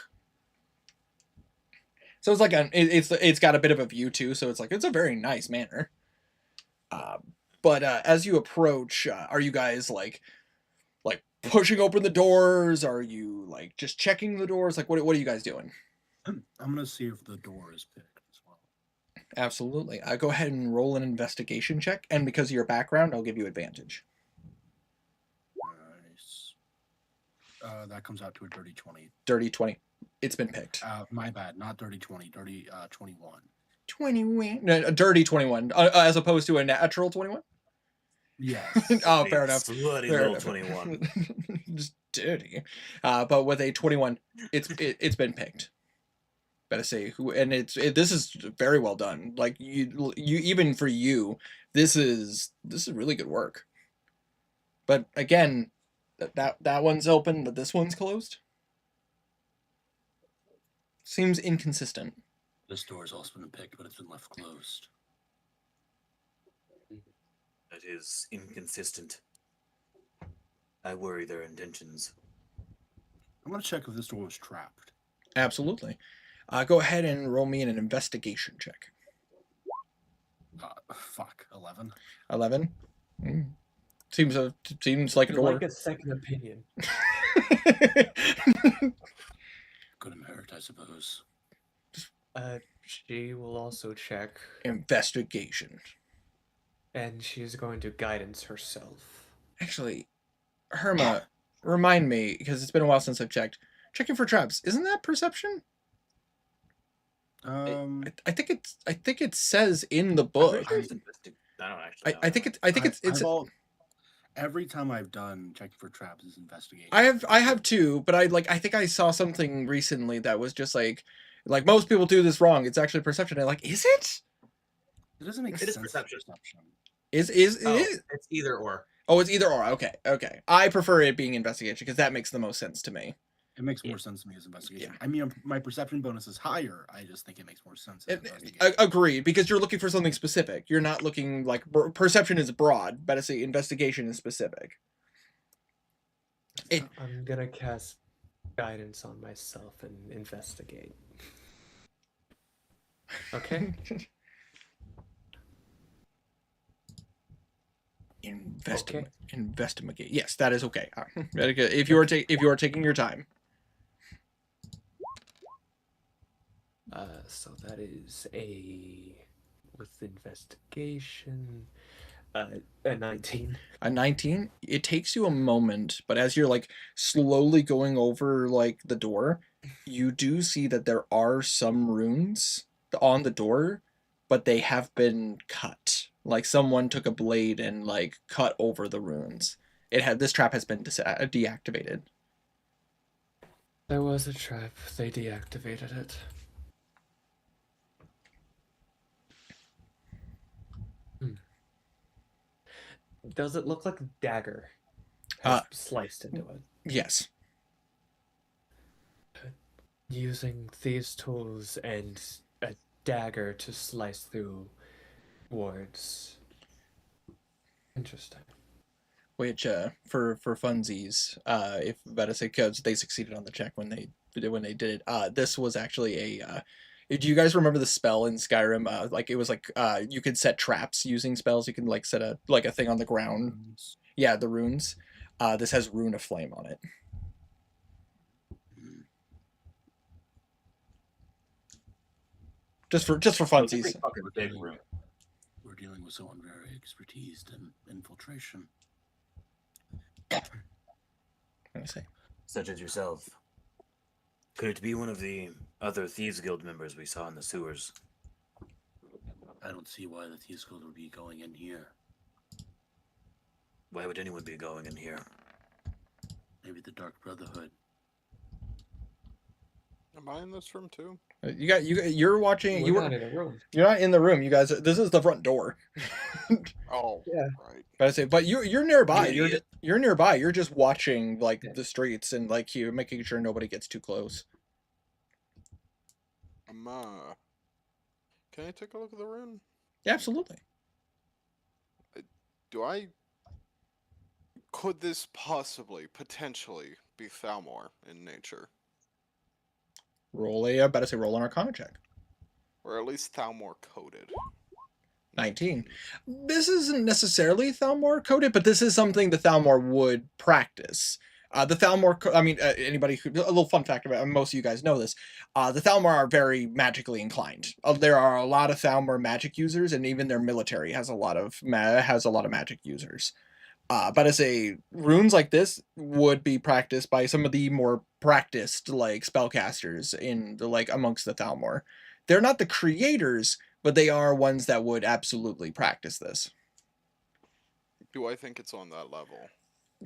So it's like it's got a bit of a view too. So it's a very nice manor. But as you approach, are you guys like pushing open the doors? Are you like just checking the doors? Like what are you guys doing? I'm gonna see if the door is picked as well. Absolutely. Go ahead and roll an investigation check, and because of your background, I'll give you advantage. Nice. That comes out to a dirty 20. Dirty 20. It's been picked. My bad, not dirty 20, dirty 21. 21. No, a dirty 21, as opposed to a natural 21. Yes. Oh, fair enough. Slutty Fair little enough. 21. Just dirty. But with a 21, it's been picked. Better say who, and this is very well done. Like you even for you, this is really good work. But again, that one's open, but this one's closed. Seems inconsistent. This door has also been picked, but it's been left closed. That is inconsistent. I worry their intentions. I'm gonna check if this door was trapped. Absolutely. Go ahead and roll me an investigation check. Fuck, 11. 11. Seems like a door. Like a second opinion. Couldn't hurt, I suppose. She will also check, Investigation. and she's going to guidance herself. Actually, Herma, remind me, because it's been a while since I've checked. Checking for traps, isn't that perception? I think it says in the book. I don't actually know. I think it's every time I've done checking for traps is investigation. I have too, but I think I saw something recently that was just like most people do this wrong. It's actually perception. I'm like, is it? It doesn't make It sense. is perception. Is It's either or. Oh, it's either or. Okay. I prefer it being investigation because that makes the most sense to me. It makes more sense to me as investigation. I mean, my perception bonus is higher. I just think it makes more sense as investigation. Agreed, because you're looking for something specific. You're not looking like perception is broad, but I say investigation is specific. I'm gonna cast guidance on myself and investigate. Okay. Investigate. Yes, that is okay. If you are taking your time. So that is with investigation, a 19. A 19. It takes you a moment, but as you're like slowly going over like the door, you do see that there are some runes on the door, but they have been cut. Like someone took a blade and like cut over the runes. This trap has been deactivated. There was a trap. They deactivated it. Does it look like a dagger has sliced into it? Yes. Using these tools and a dagger to slice through wards. Interesting. Which for funsies, if better say because they succeeded on the check when they did it. This was actually a. Do you guys remember the spell in Skyrim? Like it was like you could set traps using spells. You can like set a thing on the ground. Yeah, the runes. This has Rune of Flame on it. Just for funsies. We're dealing with someone very expertised in infiltration. I say. Such as yourself. Could it be one of the other Thieves Guild members we saw in the sewers? I don't see why the Thieves Guild would be going in here. Why would anyone be going in here? Maybe the Dark Brotherhood. Am I in this room too? You're watching. We're not in a room. You're not in the room. You guys. This is the front door. Oh, Yeah. right. But I say, but you're nearby. You idiot. You're nearby. You're just watching like Yeah. the streets and like you're making sure nobody gets too close. Can I take a look at the rune? Yeah, absolutely. Could this possibly, potentially, be Thalmor in nature? Roll an Arcana check. Or at least Thalmor coded. 19. This isn't necessarily Thalmor coded, but this is something the Thalmor would practice. The Thalmor, anybody who, a little fun fact about most of you guys know this. The Thalmor are very magically inclined. There are a lot of Thalmor magic users, and even their military has a lot of magic users. But as runes like this would be practiced by some of the more practiced like spellcasters in the amongst the Thalmor. They're not the creators, but they are ones that would absolutely practice this. Do I think it's on that level?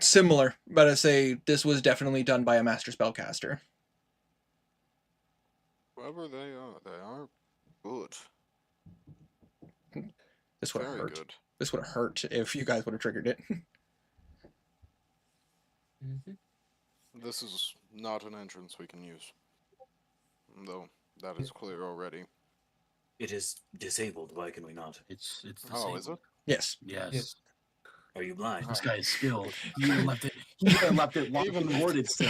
Similar, but this was definitely done by a master spellcaster. Whoever they are good. This would have Very hurt. good. This would have hurt if you guys would have triggered it. This is not an entrance we can use. Though that is clear already. It is disabled. Why can we not? It's Oh, is it? Yes. Yes. Are you blind? This guy is skilled. He even left it. He even left it locked Even and warded still.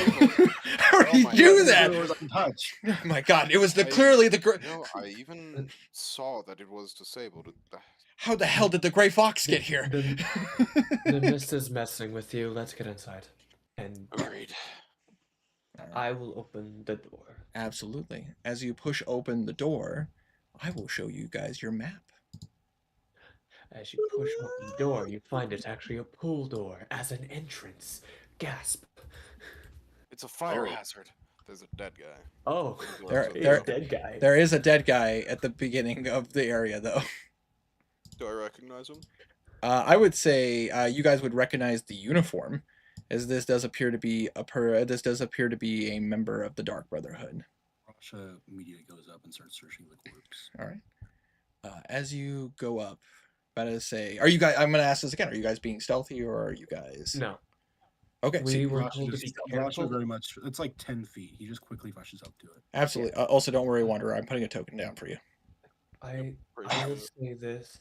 How did Oh he my do God. that? It was untouched. Oh my god, it was I- clearly the No, I even saw that it was disabled. How the hell did the gray fox get here? The mist is messing with you. Let's get inside. And Agreed. I will open the door. Absolutely. As you push open the door, I will show you guys your map. As you push open the door, you find it's actually a pool door as an entrance. Gasp. It's a fire Oh. hazard. There's a dead guy. Oh, There- it's there- a dead guy. There is a dead guy at the beginning of the area, though. Do I recognize him? I would say you guys would recognize the uniform, as this does appear to be a member of the Dark Brotherhood. Rasha immediately goes up and starts searching the corpse. All right. As you go up, are you guys? I'm gonna ask this again. Are you guys being stealthy, or are you guys? No. Okay. We were Rasha told to be Rasha careful. very much. It's like 10 feet. He just quickly rushes up to it. Absolutely. Also, don't worry, Wanderer. I'm putting a token down for you. I will say this.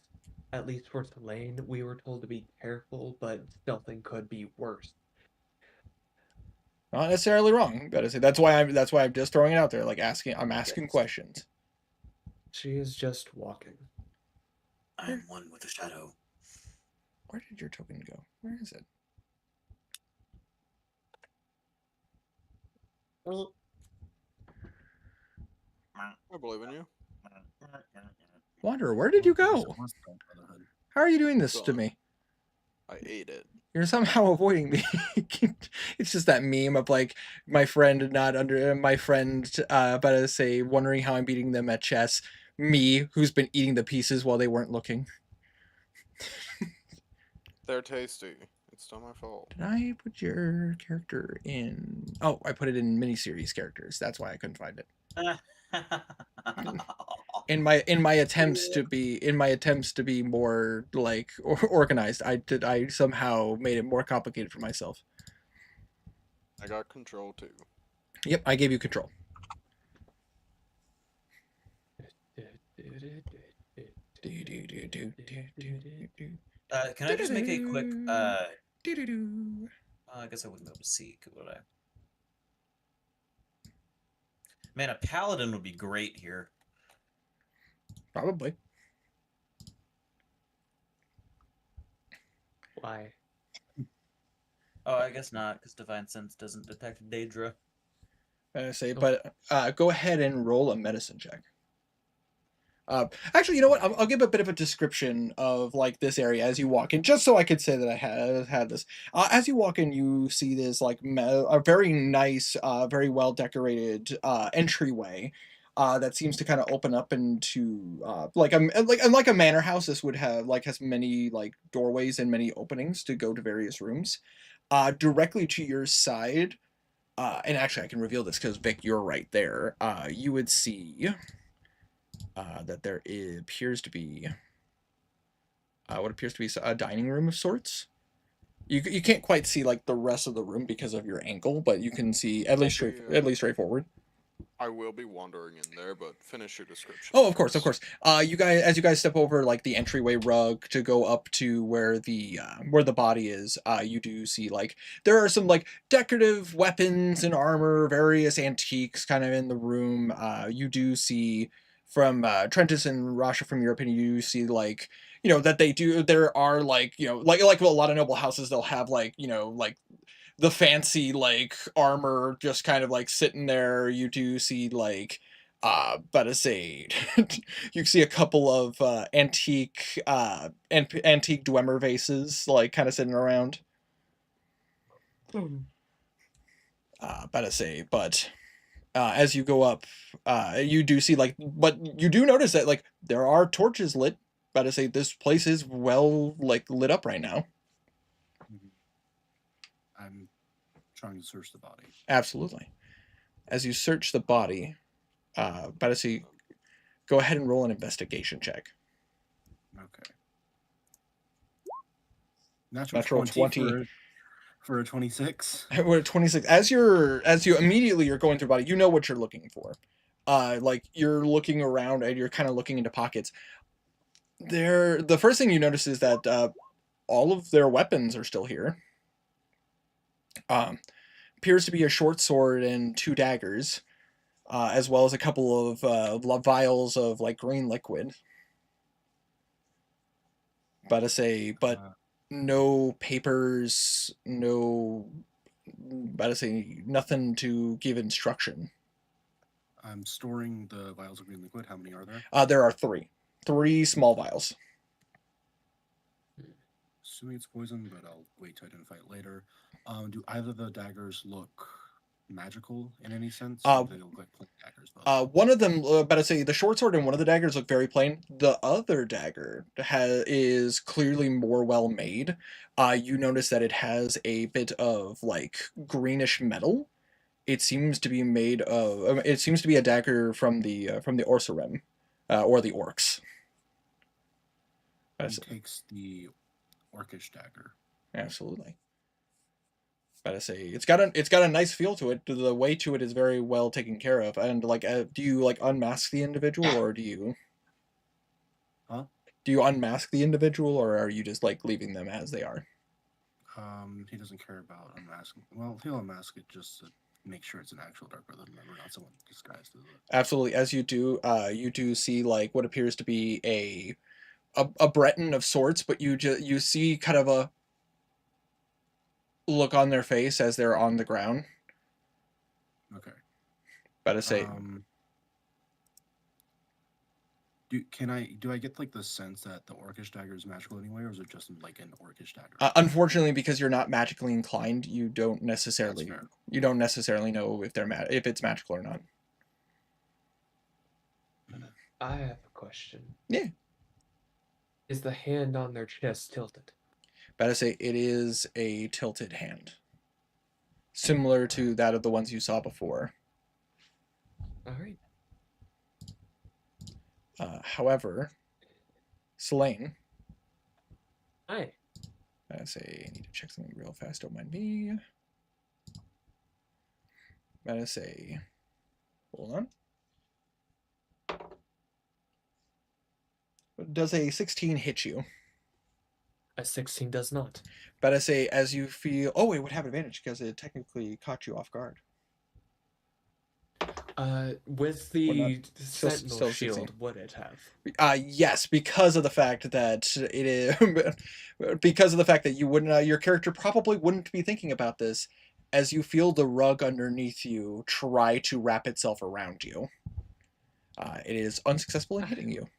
At least for Selene, we were told to be careful, but stealthing could be worse. Not necessarily wrong. But that's why I'm just throwing it out there. I'm asking Yes. questions. She is just walking. I am one with the shadow. Where did your token go? Where is it? I believe in you. Wanderer, where did you go? How are you doing this to Gone. me? I ate it. You're somehow avoiding me. It's just that meme of my friend wondering how I'm beating them at chess. Me, who's been eating the pieces while they weren't looking. They're tasty. It's not my fault. Did I put your character in? Oh, I put it in miniseries characters. That's why I couldn't find it. In my attempts to be more organized, I somehow made it more complicated for myself. I got control too. Yep, I gave you control. Can I just make a quick? I guess I wouldn't be able to see, would I? Man, a paladin would be great here. Probably. Why? Oh, I guess not, because Divine Sense doesn't detect Daedra. But go ahead and roll a medicine check. Actually, you know what? I'll give a bit of a description of this area as you walk in, just so I could say that I had this. As you walk in, you see this a very nice, very well decorated entryway that seems to kind of open up into like a manor house. This would have has many doorways and many openings to go to various rooms. Directly to your side, And actually, I can reveal this because Vic, you're right there. You would see that there appears to be what appears to be a dining room of sorts. You can't quite see like the rest of the room because of your ankle, but you can see at least straightforward. I will be wandering in there, but finish your description. Oh, of course, of course. You guys, as you guys step over like the entryway rug to go up to where the body is, you do see like there are some like decorative weapons and armor, various antiques kind of in the room. You do see from Trentus and Rasha from Europe, and you see like that there are like like a lot of noble houses, they'll have like like the fancy like armor just kind of like sitting there. You do see like but as a you see a couple of antique Dwemer vases like kind of sitting around. But as you go up, you do see like, but you do notice that like there are torches lit. But as this place is well like lit up right now. I'm trying to search the body. Absolutely. As you search the body, Badasi, go ahead and roll an investigation check. Okay. Natural 20 for a 26. We're at 26. As you immediately you're going through the body, you know what you're looking for. Like you're looking around and you're kind of looking into pockets. The first thing you notice is that all of their weapons are still here. Appears to be a short sword and 2 daggers, as well as a couple of vials of like green liquid. But no papers, nothing to give instruction. I'm storing the vials of green liquid. How many are there? There are 3 small vials. Assuming it's poison, but I'll wait to identify it later. Do either of the daggers look magical in any sense? They look like plain daggers. One of them, the short sword and one of the daggers look very plain. The other dagger is clearly more well made. You notice that it has a bit of like greenish metal. It seems to be made of. It seems to be a dagger from the Orsurem, or the orcs. He takes the orcish dagger. Absolutely. It's got a nice feel to it. The way to it is very well taken care of. And like, do you like unmask the individual, or do you? Huh? Do you unmask the individual, or are you just like leaving them as they are? He doesn't care about unmasking. Well, he'll unmask it just to make sure it's an actual Dark Brother member, not someone disguised as it. Absolutely. As you do see like what appears to be a Breton of sorts, but you see kind of a look on their face as they're on the ground. Okay. Do I get like the sense that the orcish dagger is magical anyway, or is it just like an orcish dagger? Unfortunately, because you're not magically inclined, you don't necessarily know if it's magical or not. I have a question. Yeah. Is the hand on their chest tilted? It is a tilted hand, similar to that of the ones you saw before. All right. However, Selene. Hi. I need to check something real fast. Don't mind me. Hold on. Does a 16 hit you? A 16 does not. As you feel... Oh, it would have advantage because it technically caught you off guard. With the Sentinel shield, would it have? Yes, because of the fact that it is... because of the fact that you wouldn't... your character probably wouldn't be thinking about this as you feel the rug underneath you try to wrap itself around you. It is unsuccessful in hitting you.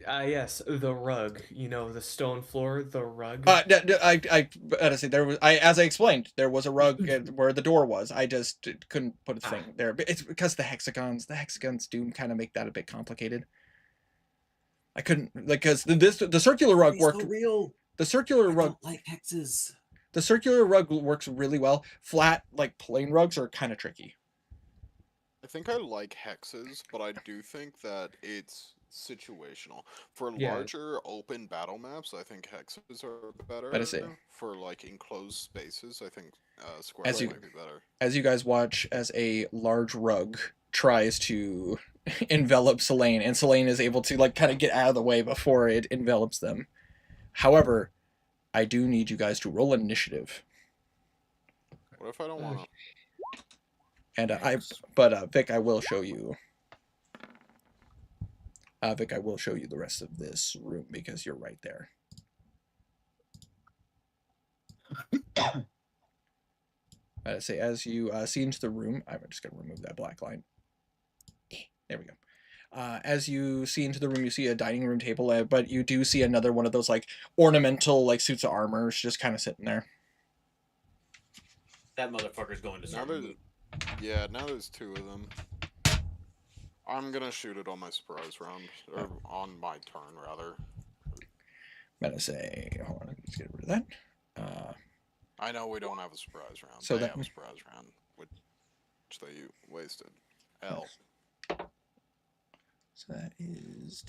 Yes, the rug. The stone floor, the rug. There was, as I explained, there was a rug where the door was. I just couldn't put a thing there. But it's because the hexagons do kind of make that a bit complicated. I couldn't, because the circular rug worked. So real. The circular rug. Like hexes. The circular rug works really well. Flat, like plain rugs, are kind of tricky. I think I like hexes, but I do think that it's situational. For Yeah. larger open battle maps, I think hexes are better. Better say. For like enclosed spaces, I think As squares you- might be better. As you guys watch as a large rug tries to envelop Selene, and Selene is able to like kind of get out of the way before it envelops them. However, I do need you guys to roll initiative. What if I don't want to? And Vic, I will show you. Vic, I will show you the rest of this room because you're right there. Say as you see into the room, I'm just gonna remove that black line. There we go. As you see into the room, you see a dining room table, but you do see another one of those like ornamental like suits of armor just kind of sitting there. That motherfucker's going to Now serve. there's, now there's 2 of them. I'm gonna shoot it on my surprise round, or on my turn rather. I'm gonna say, hold on, let's get rid of that. I know we don't have a surprise round. So They that- have a surprise round, which they wasted. L. So that is.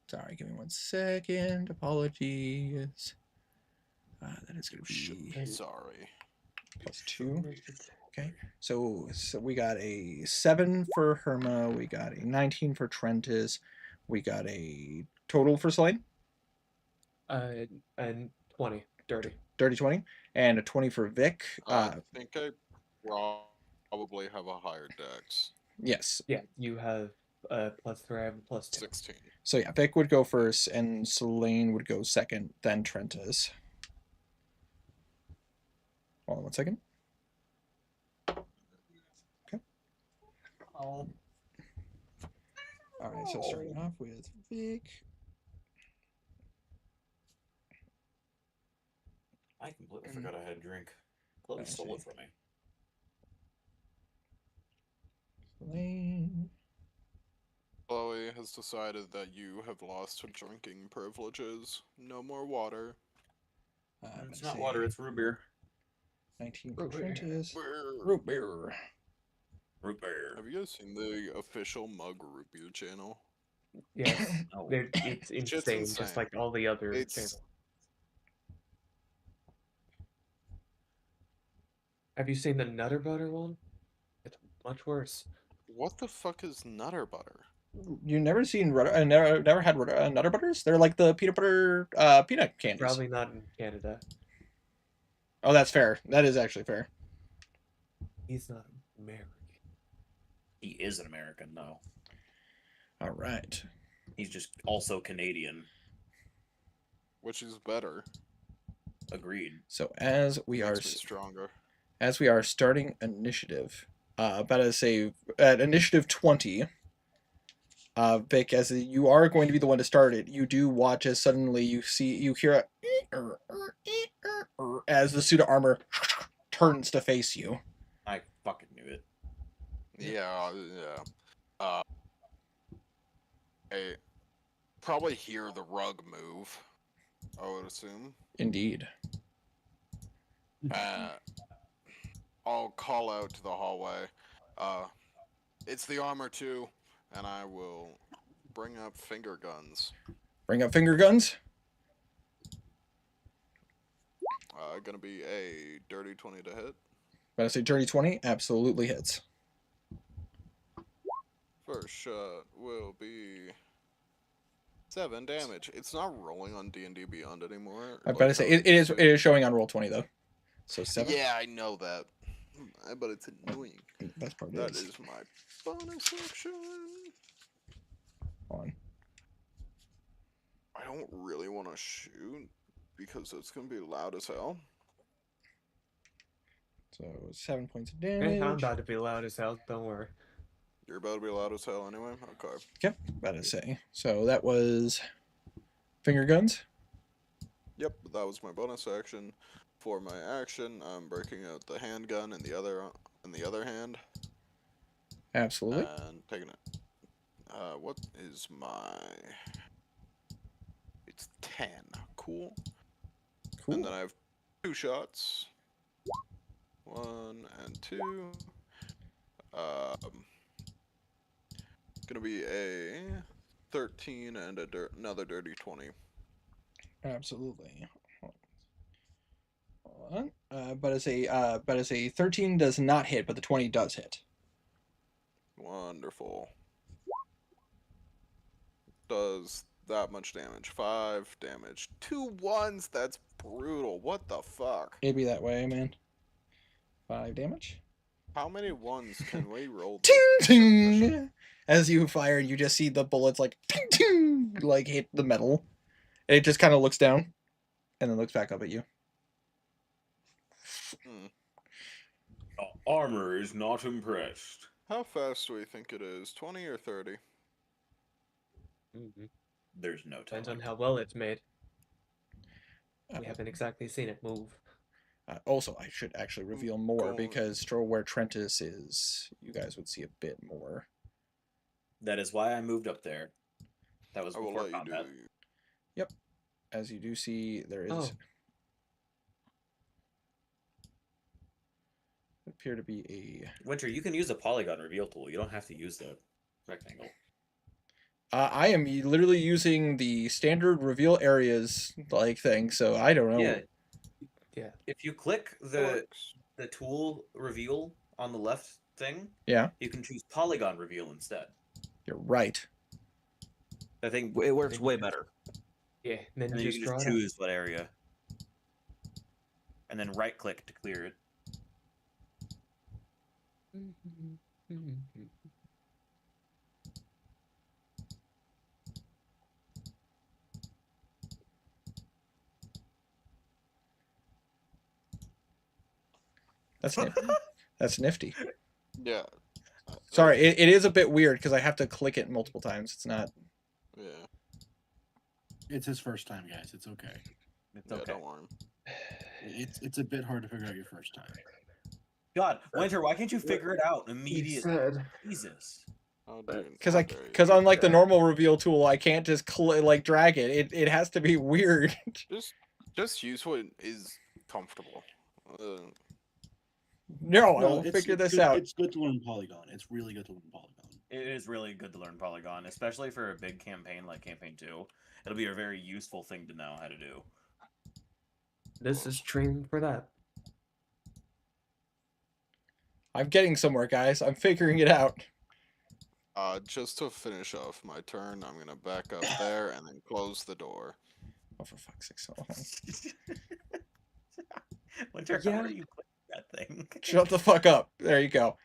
Sorry, give me 1 second. Apologies. That is going to be Sorry. +2. Okay, so we got a 7 for Herma. We got a 19 for Trentis. We got a total for Selene. And 20 dirty. Dirty 20, and a 20 for Vic. I think I probably have a higher dex. Yes. Yeah, you have +3, I have a +2. 16. So yeah, Vic would go first, and Selene would go second, then Trentis. Hold on 1 second. Okay. Oh. All right, so starting off with Vic. I completely forgot I had a drink. Chloe stole it from me. Selene. Chloe has decided that you have lost her drinking privileges. No more water. It's not water, it's root beer. 19 for Trentis. Beer. Root beer. Root beer. Have you guys seen the official Mug Root Beer channel? Yes, Oh. it's insane, just insane. like all the other It's channels. Have you seen the Nutter Butter one? It's much worse. what the fuck is Nutter Butter? You never seen never had Nutter Butters? They're like the peanut butter peanut candies. Probably not in Canada. Oh, that's fair. That is actually fair. He's not American. He is an American, though. All right. He's just also Canadian. Which is better? Agreed. So as we are Makes me stronger. as we are starting initiative, about to say at initiative 20, Vic, as you are going to be the one to start it, you do watch as suddenly you hear a as the suit of armor turns to face you. I fucking knew it. Yeah. I probably hear the rug move, I would assume. Indeed. I'll call out to the hallway. It's the armor too, and I will bring up finger guns. Bring up finger guns. Gonna be a dirty 20 to hit. About to say dirty 20, absolutely hits. First shot will be 7 damage. It's not rolling on D&D Beyond anymore. I'm about to say it is showing on roll 20 though. So 7. Yeah, I know that, but it's annoying. Best part That is is my bonus action. on. I don't really want to shoot because it's gonna be loud as hell. So 7 points of Hey, damage. I'm about to be loud as hell. Don't worry. You're about to be loud as hell anyway. Okay. Yep, about to say. So that was finger guns. Yep, that was my bonus action. For my action, I'm breaking out the handgun in the other hand Absolutely. and taking it. What is my It's 10. Cool. Cool. And then I have 2 shots. 1 and 2. Gonna be a 13 and another dirty 20. Absolutely. Hold on. But it's a 13 does not hit, but the 20 does hit. Wonderful. Does that much damage. 5 damage. 2 1s. That's brutal. What the fuck? It'd be that way, man. 5 damage. How many 1s can we roll? Ting to ting. submission? As you fire, you just see the bullets like ting ting, like hit the metal, and it just kind of looks down, and then looks back up at you. Armor is not impressed. How fast do we think it is? 20 or 30? There's no time. Depends on how well it's made. We haven't exactly seen it move. Also, I should actually reveal more because where Trentus is, you guys would see a bit more. That is why I moved up there. That was I will before let you combat. do. Yep. As you do see, there is Oh. appear to be a. Winter, you can use the polygon reveal tool. You don't have to use the rectangle. I am literally using the standard reveal areas like thing, so I don't know. Yeah. Yeah. If you click the tool reveal on the left thing, Yeah. you can choose polygon reveal instead. You're right. I think it works way better. Yeah, then And then just you draw can it just out. choose what area. And then right click to clear it. That's nifty. That's nifty. Yeah. Sorry, it is a bit weird because I have to click it multiple times. It's not. Yeah. It's his first time, guys. It's okay. It's Yeah, okay. don't worry. It's a bit hard to figure out your first time. God, Winter, why can't you figure it out He immediately? said. Jesus. Oh, dude, Because not very because easy. unlike the normal reveal tool, I can't just like drag it. It has to be weird. Just use what is comfortable. No, No, I'll it's- figure it's this good- out. It's good to learn Polygon. It's really good to learn Polygon. It is really good to learn Polygon, especially for a big campaign like Campaign 2. It'll be a very useful thing to know how to do. This is training for that. I'm getting somewhere, guys. I'm figuring it out. Just to finish off my turn, I'm gonna back up there and then close the door. Oh, for fuck's sake! So long. Winter, how are you putting that thing? Shut the fuck up. There you go.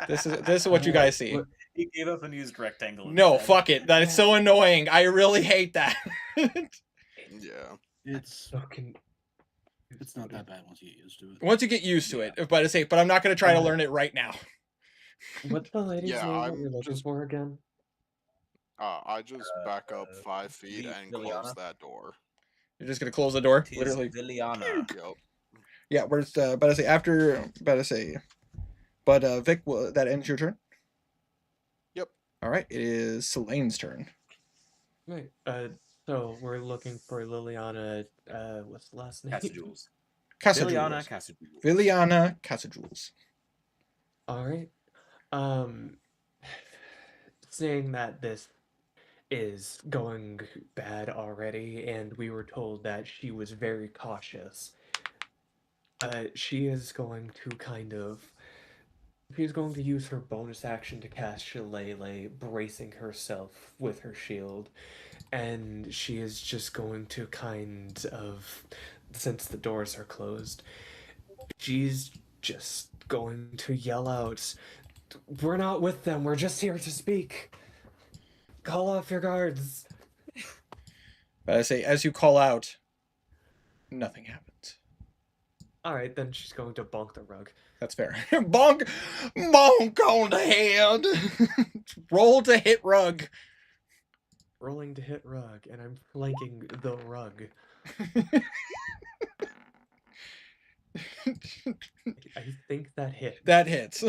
This is what you guys see. He gave up and used rectangle. No, instead. fuck it. That is so annoying. I really hate that. Yeah. It's Fucking. it's not that bad once you get used to it. Once you get used to it, but I'm not gonna try to learn it right now. What's the lady's Yeah, name that I'm you're looking just- for again? I just back up 5 feet and close Liliana? that door. You're just gonna close the door, Tis literally. Liliana. Yep. Yeah, where's but I say after, but I say, but Vic, that ends your turn. Yep. All right, it is Selene's turn. Right. So we're looking for Liliana. What's the last name? Casajules. Casajules. Liliana Casajules. Liliana Casajules. All right. Saying that this is going bad already, and we were told that she was very cautious. She is going to she's going to use her bonus action to cast Shillelagh, bracing herself with her shield, and she is just going to since the doors are closed, she's just going to yell out, "We're not with them, we're just here to speak. Call off your guards." But I say, as you call out, nothing happens. Alright, then she's going to bonk the rug. That's fair. Bonk, bonk on the head. Roll to hit rug. Rolling to hit rug, and I'm flanking the rug. I think that hit. That hits.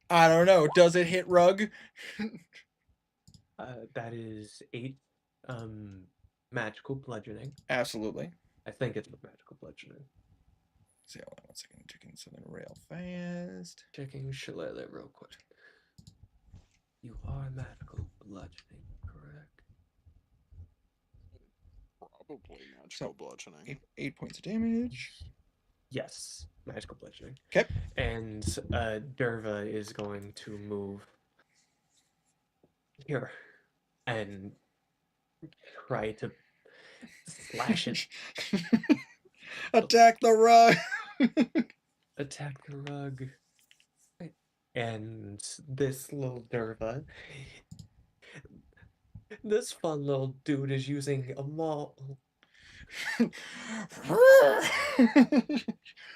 I don't know. Does it hit rug? That is 8 magical bludgeoning. Absolutely. I think it's with magical bludgeoning. See, hold on 1 second. Checking something real fast. Checking Shillelagh real quick. You are magical bludgeoning, correct? Probably magical bludgeoning. 8 points of damage. Yes, magical bludgeoning. Okay. And Derva is going to move here and try to slash it. Attack the rug. Attack the rug. And this little Derva, this fun little dude is using a maul.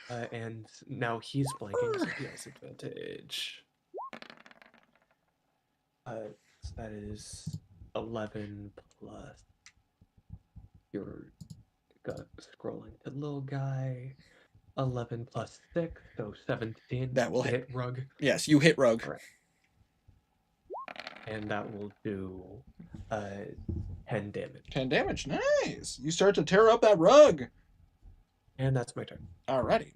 And now he's flanking, so he has advantage. So that is 11 plus. You're scrolling to little guy. 11 plus 6, so 17. That will to hit. rug. Yes, you hit rug. Right. And that will do 10 damage. 10 damage. Nice. You start to tear up that rug. And that's my turn. Alrighty.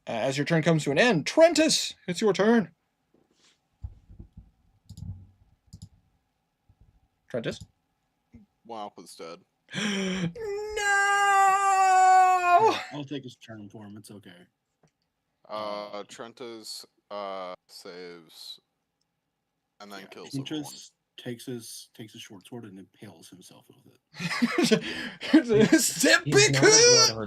As your turn comes to an end, Trentus, it's your turn. Trentus? Wow was dead. No! I'll take his turn for him. It's okay. Trentus saves and then kills everyone. Trentus takes his short sword and impales himself with it. He's not a blood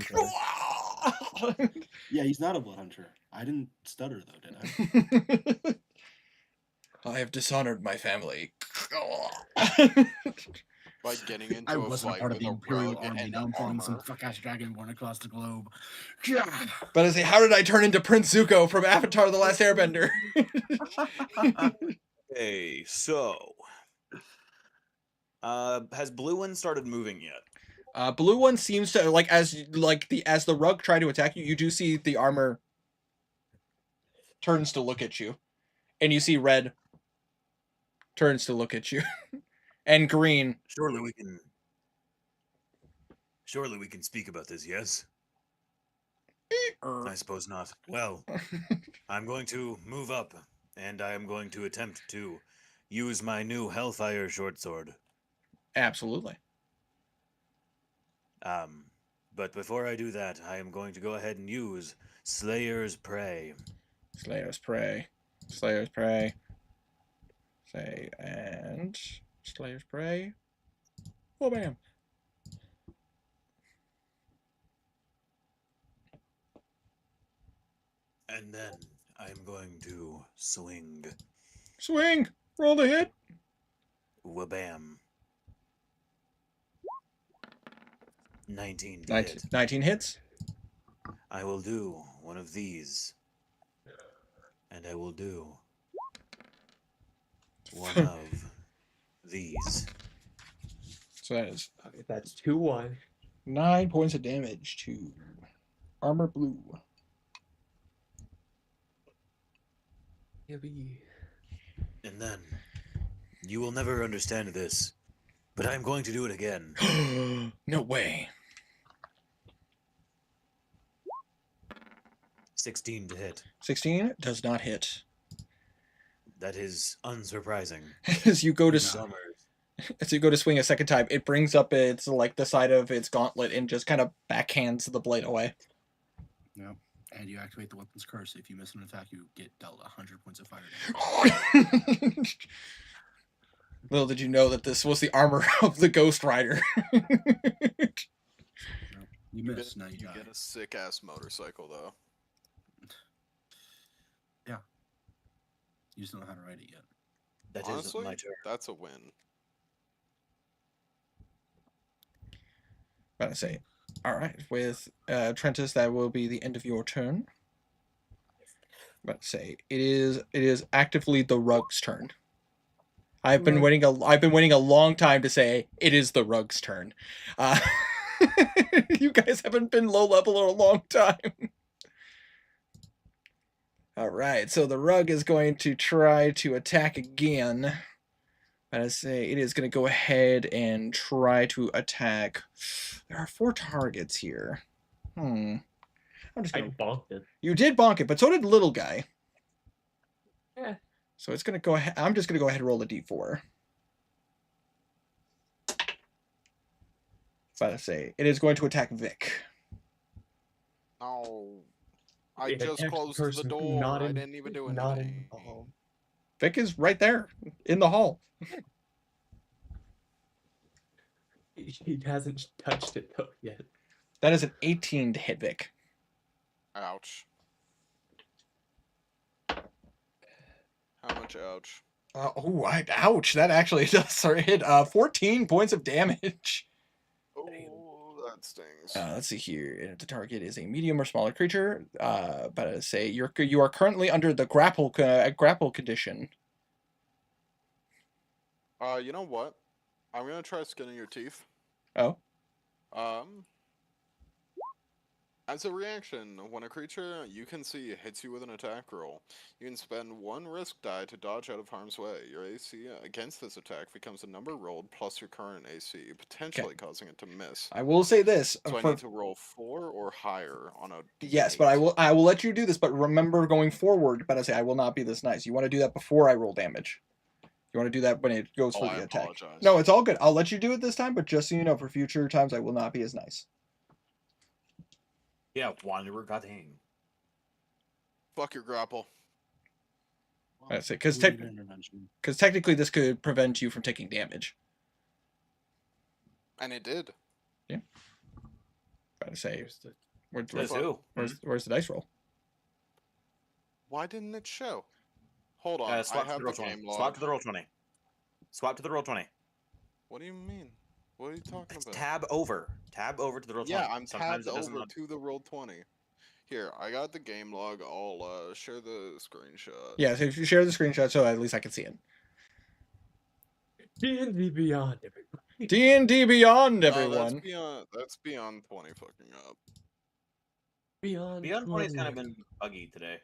hunter. Yeah, he's not a blood hunter. I didn't stutter though, did I? I have dishonored my family. By getting into I a wasn't fight part of with the a Imperial rug Army. and Now I'm fighting some armor. fuck-ass dragonborn across the globe. But I say, how did I turn into Prince Zuko from Avatar: The Last Airbender? Okay, so has Blue One started moving yet? Blue one seems to as the rug tried to attack you. You do see the armor turns to look at you, and you see red turns to look at you, and green. Surely we can speak about this, yes? I suppose not. Well, I'm going to move up, and I am going to attempt to use my new Hellfire short sword. Absolutely. But before I do that, I am going to go ahead and use Slayer's Prey. Slayer's Prey. Slayer's Prey. Say, and Slayer's Prey. Oh, bam. And then I am going to swing. Swing! Roll the hit! Wabam. 19 to hit. 19 hits. I will do one of these. And I will do one of these. So that is that's 2-1. 9 points of damage to Armor Blue. And then, you will never understand this, but I'm going to do it again. No way. 16 to hit. 16 does not hit. That is unsurprising. As you go to Summers. as you go to swing a second time, it brings up its the side of its gauntlet and just kind of backhands the blade away. Yep. And you activate the weapon's curse. If you miss an attack, you get dealt 100 points of fire damage. Little did you know that this was the armor of the Ghost Rider. You miss, now you die. Get a sick ass motorcycle though. Yeah. You just don't know how to ride it yet. That Honestly, is my turn. that's a win. About to say, all right, with Trentus, that will be the end of your turn. About to say, it is actively the rug's turn. I've been waiting a long time to say it is the rug's turn. You guys haven't been low level in a long time. All right, so the rug is going to try to attack again But I say it is going to go ahead and try to attack. There are 4 targets here. I'm just I gonna. bonked it. You did bonk it, but so did little guy. Yeah. So it's gonna go ahead. I'm just gonna go ahead and roll a d4. But I say it is going to attack Vic. No. I It just attacked closed the person door. not I in- didn't even do not anything. in the hall. Vic is right there in the hall. He hasn't touched it though yet. That is an 18 to hit Vic. Ouch. How much ouch? Ouch! That actually does hit 14 points of damage. Oh, that stings. Let's see here. If the target is a medium or smaller creature, but I say you are currently under the grapple condition. You know what? I'm gonna try skinning your teeth. Oh. As a reaction, when a creature you can see hits you with an attack roll, you can spend 1 risk die to dodge out of harm's way. Your AC against this attack becomes the number rolled plus your current AC, potentially causing it to miss. I will say this. So I need to roll 4 or higher on a Yes, but I will let you do this, but remember going forward, but I say I will not be this nice. You want to do that before I roll damage. You want to do that when it goes for the attack. Apologize. No, it's all good. I'll let you do it this time, but just so you know, for future times, I will not be as nice. Yeah, Wanderer got him. Fuck your grapple. That's it, because intervention. technically this could prevent you from taking damage. And it did. Yeah. Gotta say, where's the dice roll? Why didn't it show? Hold on, I Swap to have the the roll 20. game log. Swap to the roll 20. Swap to the roll 20. What do you mean? What are you talking about? Tab over. Tab over to the roll 20. Yeah, I'm Sometimes tabbed it doesn't over load. to the roll 20. Here, I got the game log. I'll share the screenshot. Yeah, so if you share the screenshot, so at least I can see it. D&D Beyond, everybody. D&D Beyond, everyone. That's beyond 20 fucking up. Beyond 20 has kind of been buggy today.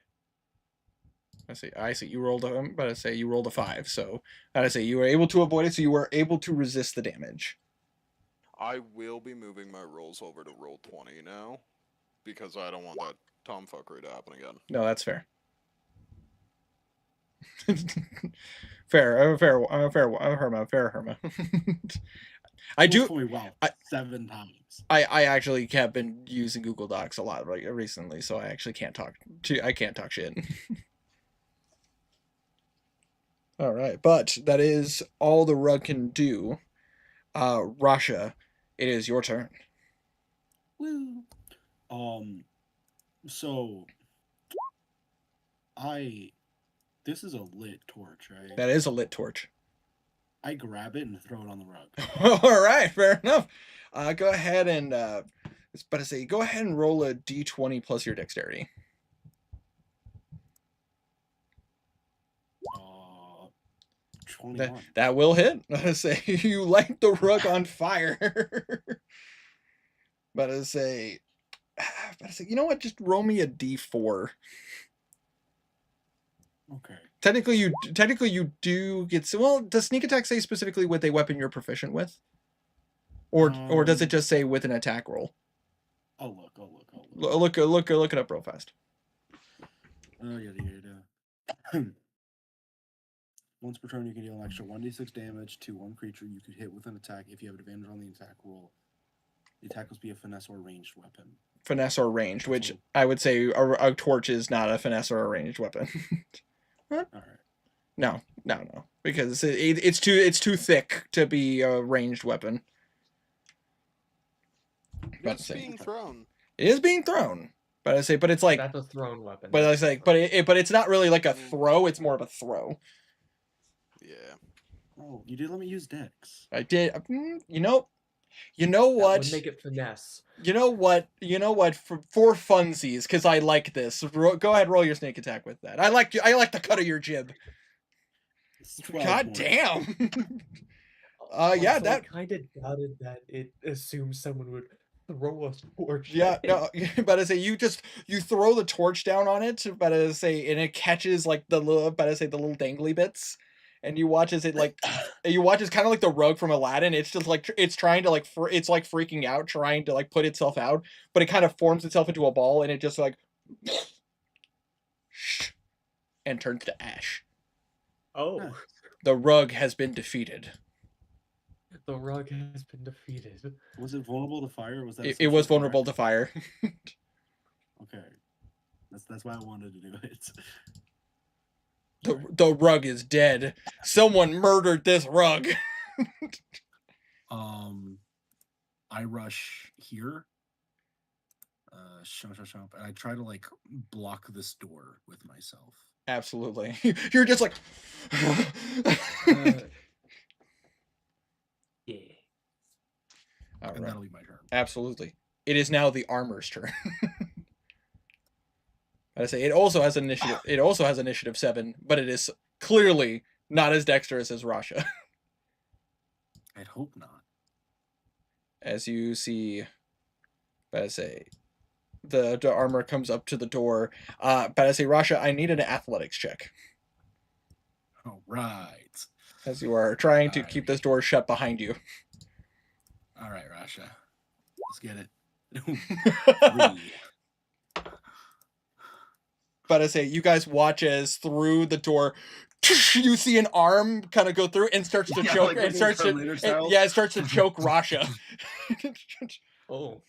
I see. You rolled a, but I say you rolled a 5. So I say you were able to avoid it, so you were able to resist the damage. I will be moving my rolls over to roll 20 now, because I don't want that tomfuckery to happen again. No, that's fair. fair, Herma. I do. Wow, 7 times. I actually have been using Google Docs a lot recently, so I actually can't talk. I can't talk shit. All right, but that is all the rug can do. Rasha, it is your turn. Woo. So this is a lit torch, right? That is a lit torch. I grab it and throw it on the rug. All right, fair enough. Go ahead and but I say go ahead and roll a d20 plus your dexterity. 21. That will hit. I say you light the rug on fire. But I say, you know what? Just roll me a d4. Okay. Technically, you do get. Well, does sneak attack say specifically with a weapon you're proficient with, or does it just say with an attack roll? I'll look. Look it up real fast. Yeah. Once per turn, you can deal an extra 1d6 damage to one creature you could hit with an attack if you have advantage on the attack roll. The attack must be a finesse or ranged weapon. Finesse or ranged, which I would say a torch is not a finesse or a ranged weapon. All right. No, because it's too thick to be a ranged weapon. It's being thrown. It is being thrown, but it's like that's a thrown weapon. But it's like, but it's not really like a throw. It's more of a throw. Yeah. Oh, you did let me use Dex. I did. You know what? That would make it finesse. You know what? For funsies, because I like this. Go ahead, roll your snake attack with that. I like the cut of your jib. God damn. Yeah, that I kind of doubted that it assumed someone would throw a torch. Yeah, no, but I say you throw the torch down on it, but I say, and it catches like the little dangly bits, and you watch as it like you watch as kind of like the rug from Aladdin. It's just like it's trying to like it's like freaking out, trying to like put itself out, but it kind of forms itself into a ball, and it just like and turns to ash. Oh, The rug has been defeated. the rug has been defeated. Was it vulnerable to fire? Or was that? It was vulnerable to fire. Okay, that's why I wanted to do it. The rug is dead. Someone murdered this rug. I rush here. And I try to like block this door with myself. Absolutely. You're just like Yeah. All And right. that'll be my turn. Absolutely. It is now the armor's turn. I say it also has initiative. It also has initiative 7, but it is clearly not as dexterous as Rasha. I'd hope not. As you see, but I say the armor comes up to the door. But I say, Rasha, I need an athletics check. All right. As you are trying to keep this door shut behind you. All right, Rasha. Let's get it. 3. But I say, you guys watch as through the door, you see an arm kind of go through and starts to choke. like It starts to, it starts to choke Rasha. Oh.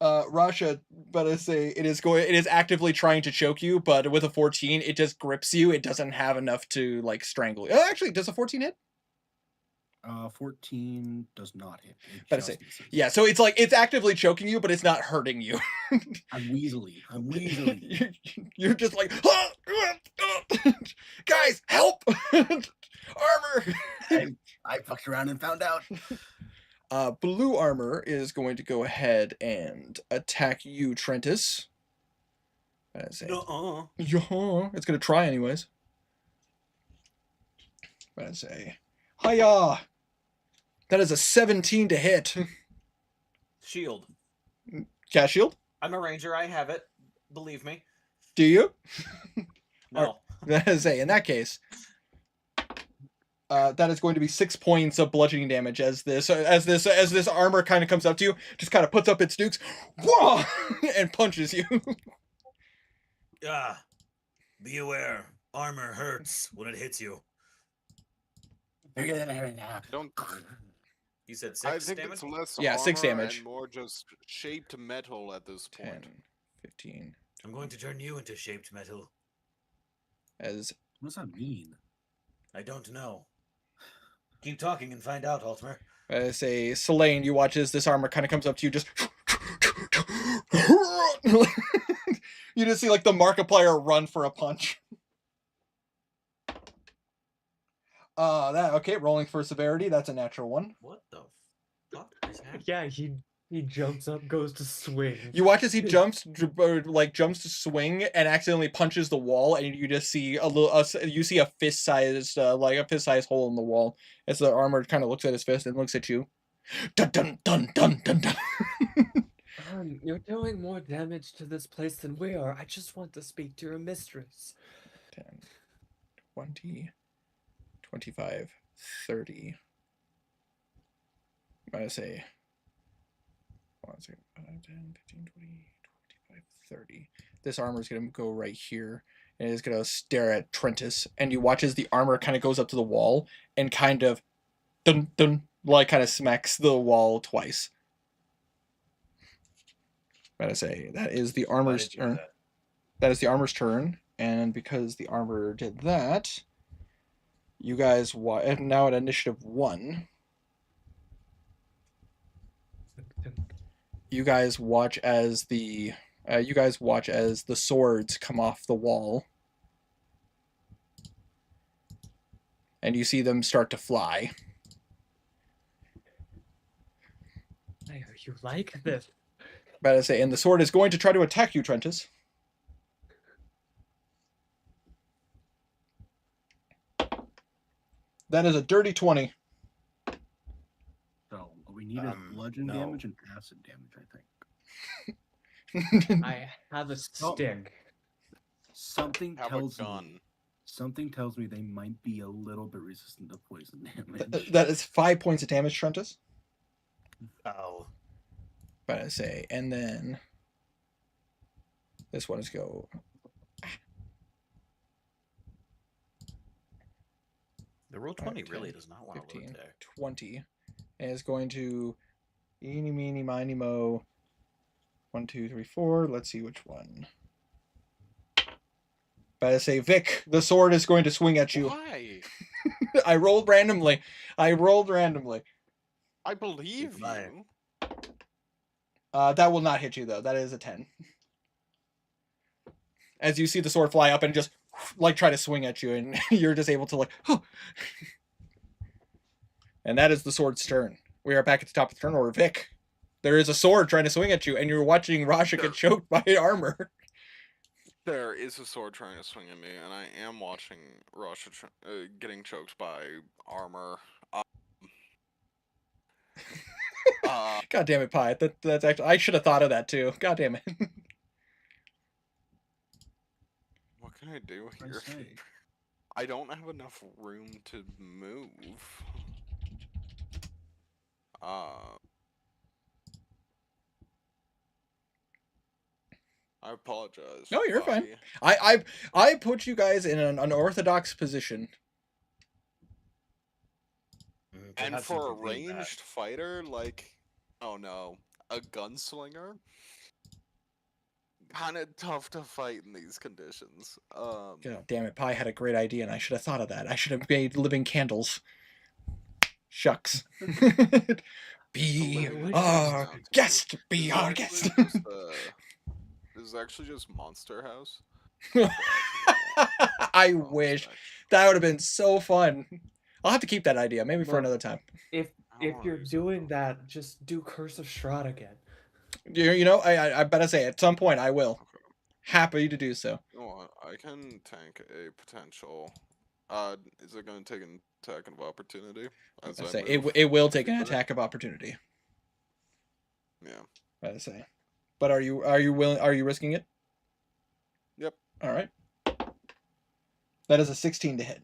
Rasha, but I say it is actively trying to choke you, but with a 14, it just grips you. It doesn't have enough to like strangle you. Oh, actually, does a 14 hit? 14 does not hit. But I say, yeah, so it's like it's actively choking you, but it's not hurting you. I'm weaselly. You're just like, guys, help! Armor! I fucked around and found out. Blue armor is going to go ahead and attack you, Trentus. I say, yeah, it's gonna try anyways. But I say, hiya! That is a 17 to hit. Shield. Cast shield? I'm a ranger. I have it. Believe me. Do you? No. That is in that case. That is going to be 6 points of bludgeoning damage as this armor kind of comes up to you, just kind of puts up its dukes, whoa, and punches you. Be aware, armor hurts when it hits you. Don't. You said 6 I think damage? it's less Yeah, 6 armor damage. and more just shaped metal at this point. 10, 15. I'm going to turn you into shaped metal. As what does that mean? I don't know. Keep talking and find out, Altimer. As a Selene, you watch as this armor kind of comes up to you, just you just see like the Markiplier run for a punch. Okay, rolling for severity, that's a natural 1. What the fuck is happening? Yeah, he jumps up, goes to swing. You watch as he jumps to swing and accidentally punches the wall, and you just see you see a fist-sized hole in the wall as the armor kind of looks at his fist and looks at you. Dun dun dun dun dun dun. You're doing more damage to this place than we are. I just want to speak to your mistress. 10, 20, 25, 30. I'm gonna say 10, 15, 20, 25, 30. This armor is going to go right here, and it's going to stare at Trentus, and you watch as the armor kind of goes up to the wall and kind of dun dun like kind of smacks the wall twice. I'm gonna say that is the armor's turn. That is the armor's turn, and because the armor did that, you guys now at initiative 1. You guys watch as the swords come off the wall, and you see them start to fly. You like this? But I say, and the sword is going to try to attack you, Trentus. That is a dirty 20. So we needed bludgeon damage and acid damage, I think. I have a stick. Something Have a tells gun. me. Something tells me they might be a little bit resistant to poison damage. That is 5 points of damage, Truntus. Oh. But I say, and then this one is go. The roll 20 10, really does not want to 15, live there. 20. And it's going to eeny, meeny, miny, mo. 1, 2, 3, 4. Let's see which one. But I say, Vic, the sword is going to swing at you. Why? I rolled randomly. I believe Fire. you. That will not hit you, though. That is a 10. As you see the sword fly up and just, like, try to swing at you, and you're just able to, like, oh. And that is the sword's turn. We are back at the top of the turn order. Vic, there is a sword trying to swing at you, and you're watching Rasha get choked by armor. There is a sword trying to swing at me, and I am watching Rasha getting choked by armor. God damn it, Pie. That's actually, I should have thought of that too. God damn it. What can I do I here? say. I don't have enough room to move. I apologize. No, you're fine. Bye. I put you guys in an unorthodox position. And Perhaps for a you could read that. ranged fighter, like, oh no, a gunslinger, kind of tough to fight in these conditions. God damn it, Pie had a great idea, and I should have thought of that. I should have made living candles. Shucks. Be Living our candles. guest. Be our This guest. is actually just Monster House. I wish. That would have been so fun. I'll have to keep that idea, maybe for Look, another time. If I wanna you're use doing that, just do Curse of Strahd again. You know, I better say at some point I will. Okay. Happy to do so. You know what? I can tank a potential. Is it going to take an attack of opportunity? As I I say move? it will take an Super? attack of opportunity. Yeah. I say, but are you willing? Are you risking it? Yep. All right. That is a 16 to hit.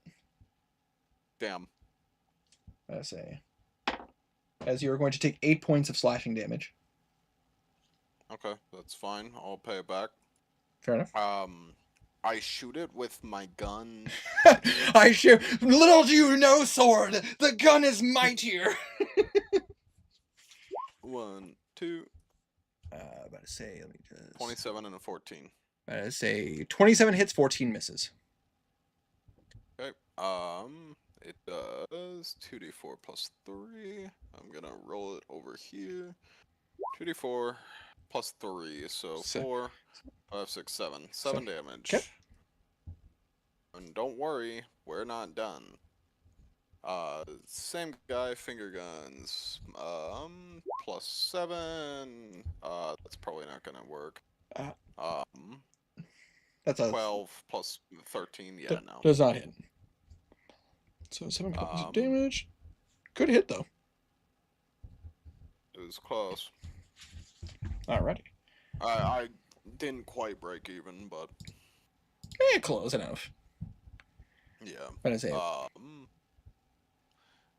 Damn. I say, as you are going to take 8 points of slashing damage. Okay, that's fine. I'll pay it back. Fair enough. I shoot it with my gun. I shoot. Little do you know, sword. The gun is mightier. 1, 2, About to say, let me just. 27 and a 14. About to say 27 hits, 14 misses. Okay. It does 2d4 plus 3. I'm gonna roll it over here. 2d4 plus 3, so So- 4, 5, 6, 7. 7 damage. Okay. And don't worry, we're not done. Same guy, finger guns. Plus 7. That's probably not gonna work. That's a 12 plus 13. Yeah, no. Does not hit. So 7 points of damage. Good hit though. It was close. Alrighty. I didn't quite break even, but Close enough. yeah. But I say,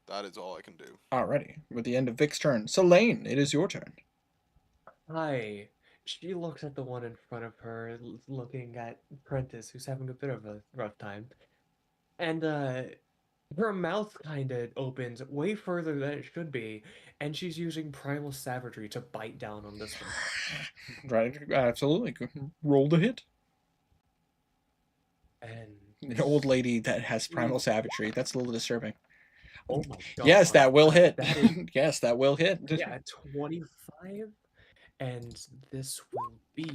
That is all I can do. alrighty. With the end of Vic's turn, Selene, it is your turn. Hi. She looks at the one in front of her, looking at Prentice, who's having a bit of a rough time. And her mouth kind of opens way further than it should be, and she's using primal savagery to bite down on this one. Right, absolutely. Roll the hit. And An old lady that has primal savagery. That's a little disturbing. oh my god. Yes, that will hit. That is, Yes, that will hit. yeah, 25, and this will be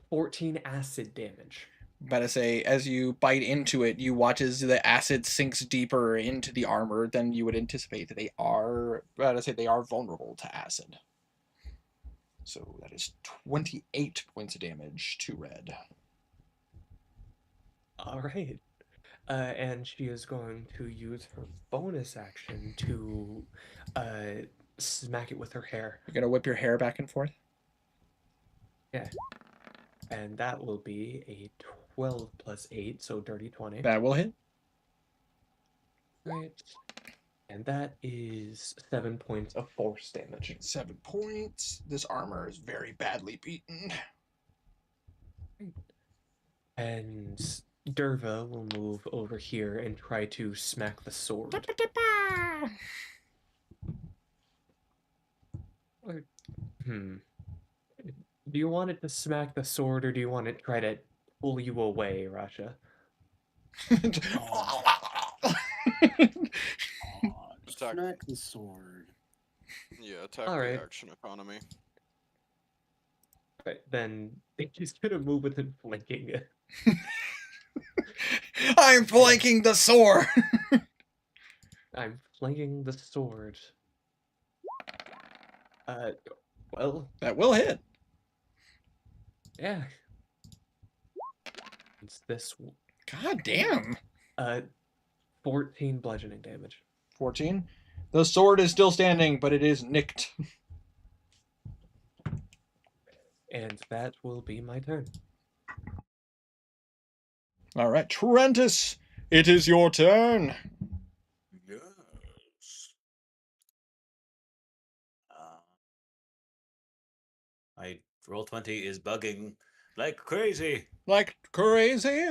14 acid damage. But to say, as you bite into it, you watch as the acid sinks deeper into the armor than you would anticipate. They are, they are vulnerable to acid. So that is 28 points of damage to red. All right. And she is going to use her bonus action to smack it with her hair. You're gonna whip your hair back and forth. Yeah. And that will be a 12 plus 8, so dirty 20. That will hit. Right. And that is 7 points of force damage. 7 points. This armor is very badly beaten. And Derva will move over here and try to smack the sword. Do you want it to smack the sword, or do you want it to try to pull you away, Rasha? Smack the sword. Yeah, attack Alright. reaction economy. Right, then he's gonna move within flanking it. I'm flanking the sword. I'm flanking the sword. Well, that will hit. Yeah. It's this. God damn. 14 bludgeoning damage. 14. The sword is still standing, but it is nicked. And that will be my turn. All right, Trentus, it is your turn. Yes. My roll 20 is bugging like crazy. Like crazy?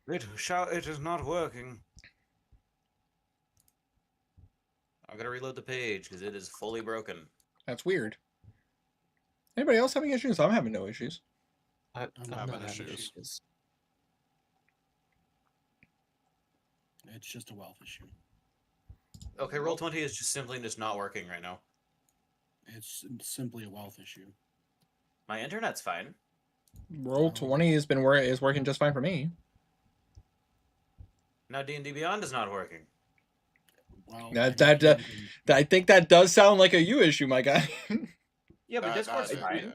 It is not working. I'm gonna reload the page because it is fully broken. That's weird. Anybody else having issues? I'm having no issues. I'm not not having having issues. issues. It's just a wealth issue. Okay, roll 20 is just simply just not working right now. It's simply a wealth issue. My internet's fine. Roll 20 is working just fine for me. Now D&D Beyond is not working. Well, I think that does sound like a you issue, my guy. Yeah, but Discord's yeah, fine. yeah.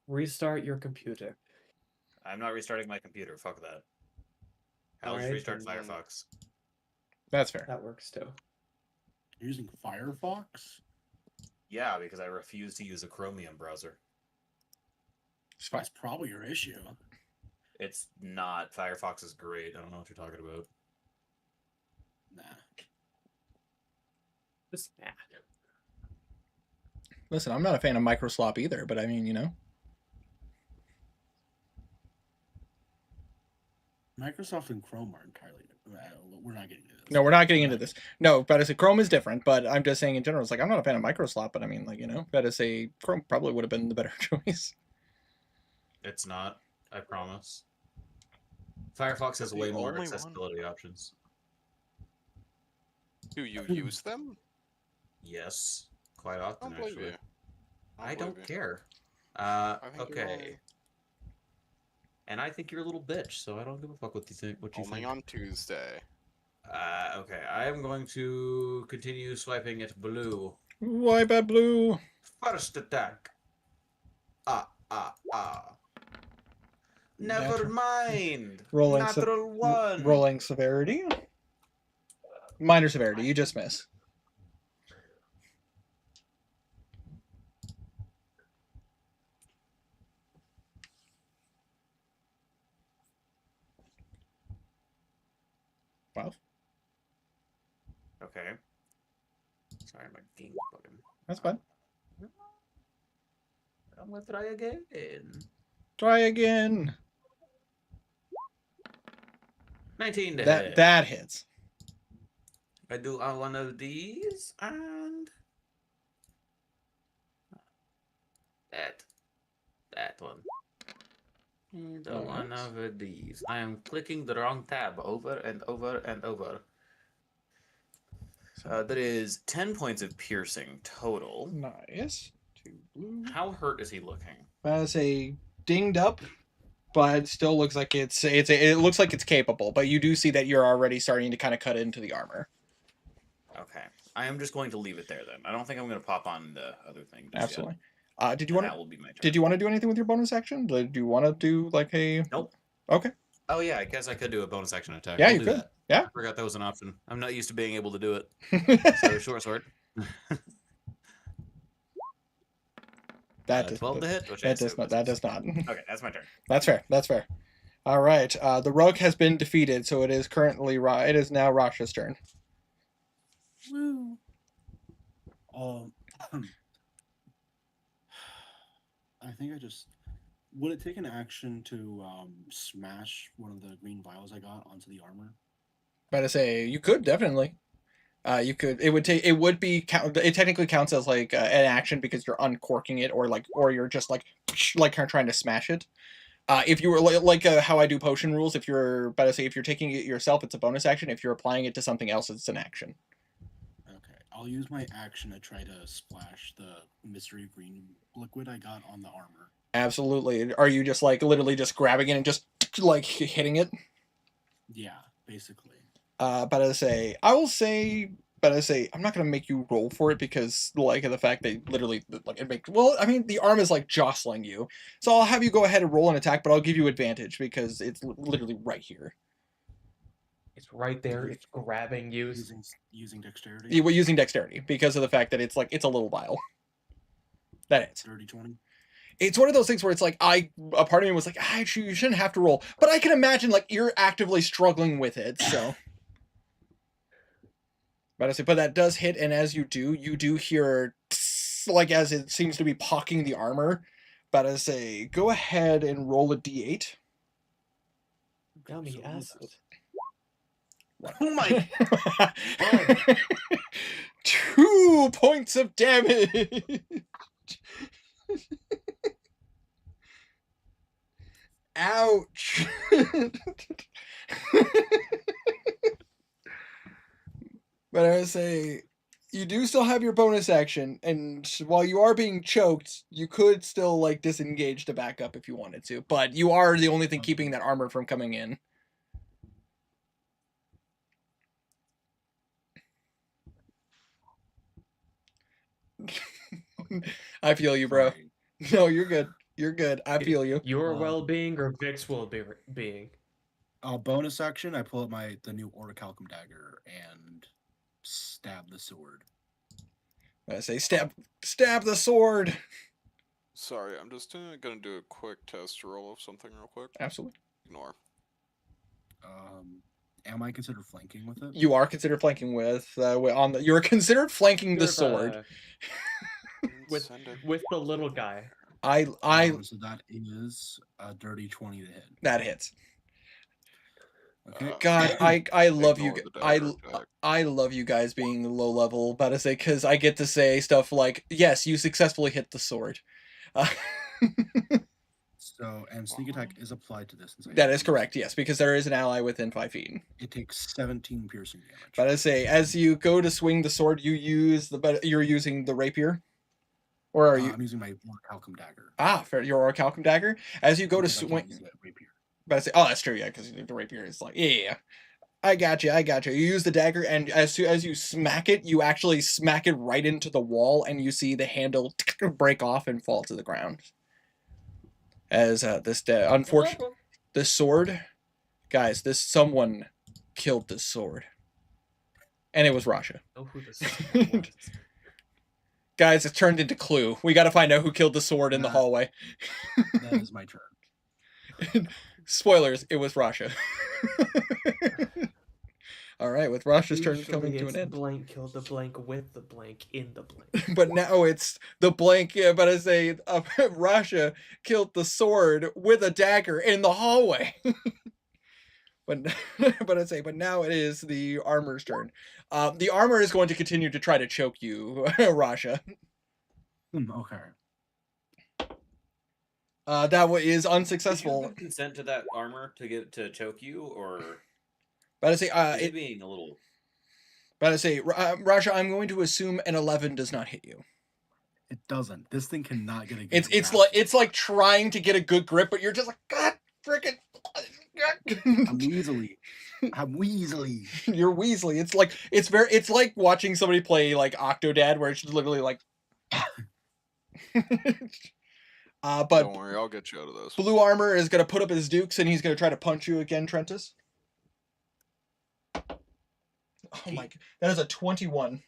Restart your computer. I'm not restarting my computer. Fuck that. I'll just Alright, restart then. Firefox. That's fair. That works too. You're using Firefox? Yeah, because I refuse to use a Chromium browser. That's probably your issue. It's not. Firefox is great. I don't know what you're talking about. Nah. Just nah. Listen, I'm not a fan of Microslop either, but I mean, you know. Microsoft and Chrome are entirely different. We're not getting into this. No, we're not getting into this. No, but I say Chrome is different, but I'm just saying in general, it's like, I'm not a fan of Microslop, but I mean, like, you know, better say Chrome probably would have been the better choice. It's not. I promise. Firefox has The way more only one. accessibility options. Do you use them? Yes, quite I often don't believe actually. you. I believe don't you. care. think you're Okay. wrong. And I think you're a little bitch, so I don't give a fuck what you think. Only on Tuesday. Okay, I am going to continue swiping at blue. Wipe at blue. First attack. Never Natural- mind. Rolling Natural one. rolling severity. Minor severity, you just miss. Wow, Okay. Sorry, my game bugging. that's fine. I'm gonna try again. Try again. 19 to hit. That hits. I do one of these and that one. And one of these. I am clicking the wrong tab over and over and over. That is 10 points of piercing total. Nice. 2 blue. How hurt is he looking? As a dinged up, but still looks like it looks like it's capable. But you do see that you're already starting to kind of cut into the armor. Okay. I am just going to leave it there then. I don't think I'm going to pop on the other thing. Just Absolutely. Yet. Did you want That to? will be my turn. Did you want to do anything with your bonus action? Do you want to do like a? Nope. Okay. Oh yeah, I guess I could do a bonus action attack. Yeah, I'll you do could. That. Yeah. I forgot that was an option. I'm not used to being able to do it. So short sword. That does 12 to hit, which I that does assume not. That does not. Okay, that's my turn. That's fair. That's fair. All right. The rogue has been defeated, so it is currently it is now Rasha's turn. Woo. I think I just would it take an action to smash one of the green vials I got onto the armor? About to say you could definitely. You could. It would take. It would be. It technically counts as like an action because you're uncorking it, or you're just like kind of trying to smash it. If you were like how I do potion rules, if you're about to say if you're taking it yourself, it's a bonus action. If you're applying it to something else, it's an action. Okay, I'll use my action to try to splash the mystery green liquid I got on the armor. Absolutely. Are you just like literally just grabbing it and just like hitting it? Yeah, basically. But I say, I will say, but I say, I'm not gonna make you roll for it because like the fact that literally like it makes. Well, I mean, the arm is like jostling you, so I'll have you go ahead and roll an attack, but I'll give you advantage because it's literally right here. It's right there. It's grabbing you. Using dexterity. Yeah, we're using dexterity because of the fact that it's like it's a little vial. That is. 30-20. It's one of those things where it's like a part of me was like, actually, you shouldn't have to roll, but I can imagine like you're actively struggling with it, so. But that does hit, and as you do hear like as it seems to be pocking the armor. But I say, go ahead and roll a d8. Yummy acid. Oh my! 2 points of damage. Ouch. But I say, you do still have your bonus action, and while you are being choked, you could still like disengage to back up if you wanted to. But you are the only thing keeping that armor from coming in. I feel you, bro. Sorry. No, you're good. You're good. I feel you. Your well-being or Vic's well-being? Bonus action, I pull out the new Orichalcum dagger and stab the sword. I say, stab the sword. Sorry, I'm just gonna do a quick test roll of something real quick. Absolutely. Ignore. Am I considered flanking with it? You are considered flanking with you're considered flanking the sword. With the little guy. So that is a dirty 20 to hit. That hits. Okay. God, I love you. Ignore the dagger attack. I love you guys being low level. About to say because I get to say stuff like, yes, you successfully hit the sword. And sneak attack is applied to this. That is correct. Yes, because there is an ally within 5 feet. It takes 17 piercing damage. But I say, as you go to swing the sword, you're using the rapier, or are you? I'm using my Orichalcum dagger. Fair. Your Orichalcum dagger. As you go to Because I can't swing. use the rapier. But I say, oh, that's true. Yeah, because the rapier is like, yeah. I got you. You use the dagger, and as you smack it, you actually smack it right into the wall, and you see the handle break off and fall to the ground. As unfortunately, this sword, guys, someone killed this sword, and it was Rasha. Know who this was. Guys, it's turned into Clue. We got to find out who killed the sword in the hallway. That is my turn. Spoilers, it was Rasha. All right, with Rasha's turn Usually coming to it's an end. blank killed the blank with the blank in the blank. But now it's the blank, but I say Rasha killed the sword with a dagger in the hallway. But now it is the armor's turn. The armor is going to continue to try to choke you, Rasha. Okay. That is Did you unsuccessful. give consent to that armor to choke you, or But I say, is it being a little? But I say, Rasha, I'm going to assume an 11 does not hit you. It doesn't. This thing cannot get a good It's like trying to get a good grip, but you're just like, God freaking. I'm Weasley. You're Weasley. It's like watching somebody play like Octodad, where it's literally like. But Don't worry, I'll get you out of this. Blue Armor is gonna put up his dukes, and he's gonna try to punch you again, Trentus. Oh my! That is a 21.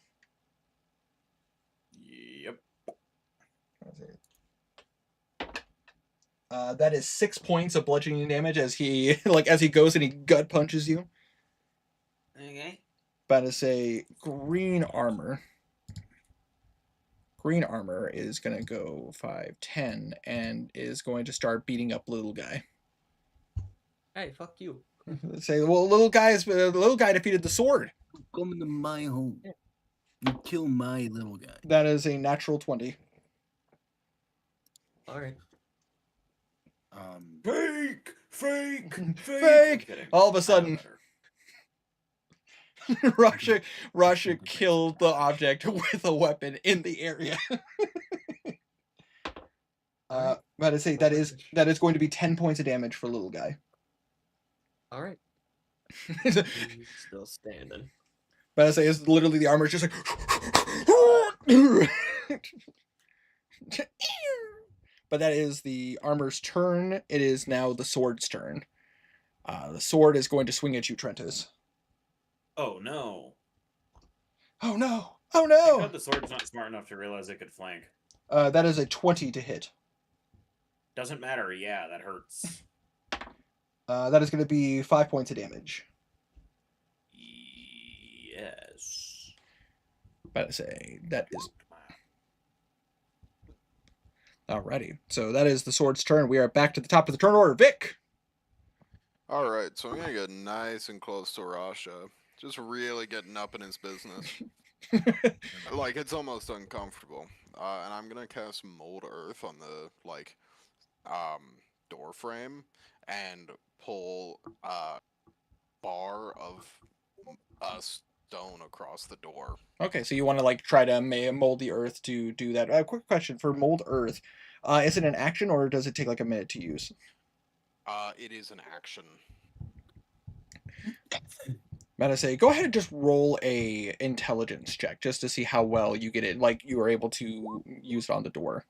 Yep. That is 6 points of bludgeoning damage as he as he goes and he gut punches you. Okay. About to say green armor. Green armor is gonna go 5, 10, and is going to start beating up little guy. Hey, fuck you. Say, well, little guy defeated the sword. Come into my home. You kill my little guy. That is a natural 20. All right. Fake! Fake! Fake! Kidding. All of a I know sudden, better. Russia killed the object with a weapon in the area. About to say that is going to be 10 points of damage for little guy. All right. He's still standing. But I say it's literally the armor is just like but that is the armor's turn. It is now the sword's turn. The sword is going to swing at you, Trentus. Oh no. Oh no! Oh I no! thought the sword's not smart enough to realize it could flank. That is a 20 to hit. Doesn't matter, yeah, that hurts. That is going to be 5 points of damage. Yes. But I say that is alrighty. So that is the sword's turn. We are back to the top of the turn order. Vic! Alright, so I'm gonna get nice and close to Rasha. Just really getting up in his business. Like, it's almost uncomfortable. And I'm gonna cast Mold Earth on the, door frame and pull a bar of stone across the door. Okay, so you want to try to mold the earth to do that. Quick question for mold earth. Is it an action or does it take a minute to use? It is an action. Gotta say, go ahead and just roll a intelligence check just to see how well you get it. You are able to use it on the door.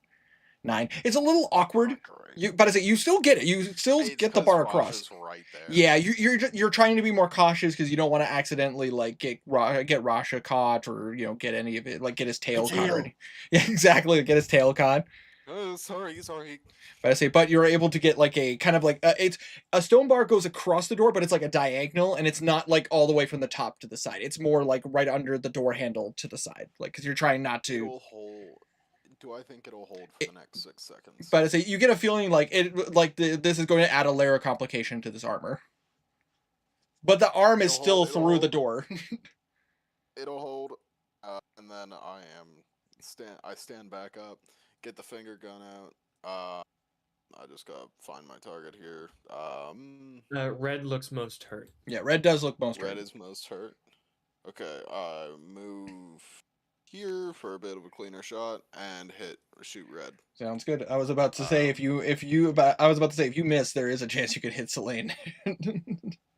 9. It's a little awkward. You still get it. You still get the bar across. Right there. Yeah, you're trying to be more cautious because you don't want to accidentally get Rasha caught or get any of it get his tail caught. Or yeah, exactly. Get his tail caught. Oh, sorry. But you're able to get a kind of it's a stone bar goes across the door, but it's a diagonal, and it's not all the way from the top to the side. It's more right under the door handle to the side, because you're trying not to. It'll hold. Do I think it'll hold for the next 6 seconds? But I say you get a feeling this is going to add a layer of complication to this armor. But the arm is still through the door. It'll hold, and then I stand back up, get the finger gun out. I just gotta find my target here. Red looks most hurt. Yeah, red does look most hurt. Red is most hurt. Okay, move here for a bit of a cleaner shot and shoot red. Sounds good. I was about to say if you miss, there is a chance you could hit Selene. I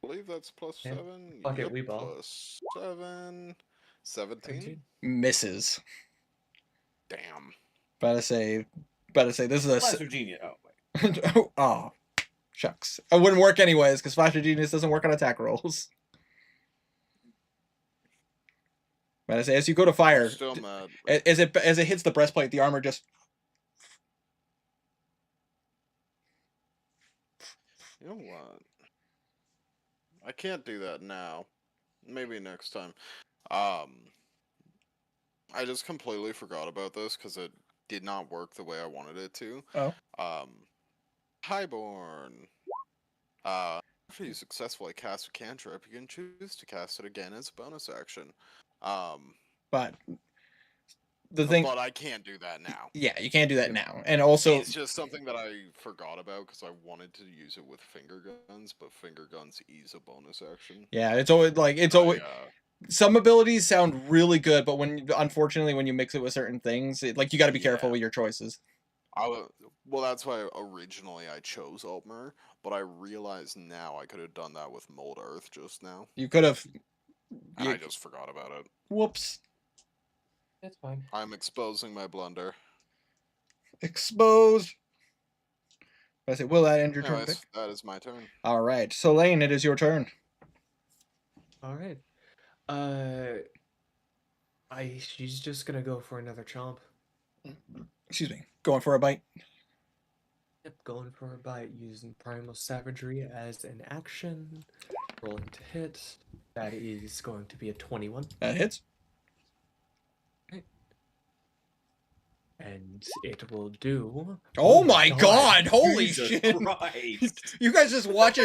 believe that's plus 7. Fuck it, we ball. Plus 7. 17? Misses. Damn. About to say this is a Blaster Genius. Oh, wait. oh, shucks. It wouldn't work anyways because Flash of Genius doesn't work on attack rolls. But I say as you go to fire, Still mad. as it hits the breastplate, the armor just. You know what? I can't do that now. Maybe next time. I just completely forgot about this because it did not work the way I wanted it to. Oh. Highborn. After you successfully cast a cantrip, you can choose to cast it again as a bonus action. But the thing. But I can't do that now. Yeah, you can't do that now, and also it's just something that I forgot about because I wanted to use it with finger guns, but finger guns ease a bonus action. Yeah, it's always some abilities sound really good, but unfortunately when you mix it with certain things, you got to be careful with your choices. Well, that's why originally I chose Altmer, but I realize now I could have done that with Mold Earth just now. You could have. And I just forgot about it. Whoops. That's fine. I'm exposing my blunder. Exposed. I say, will that end your turn? Anyways, that is my turn. All right, Selene, it is your turn. All right. She's just gonna go for another chomp. Excuse me. Going for a bite. Yep, going for a bite using Primal Savagery as an action. Rolling to hit. That is going to be a 21. That hits. And it will do. Oh my god! Holy Jesus shit! Christ. You guys just watch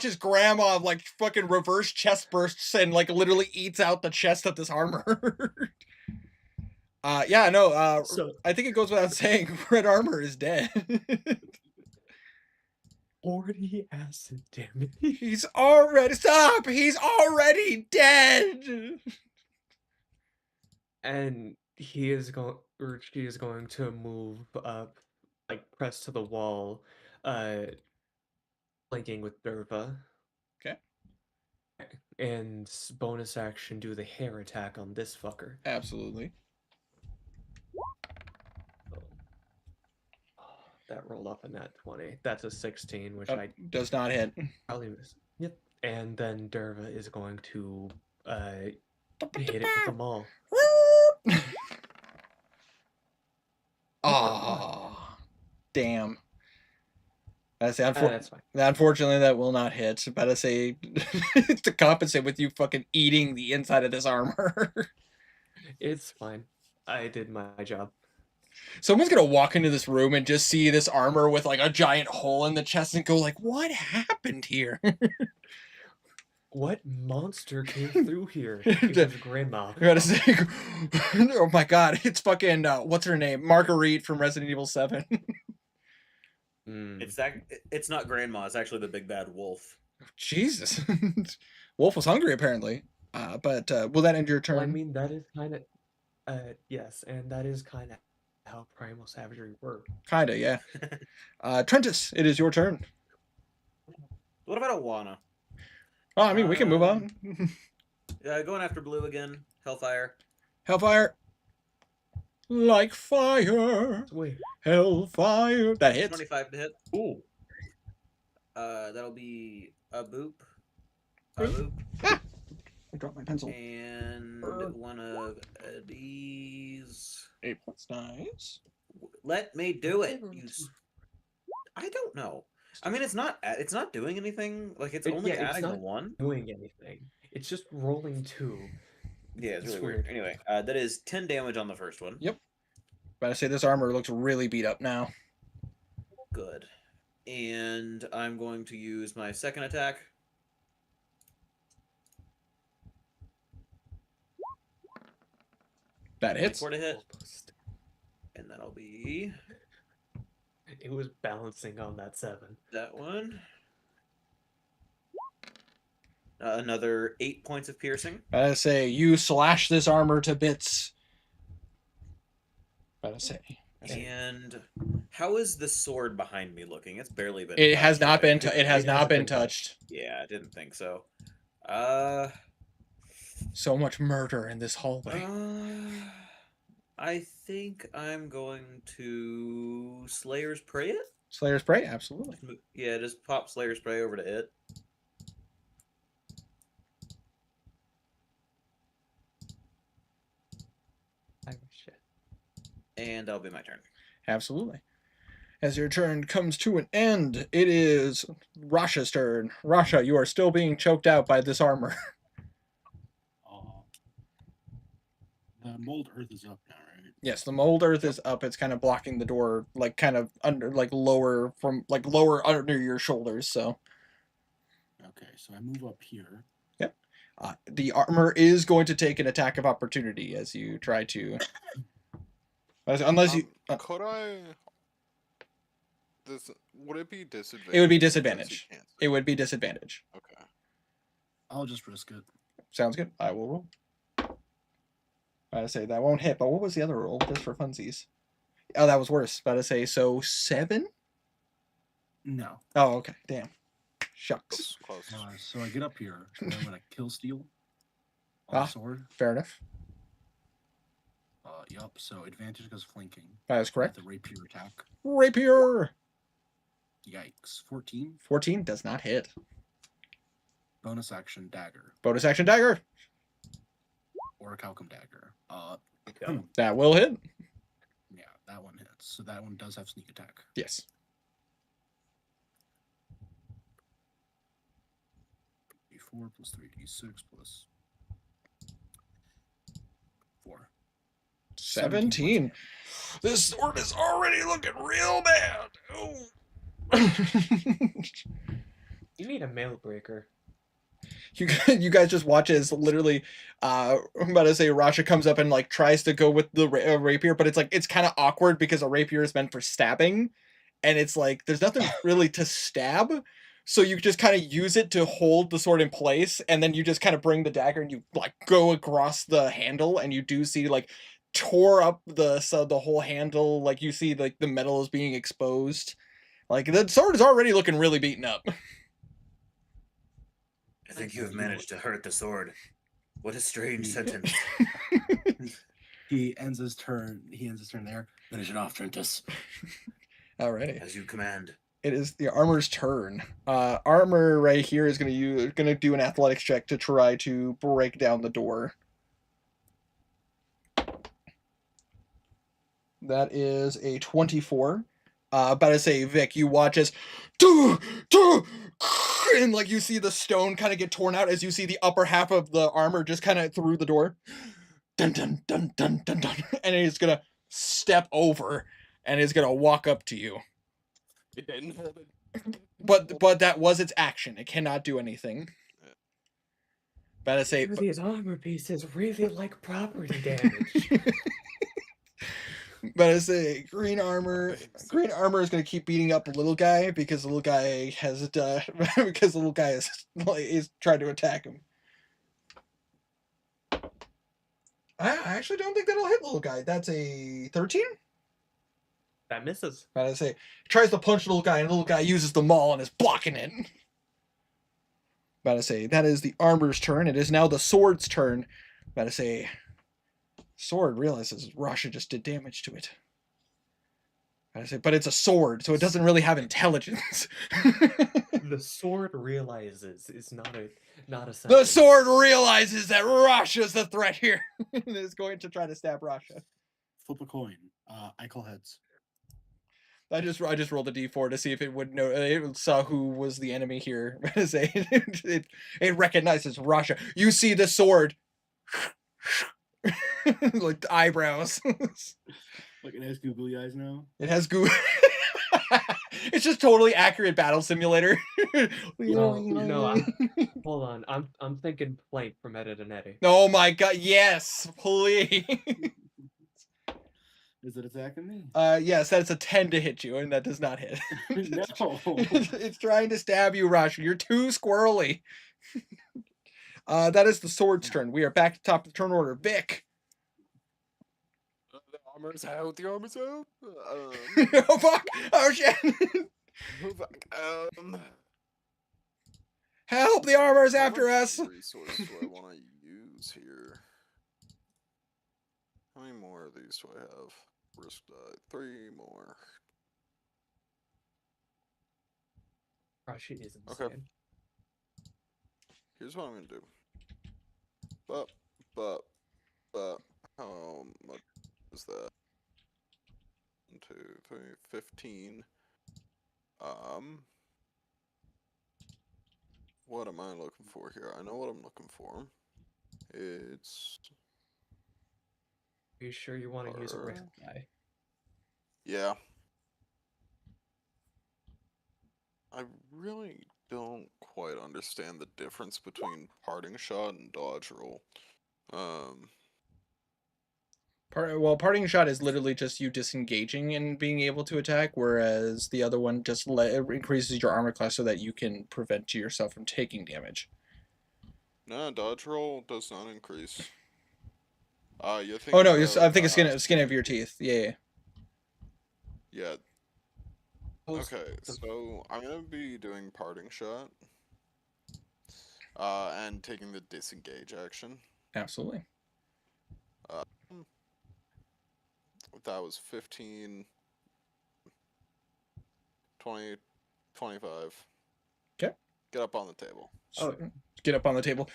his grandma like fucking reverse chest bursts and like literally eats out the chest of this armor. Yeah, no, So I think it goes without saying, red armor is dead. 40 acid damage. He's already dead. And he is going, or she is going to move up, like press to the wall, flanking with Derva. Okay. And bonus action do the hair attack on this fucker. Absolutely. That rolled off a nat 20. That's a 16, which does not hit. Probably miss. Yep. And then Derva is going to hit it with the maul. Oh, damn. I say, that's fine. unfortunately, that will not hit. But I say, to compensate with you fucking eating the inside of this armor. It's fine. I did my job. Someone's gonna walk into this room and just see this armor with like a giant hole in the chest and go like, "What happened here?" What monster came through here? It was Grandma. I gotta say, oh my god, it's fucking what's her name? Marguerite from Resident Evil 7. It's not grandma. It's actually the big bad wolf. Jesus, Wolf was hungry apparently. But will that end your turn? Well, I mean, that is kind of, yes, and that is kind of how Primal Savagery works. Kinda, yeah. Trentus, it is your turn. What about Awana? Oh, I mean, we can move on. Going after blue again. Hellfire. Hellfire. Like fire. Wait. Hellfire. That hits. 25 to hit. Ooh. That'll be a boop. A boop. I dropped my pencil. And one of these. 8 points. Nice. Let me do it. I don't know. I mean, it's not doing anything. Like it's only adding not a 1. Doing anything. It's just rolling 2. Yeah, it's really weird. Anyway, that is 10 damage on the first one. Yep. But I say this armor looks really beat up now. Good. And I'm going to use my second attack. That hits. 4 to hit. And that'll be... It was balancing on that 7. That one. Another 8 points of piercing. I say you slash this armor to bits. I say. And how is the sword behind me looking? It's barely been. It has not been. touched. It has not been touched. Yeah, I didn't think so. So much murder in this hallway. I think I'm going to Slayer's Prey it. Slayer's Prey, absolutely. Yeah, just pop Slayer's Prey over to it. And that'll be my turn. Absolutely. As your turn comes to an end, it is Rasha's turn. Rasha, you are still being choked out by this armor. The mold earth is up now, right? Yes, the mold earth is up. It's kind of blocking the door, like kind of under, like lower under your shoulders. So. Okay, so I move up here. Yep. The armor is going to take an attack of opportunity as you try to. Unless you. Could I? Would it be disadvantage? It would be disadvantage. It would be disadvantage. Okay. I'll just risk it. Sounds good. I will roll. I say that won't hit, but what was the other roll just for funsies? Oh, that was worse. About to say, so 7? No. Oh, okay. Damn. Shucks. Close. So I get up here, and I'm gonna kill steal on the sword. Fair enough. Yup. So advantage because flanking. That is correct. The rapier attack. Rapier. Yikes. 14. 14 does not hit. Bonus action dagger. Bonus action dagger. Or a Calcum dagger. That will hit. Yeah, that one hits. So that one does have sneak attack. Yes. 3d4 plus 3d6 plus 4. 17. This sword is already looking real bad. Oh. You need a mail breaker. You guys just watch as literally, I'm about to say Rasha comes up and like tries to go with the rapier, but it's like it's kind of awkward because a rapier is meant for stabbing, and it's like there's nothing really to stab, so you just kind of use it to hold the sword in place, and then you just kind of bring the dagger and you like go across the handle, and you do see like tore up the whole handle, like you see like the metal is being exposed, like the sword is already looking really beaten up. I think you have managed to hurt the sword. What a strange sentence. He ends his turn. There. Finish it off, Trentus. Alrighty. As you command. It is the armor's turn. Armor right here is gonna do an athletics check to try to break down the door. That is a 24. About to say, Vic, you watch as and like you see the stone kind of get torn out as you see the upper half of the armor just kind of through the door. Dun dun dun dun dun dun. And he's gonna step over and is gonna walk up to you. It didn't hold it. But that was its action. It cannot do anything. About to say, These armor pieces really like property damage. But I say green armor is going to keep beating up little guy because the little guy has because the little guy is trying to attack him. I actually don't think that'll hit little guy. That's a 13. That misses. But I say tries to punch little guy and little guy uses the maul and is blocking it. But I say that is the armor's turn. It is now the sword's turn. But I say. Sword realizes Rasha just did damage to it. I say, but it's a sword, so it doesn't really have intelligence. The sword realizes is not a sentence. The sword realizes that Rasha's the threat here and is going to try to stab Rasha. Flip a coin. I call heads. I just rolled a d4 to see if it would know. It saw who was the enemy here. It recognizes Rasha. You see the sword. Like the eyebrows. Like it has googly eyes now. It has goo. It's just totally accurate battle simulator. No, hold on. I'm thinking Plank from Ed, Edd n Eddy. Oh my god, yes, please. Is it attacking me? Yes, that's a 10 to hit you, and that does not hit. No. It's trying to stab you, Rasha. You're too squirrely. That is the sword's turn. We are back to top of the turn order. Vic. The armor's out. The armor's out. Oh fuck! Oh shit! Move back. Help! The armor's after us. What resource do I want to use here? How many more of these do I have? Risk die. 3 more. Rasha is insane. Okay. Here's what I'm gonna do. How much is that? 1, 2, 3, 15. What am I looking for here? I know what I'm looking for. It's. Are you sure you want to use a risk die? Yeah. I really don't quite understand the difference between parting shot and dodge roll. Parting shot is literally just you disengaging and being able to attack, whereas the other one just increases your armor class so that you can prevent yourself from taking damage. No, dodge roll does not increase. You think? Oh no, I'm thinking skin of your teeth. Yeah. Yeah. Okay, so I'm gonna be doing parting shot, and taking the disengage action. Absolutely. That was 15, 20, 25. Okay. Get up on the table. Oh, get up on the table.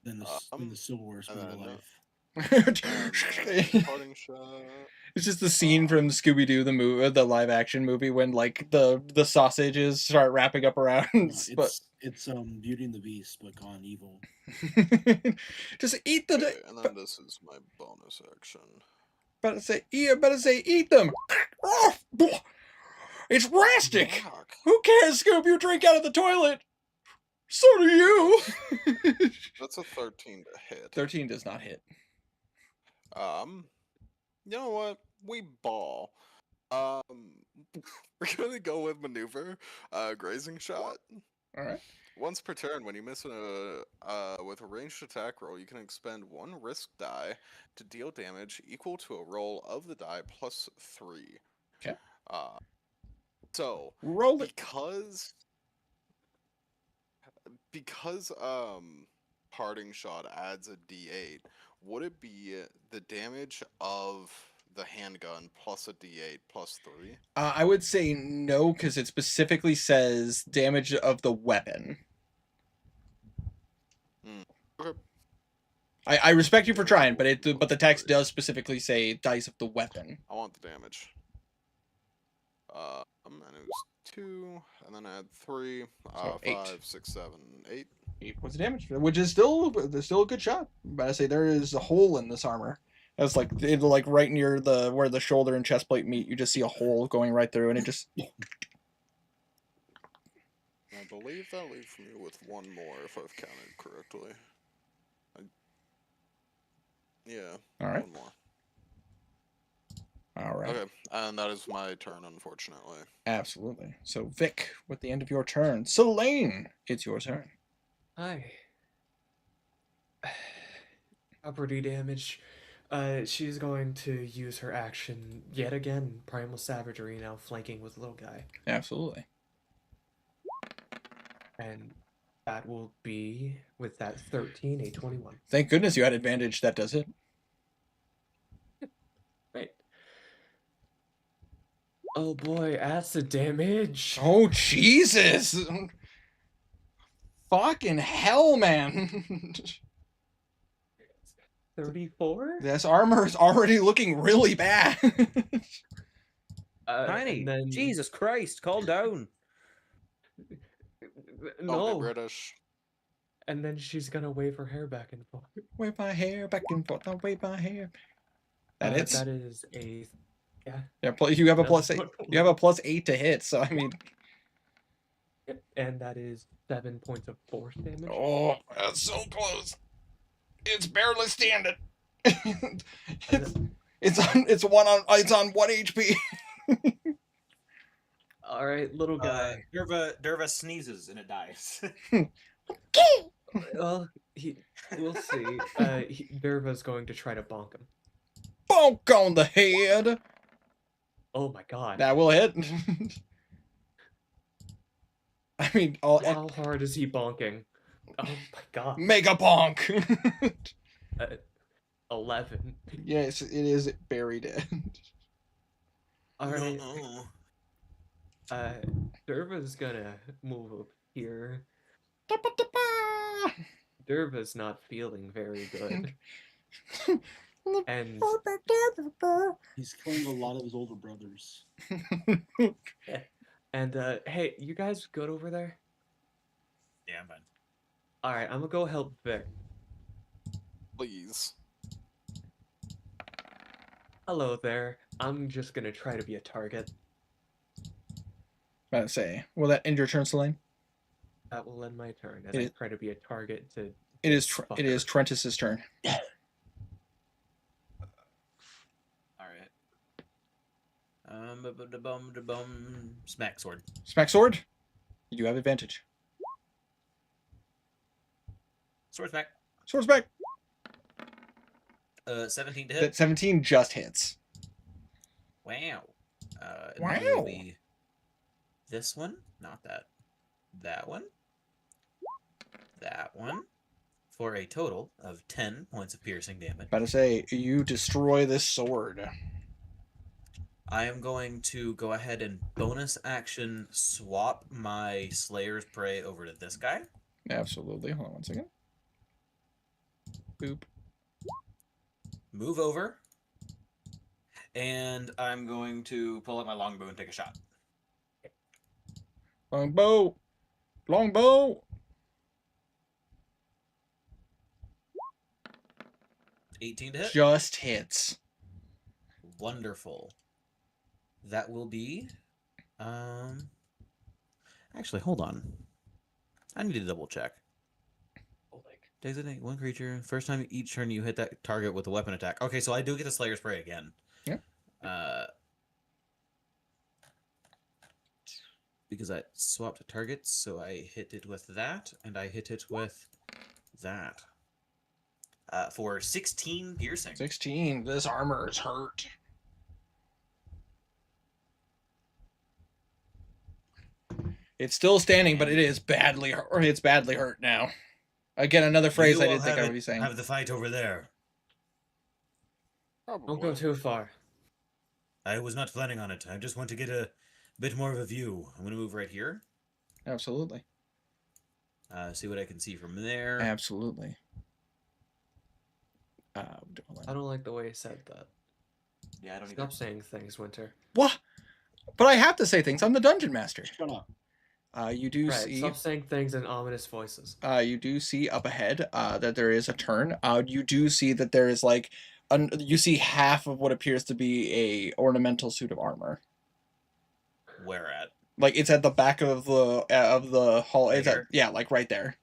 Then the silverware is and coming to then, life. Parting shot. It's just the scene from Scooby Doo the movie, the live action movie, when like the sausages start wrapping up around. Yeah, But it's Beauty and the Beast, but gone evil. just eat the. Okay, and then this is my bonus action. Better say eat them. It's Rastic. Who cares, Scoob? You drink out of the toilet. So do you. That's a 13 to hit. 13 does not hit. You know what? We ball. We're gonna go with maneuver, grazing shot. All right. Once per turn, when you miss with a ranged attack roll, you can expend 1 risk die to deal damage equal to a roll of the die plus 3. Okay. So roll it because parting shot adds a d8. Would it be the damage of the handgun plus a d8 plus 3? I would say no, because it specifically says damage of the weapon. Okay. I respect you for trying, but the text does specifically say dice of the weapon. I want the damage. And it was 2, and then I had 3, So 5, eight. 6, 7, 8. 8 points of damage, which is still a good shot. But I say there is a hole in this armor. That's like right near where the shoulder and chest plate meet. You just see a hole going right through, and it just. I believe that leaves me with 1 more if I've counted correctly. Yeah. All right. 1 more. All right. Okay, and that is my turn, unfortunately. Absolutely. So Vic, with the end of your turn, Selene, it's your turn. Hi. Property damage. She's going to use her action yet again. Primal Savagery now flanking with little guy. Absolutely. And that will be, with that 13, a 21. Thank goodness you had advantage. That does it. Right. Oh boy, acid damage. Oh, Jesus. Fucking hell, man. 34? This armor is already looking really bad. Tiny, Jesus Christ, calm down. No. British. And then she's gonna wave her hair back and forth. Wave my hair back and forth. I'll wave my hair. That is. That is a. Yeah. Yeah. You have a No, +8. You have a +8 to hit. So I mean. And that is 7 points of force damage. Oh, that's so close. It's barely standing. it's on 1 HP. All right, little guy. Derva sneezes and it dies. Well, we'll see. Derva's going to try to bonk him. Bonk on the head. Oh my god. That will hit. I mean, how hard is he bonking? Oh my god. Make a bonk. 11. Yes, it is very dead. Alright. Derva's gonna move up here. Derva's not feeling very good. And he's killing a lot of his older brothers. and hey, you guys good over there? Yeah, I'm fine. Alright, I'm gonna go help Vic. Please. Hello there. I'm just gonna try to be a target. About to say, will that end your turn, Selene? That will end my turn as I try to be a target to. It is Trentus's turn. Smack sword. Smack sword. You have advantage. Sword smack. Sword smack. 17 to hit. That 17 just hits. Wow. Wow. That will be this one, not that. That one. That one. For a total of 10 points of piercing damage. About to say, you destroy this sword. I am going to go ahead and bonus action swap my Slayer's Prey over to this guy. Absolutely. Hold on 1 second. Boop. Move over. and I'm going to pull out my longbow and take a shot. Longbow. Longbow. 18 to hit. Just hits. Wonderful. That will be. Actually, hold on. I need to double check. Designate one creature. First time each turn you hit that target with a weapon attack. Okay, so I do get the Slayer Spray again. Yeah. Because I swapped targets, so I hit it with that, and I hit it with that. For 16 piercing. 16. This armor is hurt. It's still standing, but it is badly hurt. It's badly hurt now. Again, another phrase I didn't think I would be saying. Have the fight over there. Don't go too far. I was not planning on it. I just want to get a bit more of a view. I'm going to move right here. Absolutely. See what I can see from there. Absolutely. I don't like the way you said that. Yeah, I don't Stop saying things, Winter. What? But I have to say things. I'm the dungeon master. Shut up. You do Right, see. stop saying things in ominous voices. You do see up ahead that there is a turn. You do see that there is like, you see half of what appears to be a ornamental suit of armor. Where at? Like it's at the back of the hall. It's at, yeah, like right there.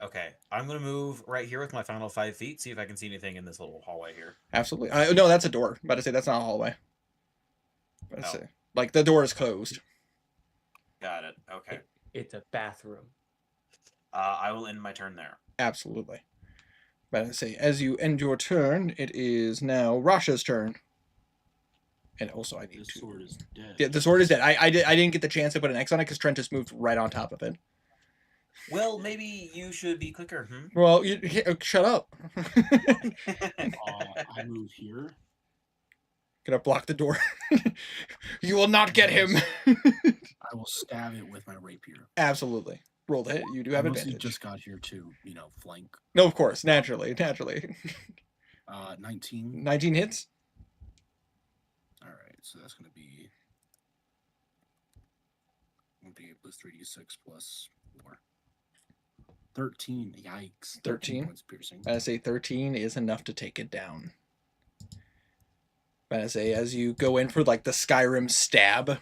Okay, I'm gonna move right here with my final 5 feet. See if I can see anything in this little hallway here. Absolutely. No, that's a door. I'm about to say that's not a hallway. Let's say, like the door is closed. Got it. Okay. It's a bathroom. I will end my turn there. Absolutely. But I say, as you end your turn, it is now Rasha's turn. And also, I need The sword is dead. Yeah, the sword is dead. I didn't get the chance to put an X on it because Trent just moved right on top of it. Well, maybe you should be quicker. Well, shut up. I move here. Gonna block the door. You will not get him. I will stab it with my rapier. Absolutely. Roll the hit. You do have I mostly advantage. just got here to, flank. No, of course. Naturally. 19. 19 hits. All right, so that's going to be plus 3d6 plus 4. 13. Yikes. 13 points piercing. I say 13 is enough to take it down. But I say, as you go in for like the Skyrim stab,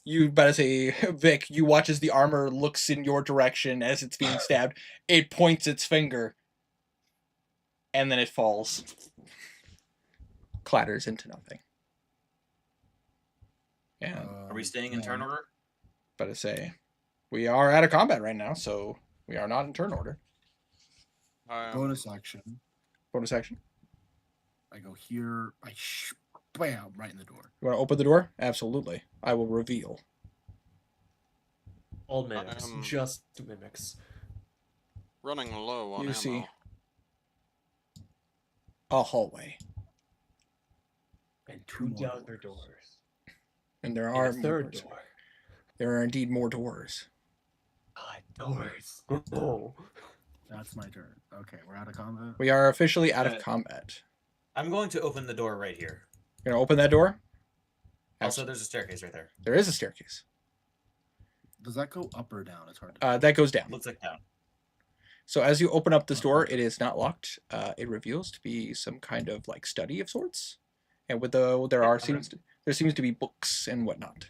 you better say, Vic, you watch as the armor looks in your direction as it's being stabbed. It points its finger, and then it falls, clatters into nothing. Yeah. Are we staying in turn order? But I say, we are out of combat right now, so we are not in turn order. Bonus action. Bonus action. I go here. Bam! Right in the door. You want to open the door? Absolutely. I will reveal. All mimics. Just mimics. Running low on You ammo. see a hallway. And two other doors. And there And are a third more door. There are indeed more doors. Doors. Oh. That's my turn. Okay, we're out of combat. We are officially out of combat. I'm going to open the door right here. You're going to open that door? Also, there's a staircase right there. There is a staircase. Does that go up or down? It's hard to That goes down. Looks like down. So as you open up this door, it is not locked. It reveals to be some kind of like study of sorts. And with there seems to be books and whatnot.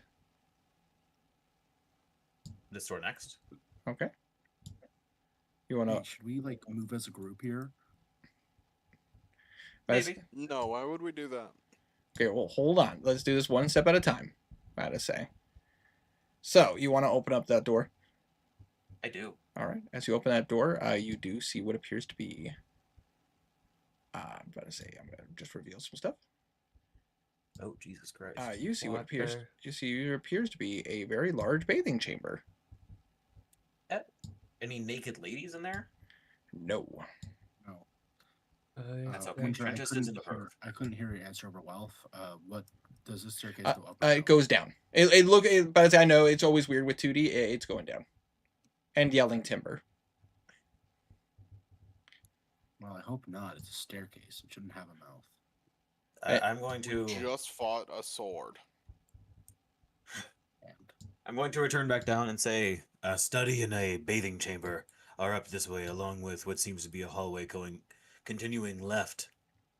This door next. Okay. You want to? Should we move as a group here? Maybe. No, why would we do that? Okay, well, hold on. Let's do this one step at a time. I gotta say. So, you want to open up that door? I do. All right. As you open that door, you do see what appears to be. I'm about to say, I'm gonna just reveal some stuff. Oh, Jesus Christ! You see what appears. You see what appears to be a very large bathing chamber. Any naked ladies in there? No. That's okay. Trent just isn't a perv. I couldn't hear your answer over wealth. What does this staircase go up? It goes down. But I know it's always weird with 2D. It's going down. And yelling timber. Well, I hope not. It's a staircase. It shouldn't have a mouth. I'm going to. Just fought a sword. I'm going to return back down and say, a study and a bathing chamber are up this way, along with what seems to be a hallway continuing left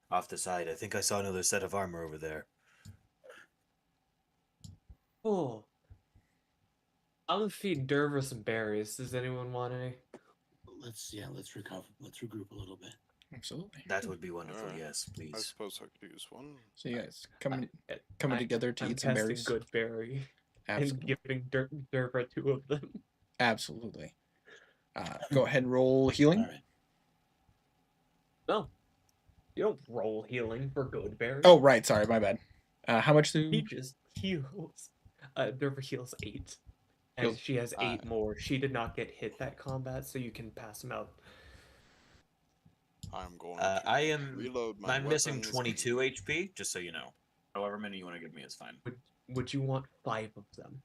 off the side. I think I saw another set of armor over there. Oh. I'm gonna feed Derver some berries. Does anyone want any? Let's recover. Let's regroup a little bit. Absolutely. That would be wonderful. Alright. Yes, I please. suppose I could use one. So you guys coming I- together to I'm eat some testing berries. good berry Absolutely. and giving Derver 2 of them. Absolutely. Go ahead and roll healing. All right. No, you don't roll healing for good berry. Oh, right. Sorry, my bad. How much do? He just heals. Derver heals 8. And Heals- she has 8 more. She did not get hit that combat, so you can pass him out. I'm going to I am. reload my I'm missing weapons. 22 HP, just so you know. However many you want to give me is fine. Would you want 5 of them?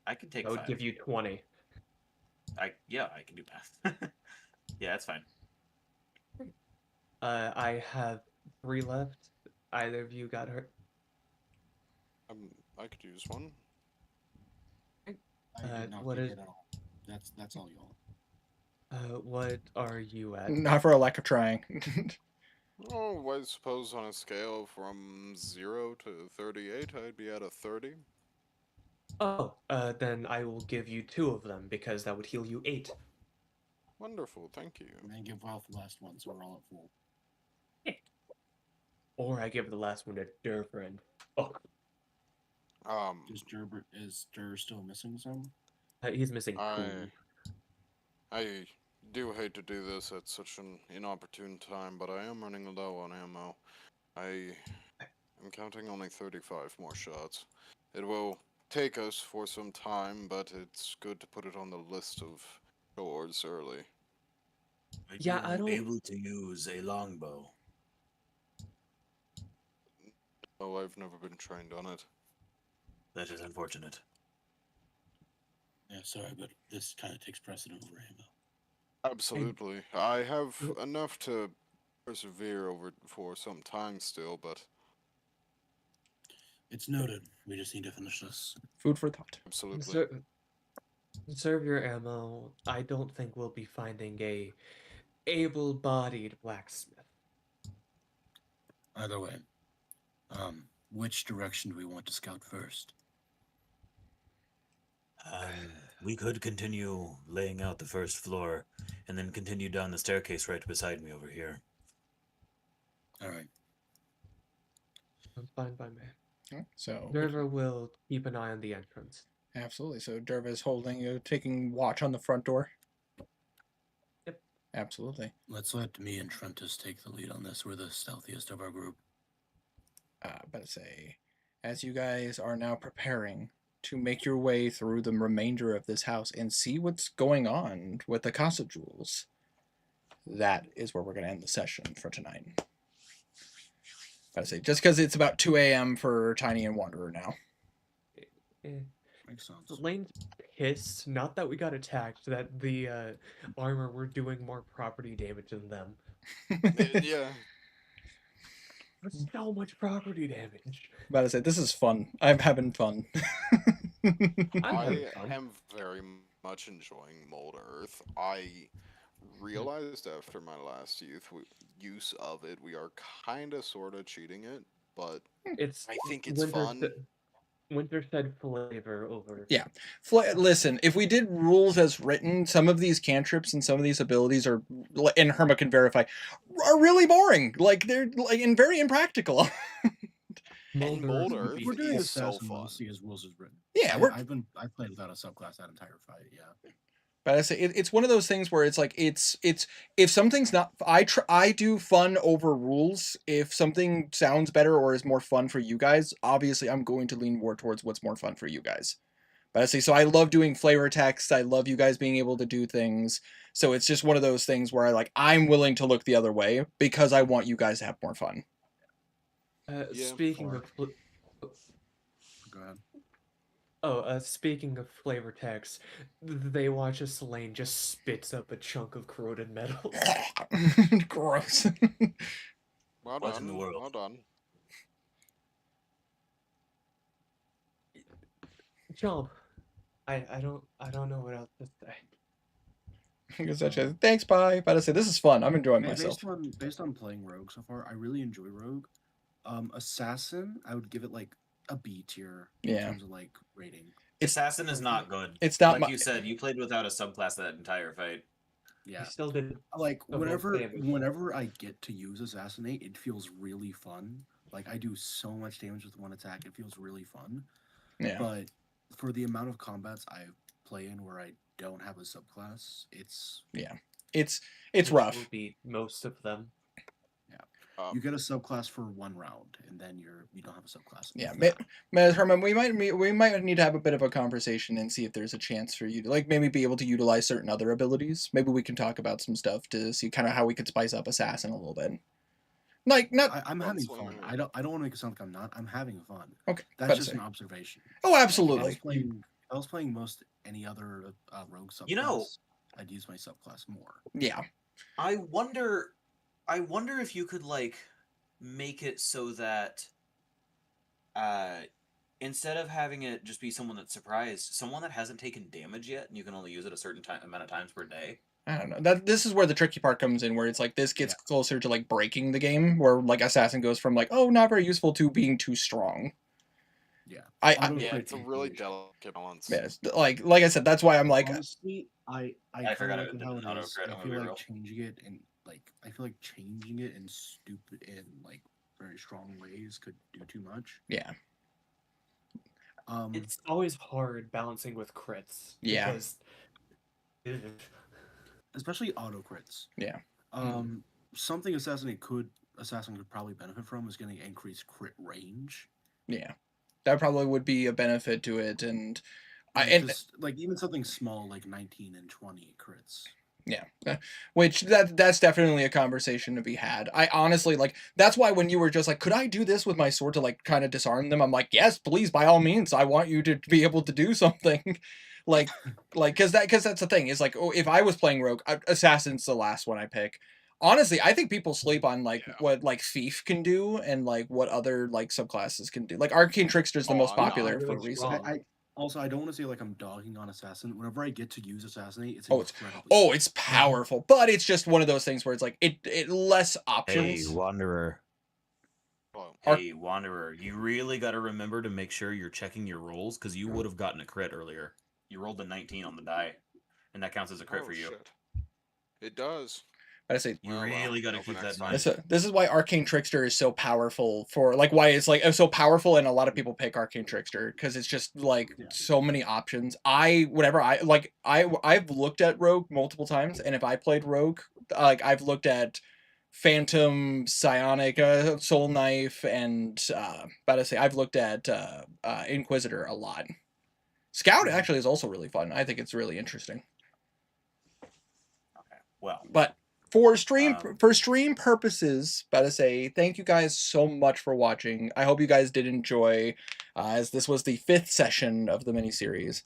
I can take I would 5. give you 20. I can do math. Yeah, that's fine. I have 3 left. Either of you got hurt? I could use one. I did not what get is- it at all. That's all y'all. What are you at? Not for a lack of trying. Oh, I suppose on a scale from 0 to 38, I'd be at a 30. Oh, then I will give you 2 of them because that would heal you 8. Wonderful, thank you. And then give Ralph the last one, so we're all at full. Or I give the last one to Derver and Is Dur still missing some? he's missing 2. I do hate to do this at such an inopportune time, but I am running low on ammo. I am counting only 35 more shots. It will take us for some time, but it's good to put it on the list of chores early. Are Yeah, I you don't- able to use a longbow? Oh, I've never been trained on it. That is unfortunate. Yeah, sorry, but this kind of takes precedent over ammo. Absolutely. I have enough to persevere over for some time still, but It's noted. We just need to finish this. Food for thought. absolutely. Conserve your ammo. I don't think we'll be finding a able-bodied blacksmith. Either way, which direction do we want to scout first? We could continue laying out the first floor, and then continue down the staircase right beside me over here. All right. That's fine by me. Alright, so Derver will keep an eye on the entrance. absolutely. So Derva is taking watch on the front door. Yep. Absolutely. Let's let me and Trentus take the lead on this. We're the stealthiest of our group. But say, as you guys are now preparing to make your way through the remainder of this house and see what's going on with the Casa Jewels, that is where we're going to end the session for tonight. But say, just because it's about 2 a.m. for Tiny and Wanderer now. Makes sense. Lane's pissed, not that we got attacked, that the armor were doing more property damage than them. Yeah. So much property damage. About to say, this is fun. I'm having fun. I am very much enjoying Mold Earth. I realized after my last use of it, we are kind of sort of cheating it, but It's I think it's fun. Winter said flavor over. Yeah. Listen, if we did rules as written, some of these cantrips and some of these abilities are, and Herma can verify, are really boring. Like, they're and very impractical. And Mold Earth We're doing is this so fast and we'll fun. see as rules is written. Yeah, I played without a subclass that entire fight. Yeah. But I say it's one of those things where it's like it's if something's not I do fun over rules. If something sounds better or is more fun for you guys, obviously I'm going to lean more towards what's more fun for you guys. But I say so I love doing flavor text. I love you guys being able to do things. So it's just one of those things where I'm willing to look the other way because I want you guys to have more fun. Speaking of Go ahead. speaking of flavor text, they watch as Selene just spits up a chunk of corroded metal. Gross. Well What in done. the world? Well done. job. I don't know what else to say. Such as, thanks, bye. About to say this is fun. I'm enjoying Ba- myself. based on playing Rogue so far, I really enjoy Rogue. Assassin, I would give it like a B tier in Yeah. terms of like rating. Assassin is not good. It's not like my- you said. You played without a subclass that entire fight. Yeah. He still did Like the most damage. whenever I get to use Assassinate, it feels really fun. Like I do so much damage with one attack, it feels really fun. Yeah. But for the amount of combats I play in where I don't have a subclass, it's It's Which rough. will be most of them. you get a subclass for one round, and then you don't have a subclass. Yeah, after that. Herman, we might need to have a bit of a conversation and see if there's a chance for you to like maybe be able to utilize certain other abilities. Maybe we can talk about some stuff to see kind of how we could spice up Assassin a little bit. Like not I'm Well, having it's fun. when I don't want to make it sound like I'm not. I'm having fun. okay. That's better just say. an observation. Oh, If I absolutely. was playing most any other rogue subclass, You know- I'd use my subclass more. Yeah. I wonder if you could like make it so that instead of having it just be someone that's surprised, someone that hasn't taken damage yet, and you can only use it a certain amount of times per day. I don't know. This is where the tricky part comes in, where it's like this gets closer to like breaking the game, where like Assassin goes from like, oh, not very useful to being too strong. Yeah. I Yeah, it's a really delicate balance. yeah, it's- like I said, that's why I'm like, Honestly, I I forgot like it it how didn't it is. auto-crit, I I'm feel gonna be like real. changing it in stupid and like very strong ways could do too much. yeah, It's always hard balancing with crits. Yeah. Because Especially auto crits. Yeah. Something Assassin could probably benefit from is getting increased crit range. yeah, that probably would be a benefit to it, and Just like even something small like 19 and 20 crits. yeah, which that's definitely a conversation to be had. I honestly like that's why when you were just like, could I do this with my sword to like kind of disarm them? I'm like, yes, please, by all means. I want you to be able to do something, like because that's the thing is like, oh, if I was playing Rogue, Assassin's the last one I pick. Honestly, I think people sleep on like what like Thief can do and like what other like subclasses can do. Like Arcane Trickster is the Oh, most I'm not popular really for a reason. strong. I don't want to say like I'm dogging on Assassin. Whenever I get to use Assassinate, it's Oh, it's- incredibly Oh, it's powerful, but it's just one of those things where it's like it less options. Hey, Wanderer. Well, Hey, Wanderer, you really got to remember to make sure you're checking your rolls because you would have gotten a crit earlier. You rolled a 19 on the die, and that counts as a crit for you. shit. It does. I say You Well, really got to go for keep that next in time. mind. this is why Arcane Trickster is so powerful for like why it's like so powerful and a lot of people pick Arcane Trickster because it's just like so many options. I've looked at Rogue multiple times, and if I played Rogue, like I've looked at Phantom, Psionic, Soul Knife, and I've looked at Inquisitor a lot. Scout actually is also really fun. I think it's really interesting. Okay. Well, But for stream Um, purposes, thank you guys so much for watching. I hope you guys did enjoy, as this was the 5th session of the miniseries.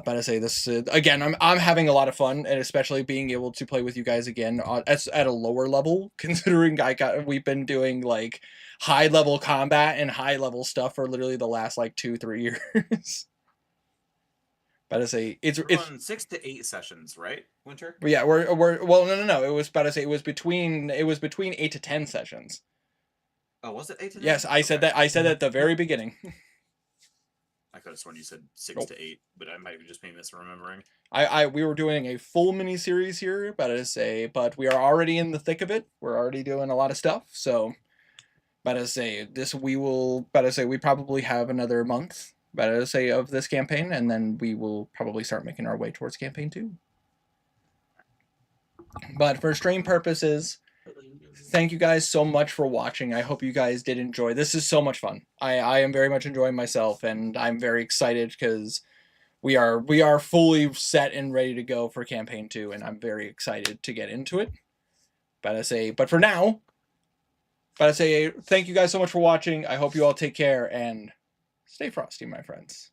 This again, I'm having a lot of fun, and especially being able to play with you guys again at a lower level, considering we've been doing like high level combat and high level stuff for literally the last like 2-3 years. It's we're on 6 to 8 sessions, right, Winter? But yeah, we're well, no. It was it was between 8 to 10 sessions. Oh, was it 8 to 9? Yes, I said that. I said that at the very beginning. I could have sworn you said 6 to 8, but I might just be misremembering. We were doing a full mini series here, but we are already in the thick of it. We're already doing a lot of stuff. So, we probably have another month. Of this campaign, and then we will probably start making our way towards campaign 2. But for stream purposes, thank you guys so much for watching. I hope you guys did enjoy. This is so much fun. I am very much enjoying myself, and I'm very excited because we are fully set and ready to go for campaign 2, and I'm very excited to get into it. But for now, thank you guys so much for watching. I hope you all take care and stay frosty, my friends.